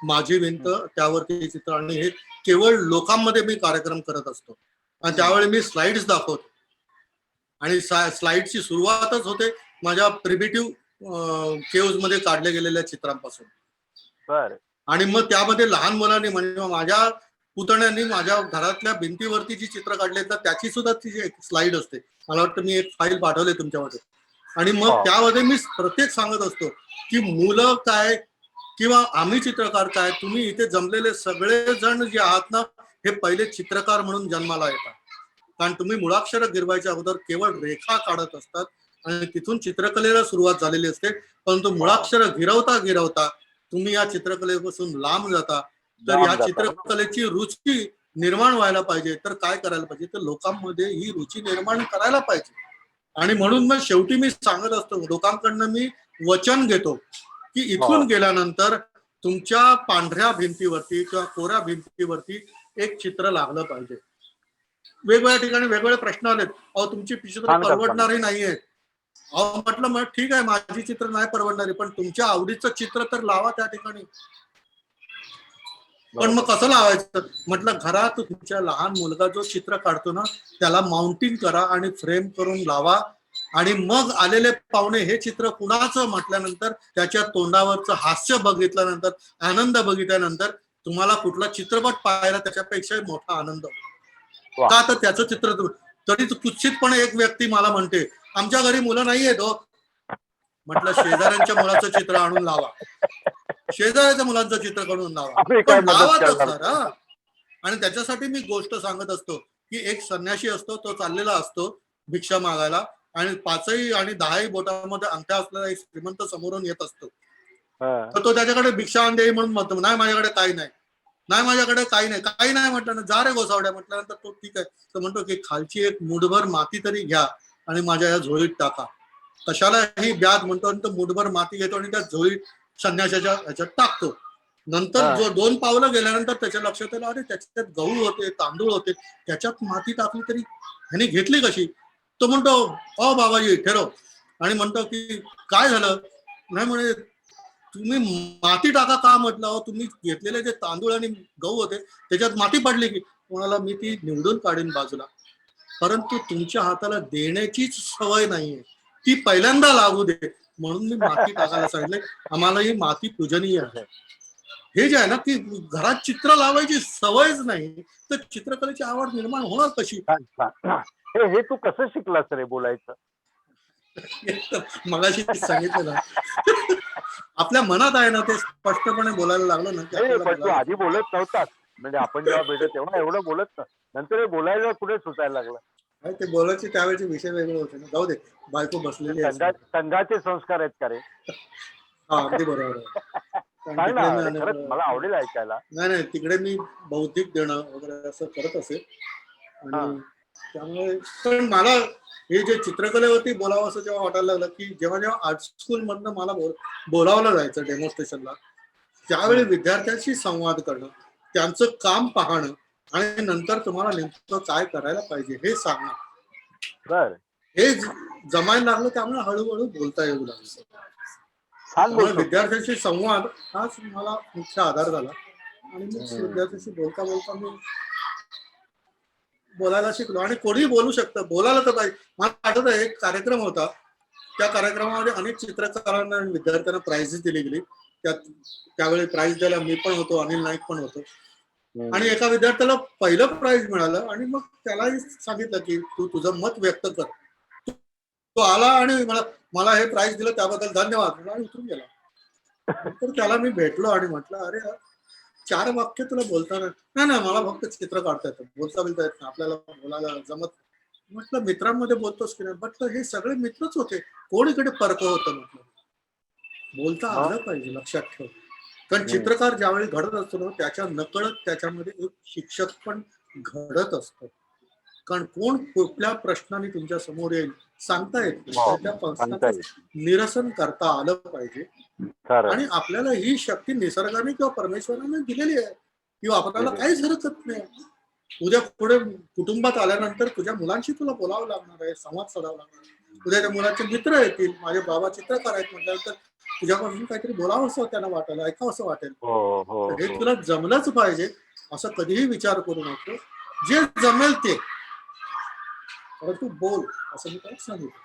माझी भिंत त्यावरती चित्र. आणि हे केवळ लोकांमध्ये मी कार्यक्रम करत असतो आणि त्यावेळी मी स्लाइड्स दाखवतो आणि स्लाइडची सुरुवातच होते माझ्या प्रिमिटिव्ह केव्ज मध्ये काढल्या गेलेल्या चित्रांपासून. बरं. आणि मग त्यामध्ये लहान मुलांनी म्हणजे माझ्या पुतण्यांनी माझ्या घरातल्या भिंतीवरती जी चित्र काढले तर त्याची सुद्धा तिची एक स्लाइड असते. मला वाटतं मी एक फाईल पाठवली तुमच्यामध्ये. आणि मग त्यामध्ये मी प्रत्येक सांगत असतो की मुलं काय किंवा आम्ही चित्रकार काय, तुम्ही इथे जमलेले सगळेजण जे आहात ना हे पहिले चित्रकार म्हणून जन्माला येतात. कारण तुम्ही मुळाक्षर गिरवायच्या अगोदर केवळ रेखा काढत असतात आणि तिथून चित्रकलेला सुरुवात झालेली असते. परंतु मुळाक्षर गिरवता गिरवता तुम्ही या चित्रकलेपासून लांब जाता. तर या चित्रकलेची रुची निर्माण व्हायला पाहिजे तर काय करायला पाहिजे? तर लोकांमध्ये ही रुची निर्माण करायला पाहिजे. आणि म्हणून मग शेवटी मी सांगत असतो, लोकांकडनं मी वचन घेतो की इथून गेल्यानंतर तुमच्या पांढऱ्या भिंतीवरती किंवा कोऱ्या भिंतीवरती एक चित्र लागलं पाहिजे. वेगवेगळ्या ठिकाणी वेगवेगळे प्रश्न आलेत. अहो तुमची चित्र परवडणारी नाहीये. अहो म्हटलं मग ठीक आहे, माझी चित्र नाही परवडणारी, पण तुमच्या आवडीचं चित्र तर लावा त्या ठिकाणी. पण मग कसं लावायचं? म्हटलं घरात तुमच्या लहान मुलगा जो चित्र काढतो ना त्याला माउंटिंग करा आणि फ्रेम करून लावा. आणि मग आलेले पाहुणे हे चित्र कुणाचं म्हटल्यानंतर त्याच्या तोंडावरचं हास्य बघितल्यानंतर, आनंद बघितल्यानंतर तुम्हाला कुठला चित्रपट पाहायला त्याच्यापेक्षा मोठा आनंद होतो. का तर त्याचं चित्र तरी कुत्सितपणे एक व्यक्ती मला म्हणते आमच्या घरी मुलं नाही आहेत हो. म्हटलं शेजाऱ्यांच्या मुलाचं चित्र आणून लावा, शेजाऱ्याच्या मुलांचं चित्र काढून लावा, पण लावा तर खरा. आणि त्याच्यासाठी मी गोष्ट सांगत असतो की एक संन्याशी असतो, तो चाललेला असतो भिक्षा मागायला आणि 5ही आणि 10ही बोटामध्ये अंगठ्या असलेला एक श्रीमंत समोरून येत असतो. तर तो त्याच्याकडे भिक्षा आण देई म्हणून म्हणतो, नाही माझ्याकडे काही नाही, नाही माझ्याकडे काही नाही, काही नाही म्हटलं ना, जा रे गोसावड्या म्हटल्यानंतर तो ठीक आहे. तो म्हणतो की खालची एक मुठभर माती तरी घ्या आणि माझ्या या झोळीत टाका. कशाला ही ब्याज म्हणतो, तो मुठभर माती घेतो आणि त्या झोळीत संन्याशाच्या ह्याच्यात टाकतो. नंतर जो 2 पावलं गेल्यानंतर त्याच्या लक्षात आलं अरे त्याच्यात गहू होते, तांदूळ होते, त्याच्यात माती टाकली तरी ह्याने घेतली कशी? तो म्हणतो अ बाबाजी ठरव आणि म्हणतो की काय झालं? नाही म्हणे तुम्ही माती टाका का? म्हटलं तुम्ही घेतलेले जे तांदूळ आणि गहू होते त्याच्यात माती पडली की? कोणाला मी ती निवडून काढीन बाजूला, परंतु तुमच्या हाताला देण्याचीच सवय नाहीये, ती पहिल्यांदा लागू दे म्हणून मी माती टाकायला सांगितले. आम्हाला ही माती पूजनीय आहे. हे जे आहे ना की घरात चित्र लावायची सवयच नाही तर चित्रकलेची आवड निर्माण होणार कशी? हे तू कसं शिकलास रे बोलायचं? मगाशी सांगितलं ना आपल्या मनात आहे ना ते स्पष्टपणे बोलायला लागलं ना. पण तू आधी बोलत नव्हतास, म्हणजे आपण जेव्हा भेटत तेव्हा एवढं बोलत ना, नंतर हे बोलायला कुठे सुचायला लागलं? ते बोलायचे त्यावेळेचे विषय वेगळे होते ना. जाऊ दे, बायको बसलेली आहे. संघाचे संस्कार आहेत का रे? हा अगदी बरोबर आहे. खरंच मला आवडेल ऐकायला. नाही तिकडे मी बौद्धिक देणं वगैरे असं करत असे आणि त्यामुळे पण मला हे जे चित्रकलेवरती बोलावं असं जेव्हा वाटायला लागलं की जेव्हा आर्ट स्कूल मधनं मला बोलावलं जायचं डेमॉन्स्ट्रेशनला, त्यावेळी विद्यार्थ्यांशी संवाद करणं, त्यांचं काम पाहणं आणि नंतर तुम्हाला नेमकं काय करायला पाहिजे हे सांगणं, हे जमायला लागलं. त्यामुळे हळूहळू बोलता येऊ लागलं. त्यामुळे विद्यार्थ्यांशी संवाद हाच मला मुख्य आधार झाला आणि मग विद्यार्थ्यांशी बोलता बोलता मी बोलायला शिकलो आणि कोणीही बोलू शकतं, बोलायला तर पाहिजे. मला आठवतं एक कार्यक्रम होता, त्या कार्यक्रमामध्ये अनेक चित्रकारांना आणि विद्यार्थ्यांना प्राइजेस दिली गेली. त्यावेळी प्राइज द्यायला मी पण होतो, अनिल नाईक पण होतो. आणि एका विद्यार्थ्याला पहिलं प्राइज मिळालं आणि मग त्यालाही सांगितलं की तू तुझं मत व्यक्त कर. तो आला आणि मला मला हे प्राइज दिलं त्याबद्दल धन्यवाद आणि उतरून गेला. तर त्याला मी भेटलो आणि म्हटलं, अरे 4 वाक्य तुला बोलताना नाही नाही मला फक्त चित्र काढता येतं, बोलता येत नाही, आपल्याला बोलायला जमत. म्हटलं मित्रांमध्ये बोलतोस की नाही. म्हटलं हे सगळे मित्रच होते, कोण इकडे परक होतं. म्हटलं बोलता आलं पाहिजे, लक्षात ठेव. कारण चित्रकार ज्यावेळी घडत असतो ना, त्याच्या नकळत त्याच्यामध्ये एक शिक्षक पण घडत असतो. कारण कोण कुठल्या प्रश्नाने तुमच्या समोर येईल सांगता येत नाही. त्या प्रश्नाचं निरसन करता आलं पाहिजे. आणि आपल्याला ही शक्ती निसर्गाने किंवा परमेश्वराने दिलेली आहे की वापरायला काहीच हरकत नाही. उद्या पुढे कुटुंबात आल्यानंतर तुझ्या मुलांशी तुला बोलावं लागणार आहे, संवाद साधावा लागणार आहे. उद्या त्या मुलाचे मित्र येतील, माझे बाबा चित्रकार आहेत म्हटल्यानंतर तुझ्यापासून काहीतरी बोलावं असं त्यांना वाटेल, ऐकावं असं वाटेल. हे तुला जमलंच पाहिजे असं कधीही विचार करू नको. जे जमेल ते परंतु बोल असं मी त्याला सांगितलं.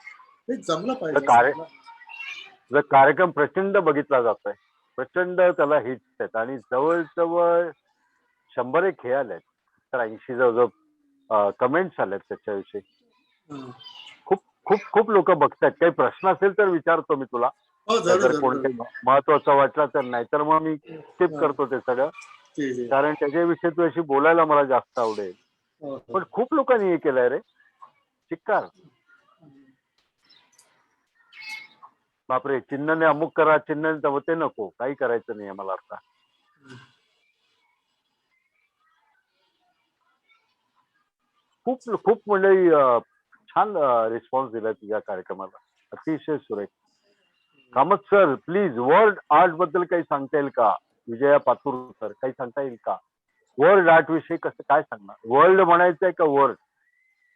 हे जमलं पाहिजे. जर कार्यक्रम प्रचंड बघितला जातोय, प्रचंड त्याला हिट्स आहेत आणि जवळजवळ 100 हे आलेत, तर 80 जवळजवळ कमेंट्स आल्यात त्याच्याविषयी. खूप खूप खूप लोक बघतात. काही प्रश्न असेल तर विचारतो मी तुला, जर कोणते महत्वाचं वाटलं तर. नाही तर मग मी स्किप करतो ते सगळं, कारण त्याच्याविषयी तुझ्याशी बोलायला मला जास्त आवडेल. पण खूप लोकांनी हे केलंय रे, चिक्कार. बापरे, चिन्हने अमुक करा, चिन्ह ते नको, काही करायचं नाही मला आता. खूप खूप मंडळी छान रिस्पॉन्स दिलाय तुझ्या कार्यक्रमाला, अतिशय सुरेख. Kamat sir please world art बद्दल काही सांगता येईल का? विजया पातूर सर काही सांगता येईल का? वर्ल्ड आर्ट विषयी कसं काय सांगणार? वर्ल्ड म्हणायचंय का वर्ल्ड?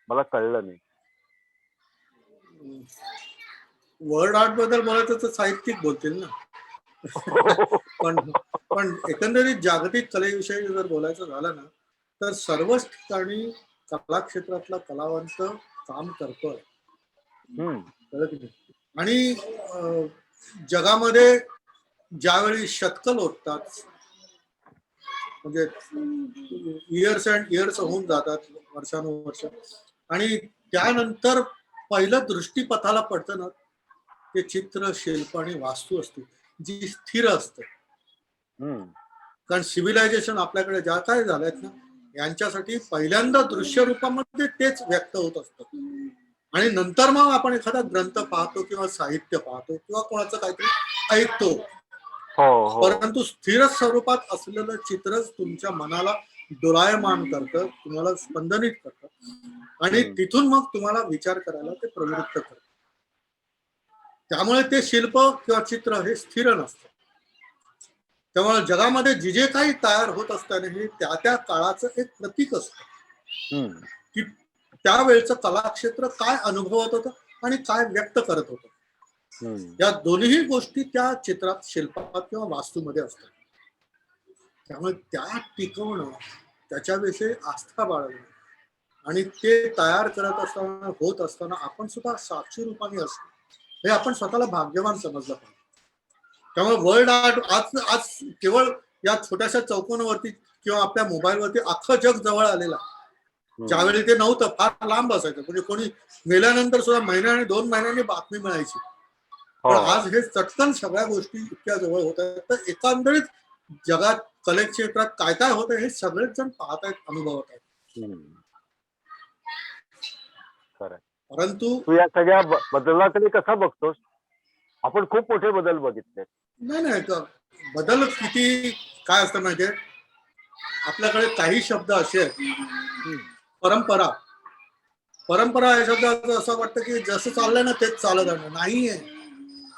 मला कळलं नाही. वर्ल्ड आर्ट बद्दल बोलायचं तर साहित्यिक बोलतील ना. पण एकंदरीत जागतिक कलेविषयी जर बोलायचं झालं ना, तर सर्वच ठिकाणी कला क्षेत्रातला कलावंत काम करतोय. आणि जगामध्ये ज्यावेळी शतकं लोटतात, म्हणजे इयर्स अँड इयर्स होऊन जातात, वर्षानुवर्ष, आणि त्यानंतर पहिलं दृष्टीपथाला पडतं ना, ते चित्र, शिल्प आणि वास्तू असते जी स्थिर असते. कारण सिव्हिलायझेशन आपल्याकडे ज्या काय झाल्यात ना, यांच्यासाठी पहिल्यांदा दृश्य रूपामध्ये तेच व्यक्त होत असतं. आणि नंतर मग आपण एखादा ग्रंथ पाहतो किंवा साहित्य पाहतो किंवा कोणाचं काहीतरी ऐकतो. परंतु स्थिर स्वरूपात असलेलं चित्रच तुमच्या मनाला डोलायमान करतं, तुम्हाला स्पंदनित करतं आणि तिथून मग तुम्हाला विचार करायला ते प्रवृत्त करतं. त्यामुळे ते शिल्प किंवा चित्र हे स्थिर नसतं. त्यामुळे जगामध्ये जे जे काही तयार होत असताना हे त्या त्या काळाचं एक प्रतीक असतं की त्यावेळचं कलाक्षेत्र काय अनुभवत होतं आणि काय व्यक्त करत होतं. या दोन्ही गोष्टी त्या चित्रात, शिल्पात किंवा वास्तूमध्ये असतात. त्यामुळे त्या टिकवणं, त्याच्याविषयी आस्था बाळगणं आणि ते तयार करत असताना, होत असताना आपण सुद्धा साक्षी रूपाने असतो, हे आपण स्वतःला भाग्यवान समजलं पाहिजे. त्यामुळे वर्ल्ड आर्ट आज केवळ या छोट्याशा चौकोनावरती किंवा आपल्या मोबाईलवरती अख्खं जग जवळ आलेलं. ज्यावेळी ते नव्हतं, फार लांब असायचं, म्हणजे कोणी मेल्यानंतर सुद्धा महिन्या आणि 2 महिन्यांनी बातमी मिळायची. पण आज हे चटकन सगळ्या गोष्टी इतक्या जवळ होत आहेत. तर एकंदरीत जगात कले क्षेत्रात काय काय होत आहे हे सगळेच जण पाहत आहेत, अनुभवत आहेत. परंतु तू या सगळ्या बदलाकडे कसा बघतोस? आपण खूप मोठे बदल बघितले. नाही, बदल किती काय असतं माहितीये, आपल्याकडे काही शब्द असे आहेत, परंपरा. परंपरा या शब्दाचं असं वाटतं की जसं चाललंय ना तेच चालत नाहीये.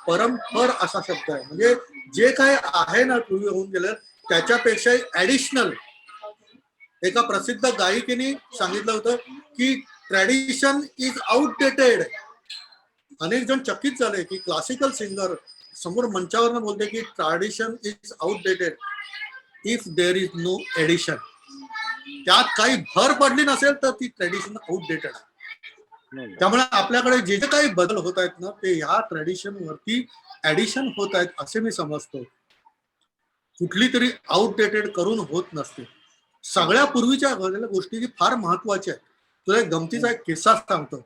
परंपर असा शब्द आहे, म्हणजे जे काय आहे ना पूर्वी होऊन गेलं त्याच्यापेक्षा ऍडिशनल. एका प्रसिद्ध गायिकेने सांगितलं होतं की ट्रॅडिशन इज आउटडेटेड. अनेक जण चकित झाले की क्लासिकल सिंगर समोर मंचावर बोलते की tradition is outdated if there is no addition. त्यात काही भर पडली नसेल तर ती ट्रेडिशन आउटडेटेड आहे. त्यामुळे आपल्याकडे जे जे काही बदल होत आहेत ना ते ह्या ट्रेडिशन वरती ऍडिशन होत आहेत असे मी समजतो. कुठली तरी आउटडेटेड करून होत नसते. सगळ्या पूर्वीच्या घडलेल्या गोष्टी जी फार महत्वाच्या आहेत. तुला एक गमतीचा एक किस्सा सांगतो.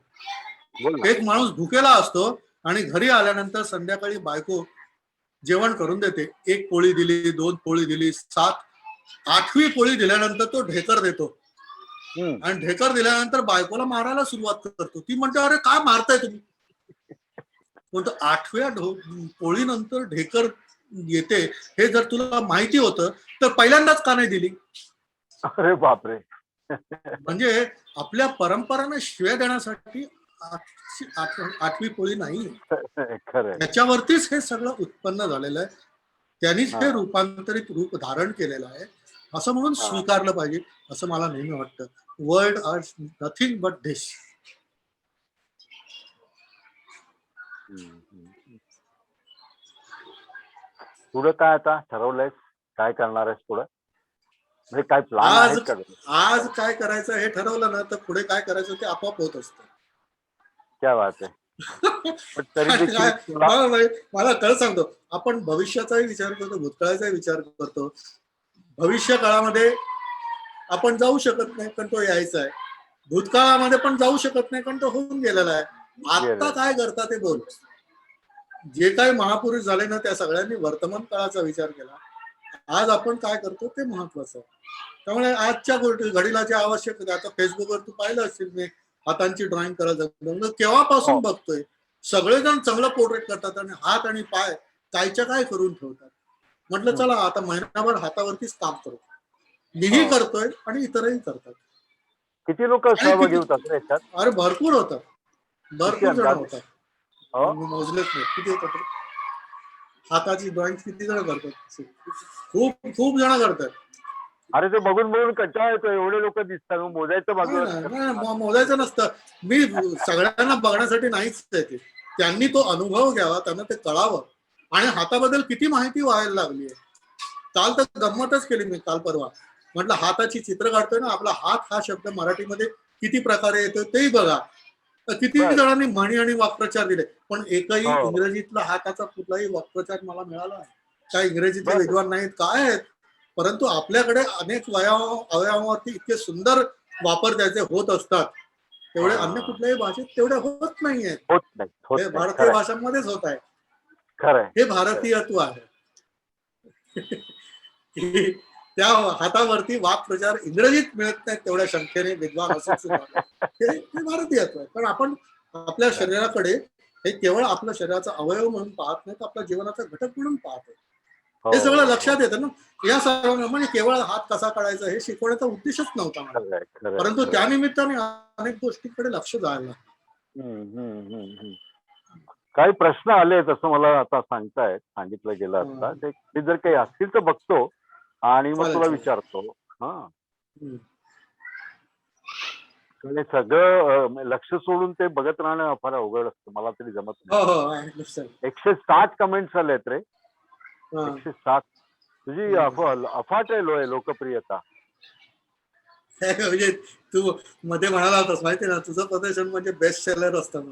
एक माणूस भुकेला असतो आणि घरी आल्यानंतर संध्याकाळी बायको जेवण करून देते. 1 पोळी दिली, 2 पोळी दिली, 7, 8वी पोळी दिल्यानंतर तो ढेकर देतो आणि ढेकर दिल्यानंतर बायकोला मारायला सुरुवात करतो. ती म्हणते अरे काय मारताय तुम्ही. म्हणतो 8व्या पोळीनंतर ढेकर येते हे जर तुला माहिती होतं तर पहिल्यांदाच का नाही दिली. अरे बापरे. म्हणजे आपल्या परंपरांना शिव्या देण्यासाठी 8वी पोळी नाही. त्याच्यावरतीच हे सगळं उत्पन्न झालेलं आहे. त्यांनीच हे रूपांतरित रूप धारण केलेलं आहे असं म्हणून स्वीकारलं पाहिजे असं मला नेहमी वाटतं. World are nothing but this. पुढे काय आता ठरवलंयस, काय करणार आहेस पुढे, म्हणजे काय प्लॅन आहे का? आज काय करायचं हे ठरवलं ना तर पुढे काय करायचं ते आपोआप होत असतं. क्या बात आहे. मला खरं सांगतो, आपण भविष्याचाही विचार करतो, भूतकाळाचाही विचार करतो. भविष्य काळामध्ये आपण जाऊ शकत नाही कारण तो यायचा आहे. भूतकाळामध्ये पण जाऊ शकत नाही कारण तो होऊन गेलेला आहे. आता काय करता ते बोल. जे काही महापुरुष झाले ना त्या सगळ्यांनी वर्तमान काळाचा विचार केला. आज आपण काय करतो ते महत्वाचं आहे. त्यामुळे आजच्या घडीला जे आवश्यक आहे, आता फेसबुकवर तू पाहिलं असेल मी हातांची ड्रॉइंग करायला केव्हापासून बघतोय. सगळेजण चांगलं पोर्ट्रेट करतात आणि हात आणि पाय कायच्या काय करून ठेवतात. म्हटलं चला आता महिनाभर हातावरतीच काम करू. मीही करतोय आणि इतरही करतात. किती लोक सहभागी होतात याच्यात? अरे भरपूर होतात, भरपूर जण होतात. मोजलेच नाही किती होतात. हाताची ड्रॉइंग किती जण करतात. खूप खूप जण करतात. अरे ते बघून बघून कंटाळा येतो. एवढे लोक दिसतात, मोजायचं बाजूला. मोजायचं नसतं. मी सगळ्यांना बघण्यासाठी नाहीच ते. त्यांनी तो अनुभव घ्यावा, त्यांना ते कळावं. आणि हाताबद्दल किती माहिती व्हायला लागली आहे. काल तर गंमतच केली मी, काल परवा म्हटलं हाताची चित्र काढतोय ना, आपला हात हा शब्द मराठीमध्ये किती प्रकारे येतो तेही बघा. किती जणांनी म्हणी आणि वाक्प्रचार दिले, पण एकही इंग्रजीतला हाताचा कुठलाही वाक्प्रचार मला मिळाला नाही. काय इंग्रजीतले विद्वान नाहीत काय आहेत, परंतु आपल्याकडे अनेक अवयवांवरती इतके सुंदर वापर त्याचे होत असतात. तेवढे अन्य कुठल्याही भाषेत तेवढे होत नाहीयेत. हे भारतीय भाषांमध्येच होत आहे. हे भारतीयत्व आहे. त्या हातावरती वाक्प्रचार इंग्रजीत मिळत नाहीत तेवढ्या संख्येने विद्वान असून सुद्धा हे भारतीयत्व आहे. कारण आपण आपल्या शरीराकडे हे केवळ आपल्या शरीराचा अवयव म्हणून पाहत नाही तर आपल्या जीवनाचा घटक म्हणून पाहतो. हे सगळं लक्षात येतं ना. या सर्वांना म्हणजे केवळ हात कसा काढायचा हे शिकवण्याचा उद्देशच नव्हता मला. परंतु त्यानिमित्ताने अनेक गोष्टींकडे लक्ष जायला. काही प्रश्न आले तसं मला आता सांगितलं गेलं असता. ते जर काही असतील तर बघतो आणि मग तुला विचारतो. सगळं लक्ष सोडून ते बघत राहणं फार अवघड असतं. मला तरी जमत नाही. 160 कमेंट्स आलेत रे. 160. तुझी अफाट आहे लोकप्रियता. म्हणजे तू मध्ये म्हणाला होतास माहिती ना, तुझं प्रदर्शन म्हणजे बेस्ट सेलर असतं.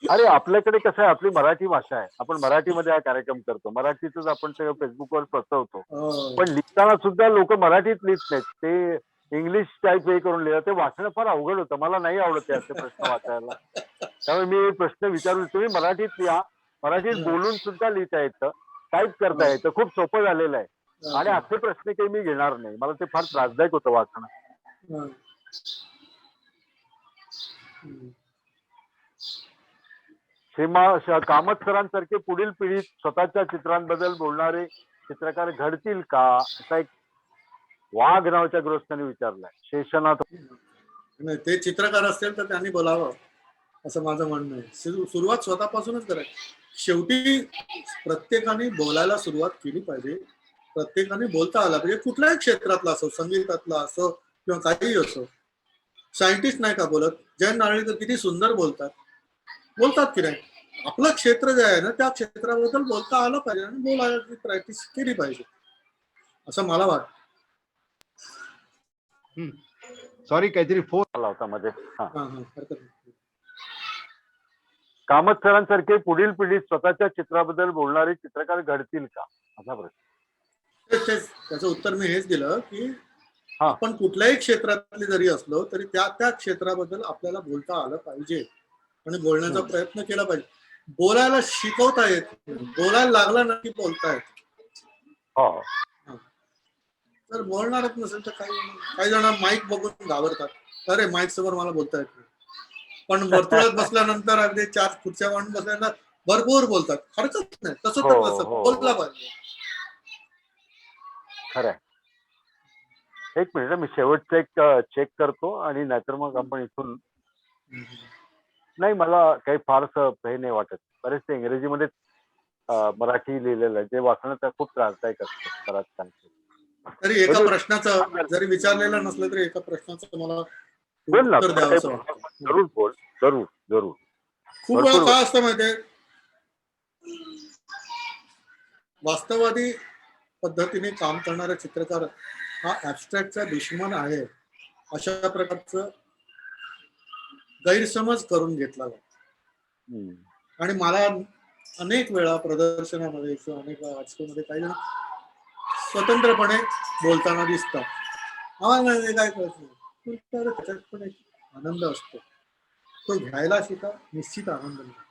अरे आपल्याकडे कसं आहे, आपली मराठी भाषा आहे. आपण मराठीमध्ये हा कार्यक्रम करतो. मराठीतच आपण ते फेसबुकवर पसरवतो. पण लिहिताना सुद्धा लोक मराठीत लिहित नाहीत. ते इंग्लिश टाईप हे करून लिहितात. ते वाचणं फार अवघड होतं. मला नाही आवडत असे प्रश्न वाचायला. त्यामुळे मी प्रश्न विचारून, तुम्ही मराठीत लिहा. मराठीत बोलून सुद्धा लिहिता येतं, टाईप करता येतं. खूप सोपं झालेलं आहे. आणि असे प्रश्न काही मी घेणार नाही. मला ते फार त्रासदायक होतं वाचणं. कामत सरांसारखे पुढील पिढीत स्वतःच्या चित्रांबद्दल बोलणारे चित्रकार घडतील का, असा एक वाघ नावाच्या गृहस्थाने विचारलाय. शेषनाथ. ते चित्रकार असतील तर त्यांनी बोलावं असं माझं म्हणणं आहे. सुरुवात स्वतःपासूनच करायची. शेवटी प्रत्येकाने बोलायला सुरुवात केली पाहिजे. प्रत्येकाने बोलता आला पाहिजे. कुठल्याही क्षेत्रातला असो, संगीतातला असो किंवा काहीही असो. सायंटिस्ट नाही का बोलत? जयंत नारळीकर किती सुंदर बोलतात की नाही? आपलं क्षेत्र जे आहे ना त्या क्षेत्राबद्दल बोलता आलं पाहिजे आणि बोलायची प्रॅक्टिस केली पाहिजे असं मला वाटतं. सॉरी, काहीतरी फोन आला होता मध्ये. हा हा हरकत नाही. कामत सरांसारखे पुढील पिढीत स्वतःच्या चित्राबद्दल बोलणारे चित्रकार घडतील का, असा प्रश्न. त्याचं उत्तर मी हेच दिलं की हा. आपण कुठल्याही क्षेत्रातले जरी असलो तरी त्या त्या क्षेत्राबद्दल आपल्याला बोलता आलं पाहिजे आणि बोलण्याचा प्रयत्न केला पाहिजे. बोलायला शिकवता येत, बोलायला लागला ना की बोलता येत. हो. जर बोलणारच नसेल तर काही जण माईक बघून घाबरतात, अरे माईक समोर मला बोलता येत नाही. पण वर्तुळात बसल्यानंतर अगदी 4 खुर्च्या मांडून बसल्यानंतर भरपूर बोलतात. हरकत नाही, तसं तर नसतं, बोलला पाहिजे. खरंय. एक मिनिट, मी शेवटचं एक चेक करतो आणि नाहीतर मग आपण इथून. नाही, मला काही फारसं हे नाही वाटत. बरेच ते इंग्रजीमध्ये मराठी लिहिलेलं आहे, जे वाचण्याचा खूप त्रासदायक असतं. बराच सांगतो तरी एका प्रश्नाचं जरी विचारलेलं नसलं तरी एका प्रश्नाचं मला बोल ना, उत्तर द्यावं असं वाटतं. जरूर बोल, जरूर जरूर. खूप वेळा काय असतं माहितीये, वास्तववादी पद्धतीने काम करणारा चित्रकार हा ऍबस्ट्रॅक्टचा दुश्मन आहे अशा प्रकारचं गैरसमज करून घेतला जातो. आणि मला अनेक वेळा प्रदर्शनामध्ये किंवा अनेक वेळा आर्टिकलमध्ये काही जण स्वतंत्रपणे बोलताना दिसतात. आम्हाला काय कळत नाही, तर त्याच्यात पण एक आनंद असतो, तो घ्यायला शिका, निश्चित आनंद मिळतो.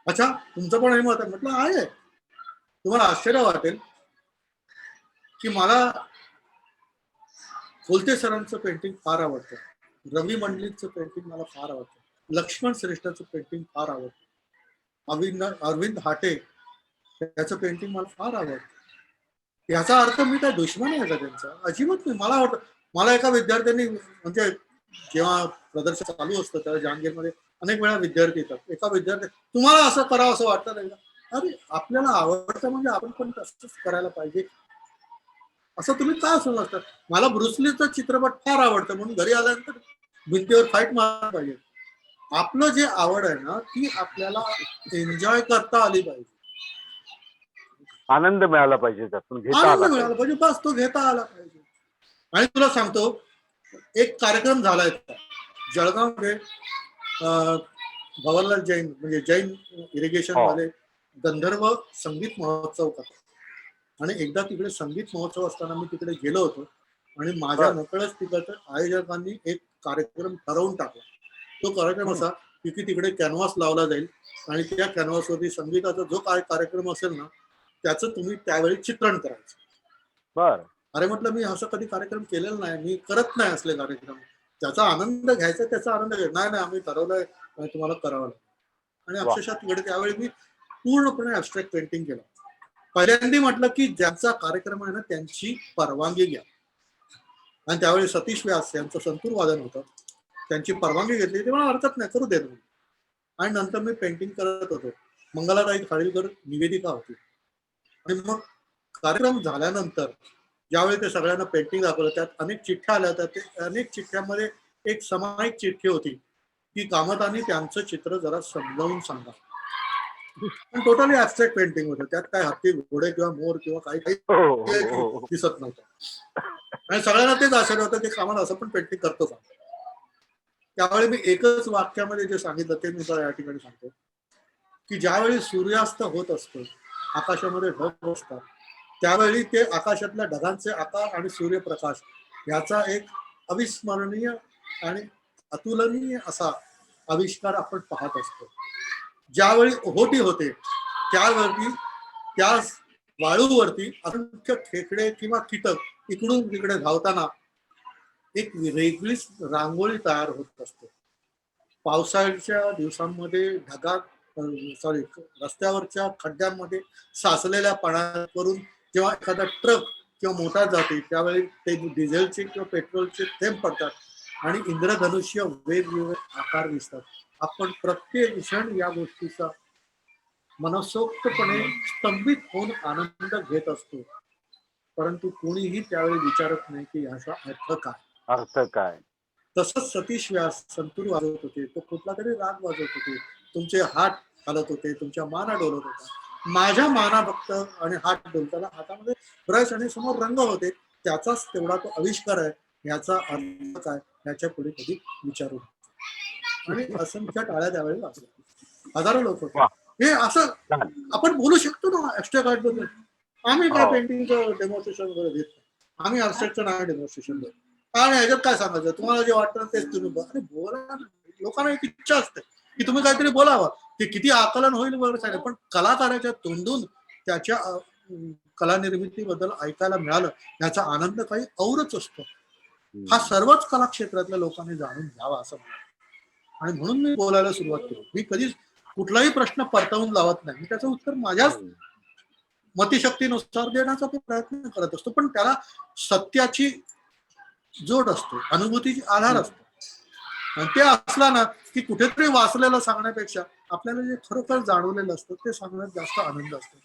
अच्छा, तुमचं पण हे मत आहे? म्हटलं आहे. तुम्हाला आश्चर्य वाटेल की मला खोलते सरांचं पेंटिंग फार आवडतं, रवी मंडलिकचं पेंटिंग मला फार आवडतं, लक्ष्मण श्रेष्ठाचं पेंटिंग फार आवडतं, अरविंद हाटे त्याचं पेंटिंग मला फार आवडतं. याचा अर्थ मी काय दुश्मन आहे का त्यांचा? अजिबात नाही. मला आवडतं. मला एका विद्यार्थ्यांनी, म्हणजे जेव्हा प्रदर्शन चालू असतं तेव्हा जहांगीरमध्ये अनेक वेळा विद्यार्थी येतात. एका विद्यार्थी, तुम्हाला असं करावं असं वाटतं नाही का? अरे आपल्याला आवडतं म्हणजे आपण पण तसंच करायला पाहिजे असं तुम्ही काय समजता? मला ब्रुसलीचा चित्रपट फार आवडतं म्हणून घरी आल्यानंतर भिंतीवर फाईट मारायला पाहिजे. आपलं जे आवड आहे ना ती आपल्याला एन्जॉय करता आली पाहिजे, आनंद मिळाला पाहिजे, त्यातून घेता आनंद आला मिळाला पाहिजे, बस तो घेता आला पाहिजे. आणि तुला सांगतो, एक कार्यक्रम झालाय जळगावमध्ये, भवरलाल जैन म्हणजे जैन इरिगेशन मध्ये गंधर्व संगीत महोत्सव करतात. आणि एकदा तिकडे संगीत महोत्सव असताना मी तिकडे गेलो होतो आणि माझ्या नकळच तिकडच्या आयोजकांनी एक कार्यक्रम ठरवून टाकला. तो कार्यक्रम असा की तिकडे कॅनव्हास लावला जाईल आणि त्या कॅनव्हासवरती संगीताचा जो काय कार्यक्रम असेल ना त्याचं तुम्ही त्यावेळी चित्रण करायचं. बर. अरे म्हटलं, मी असं कधी कार्यक्रम केलेला नाही, मी करत नाही असले कार्यक्रम. त्याचा आनंद घ्यायचा, त्याचा आनंद घ्यायचा. नाही आम्ही ठरवलंय आणि तुम्हाला करावं लागेल. आणि अक्षरशः तिकडे त्यावेळी मी पूर्णपणे ॲब्स्ट्रॅक्ट पेंटिंग केलं. पहिल्यांदा म्हटलं की ज्यांचा कार्यक्रम आहे ना त्यांची परवानगी घ्या. आणि त्यावेळी सतीश व्यास यांचं संतूर वादन होतं, त्यांची परवानगी घेतली. ते मला हरकत नाही, करू देत. आणि नंतर मी पेंटिंग करत होतो. मंगलाताई खाडीलकर निवेदिका होती. आणि मग कार्यक्रम झाल्यानंतर ज्यावेळी ते सगळ्यांना पेंटिंग दाखवलं, त्यात अनेक चिठ्ठ्या आल्या होत्या. ते अनेक चिठ्ठ्यामध्ये एक समायिक चिठ्ठी होती की कामतांनी त्यांचं चित्र जरा समजावून सांगा. पण टोटली ॲब्स्ट्रॅक्ट पेंटिंग होतं, त्यात काय हत्ती घोडे किंवा मोर किंवा काही दिसत नव्हतं. आणि सगळ्यांना तेच आश्चर्य होतं की कामाला असं पण पेंटिंग करतो का. त्यावेळी मी एकच वाक्यामध्ये जे सांगितलं ते मी या ठिकाणी सांगतो की ज्यावेळी सूर्यास्त होत असतो, आकाशामध्ये ढग असतात, त्यावेळी ते आकाशातल्या ढगांचे आकार आणि सूर्यप्रकाश याचा एक अविस्मरणीय आणि अतुलनीय असा आविष्कार आपण पाहत असतो. ज्यावेळी ओहोटी होते त्यावरती, त्या वाळूवरती असंख्य खेकडे किंवा कीटक इकडून तिकडे धावताना एक वेगळीच रांगोळी तयार होत असते. पावसाळ्याच्या दिवसांमध्ये रस्त्यावरच्या खड्ड्यांमध्ये साचलेल्या पाण्यावरून जेव्हा एखादा ट्रक किंवा मोटार जाते त्यावेळी ते डिझेलचे किंवा पेट्रोलचे थेंब पडतात आणि इंद्रधनुष्य वेगवेगळे आकार दिसतात. आपण प्रत्येक क्षण या गोष्टीचा मनसोक्तपणे स्तंभित होऊन आनंद घेत असतो, परंतु कोणीही त्यावेळी विचारत नाही की ह्याचा अर्थ काय. तसंच सतीश व्यास संतूर वाजवत होते, तो कुठला तरी राग वाजवत होते. तुमचे हात हलत होते, तुमच्या माना डोलत होता. माझ्या माना फक्त आणि हात डोलताना हातामध्ये ब्रश आणि समोर रंग होते, त्याचाच तेवढा तो आविष्कार आहे. याचा अर्थ काय याच्या पुढे कधी विचारू नका. आणि असंख्य टाळ्या त्यावेळी वाजल्या, हजारो लोक होते. वा हे असं छान. आपण बोलू शकतो ना ऍब्स्ट्रॅक्ट आर्ट बद्दल. आम्ही काय हो पेंटिंगचं डेमॉन्स्ट्रेशन वगैरे देत नाही, आम्ही ऍब्स्ट्रॅक्टचं नाही डेमॉन्स्ट्रेशन देत. आणि ह्याच्यात काय सांगायचं, तुम्हाला जे वाटतं तेच तुम्ही अरे बोला ना. लोकांना एक इच्छा असते की तुम्ही काहीतरी बोलावं, ते किती आकलन होईल वगैरे सांगेल, पण कलाकाराच्या तोंडून त्याच्या कला निर्मितीबद्दल ऐकायला मिळालं याचा आनंद काही औरच असतो. हा सर्वच कला क्षेत्रातल्या लोकांनी जाणून घ्यावा असं मला. आणि म्हणून मी बोलायला सुरुवात केली. मी कधीच कुठलाही प्रश्न परतवून लावत नाही, मी त्याचं उत्तर माझ्याच मतिशक्तीनुसार देण्याचा तो प्रयत्न करत असतो, पण त्याला सत्याची जोड असतो, अनुभूतीची आधार असतो. आणि ते असला ना की कुठेतरी वाचलेलं सांगण्यापेक्षा आपल्याला जे खरोखर जाणवलेलं असतं ते सांगण्यात जास्त आनंद असतो.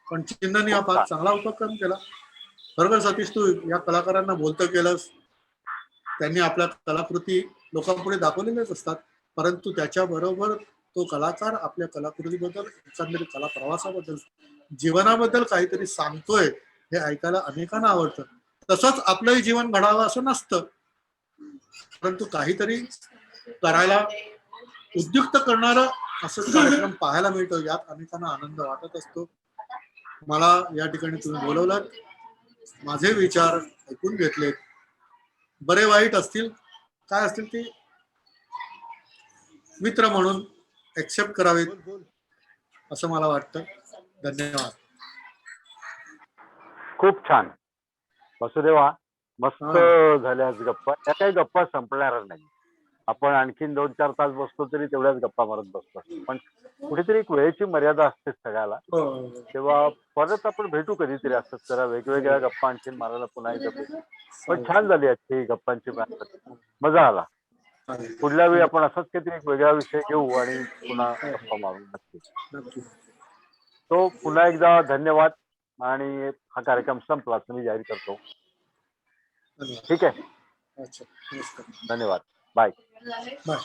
पण चिन्हनी हा खूप फार छान. चांगला उपक्रम केला. बरोबर सतीश, तू या कलाकारांना बोलतं केलंस. त्यांनी आपल्या कलाकृती लोकांपुढे दाखवलेल्याच असतात, परंतु त्याच्याबरोबर तो कलाकार आपल्या कलाकृतीबद्दल, एकंदरीत कला प्रवासाबद्दल, जीवनाबद्दल काहीतरी सांगतोय हे ऐकायला अनेकांना आवडतं. तसंच आपलंही जीवन घडावं असं नसतं, परंतु काहीतरी करायला उद्युक्त करणारं असं कार्यक्रम पाहायला मिळतो, यात अनेकांना आनंद वाटत असतो. मला या ठिकाणी तुम्ही बोलवलं, माझे विचार ऐकून घेतलेत, बरे वाईट असतील काय असतील ते मित्र म्हणून एक्सेप्ट करावेत असं मला वाटतं. धन्यवाद. खूप छान वसुदेवा, मस्त हा. झाल्या आज गप्पा. त्या काही गप्पा संपणार नाही. आपण आणखीन 2-4 तास बसलो तरी तेवढ्याच गप्पा मारत बसतो. पण कुठेतरी एक वेळेची मर्यादा असते सगळ्याला. हो. तेव्हा परत आपण भेटू कधीतरी, असंच जरा वेगवेगळ्या गप्पा आणखीन मारायला पुन्हा एकदा भेटू. पण छान झाली आजची गप्पांची मॅच, मजा आला. चालेल. पुढल्या वेळी आपण असाच काहीतरी एक वेगळा विषय घेऊ आणि पुन्हा गप्पा मारू नक्की. नक्की. तो पुन्हा एकदा धन्यवाद. आणि हा कार्यक्रम संपला असं मी जाहीर करतो. धन्यवाद. ठीक आहे, अच्छा, नमस्कार. धन्यवाद, बाय. बाय.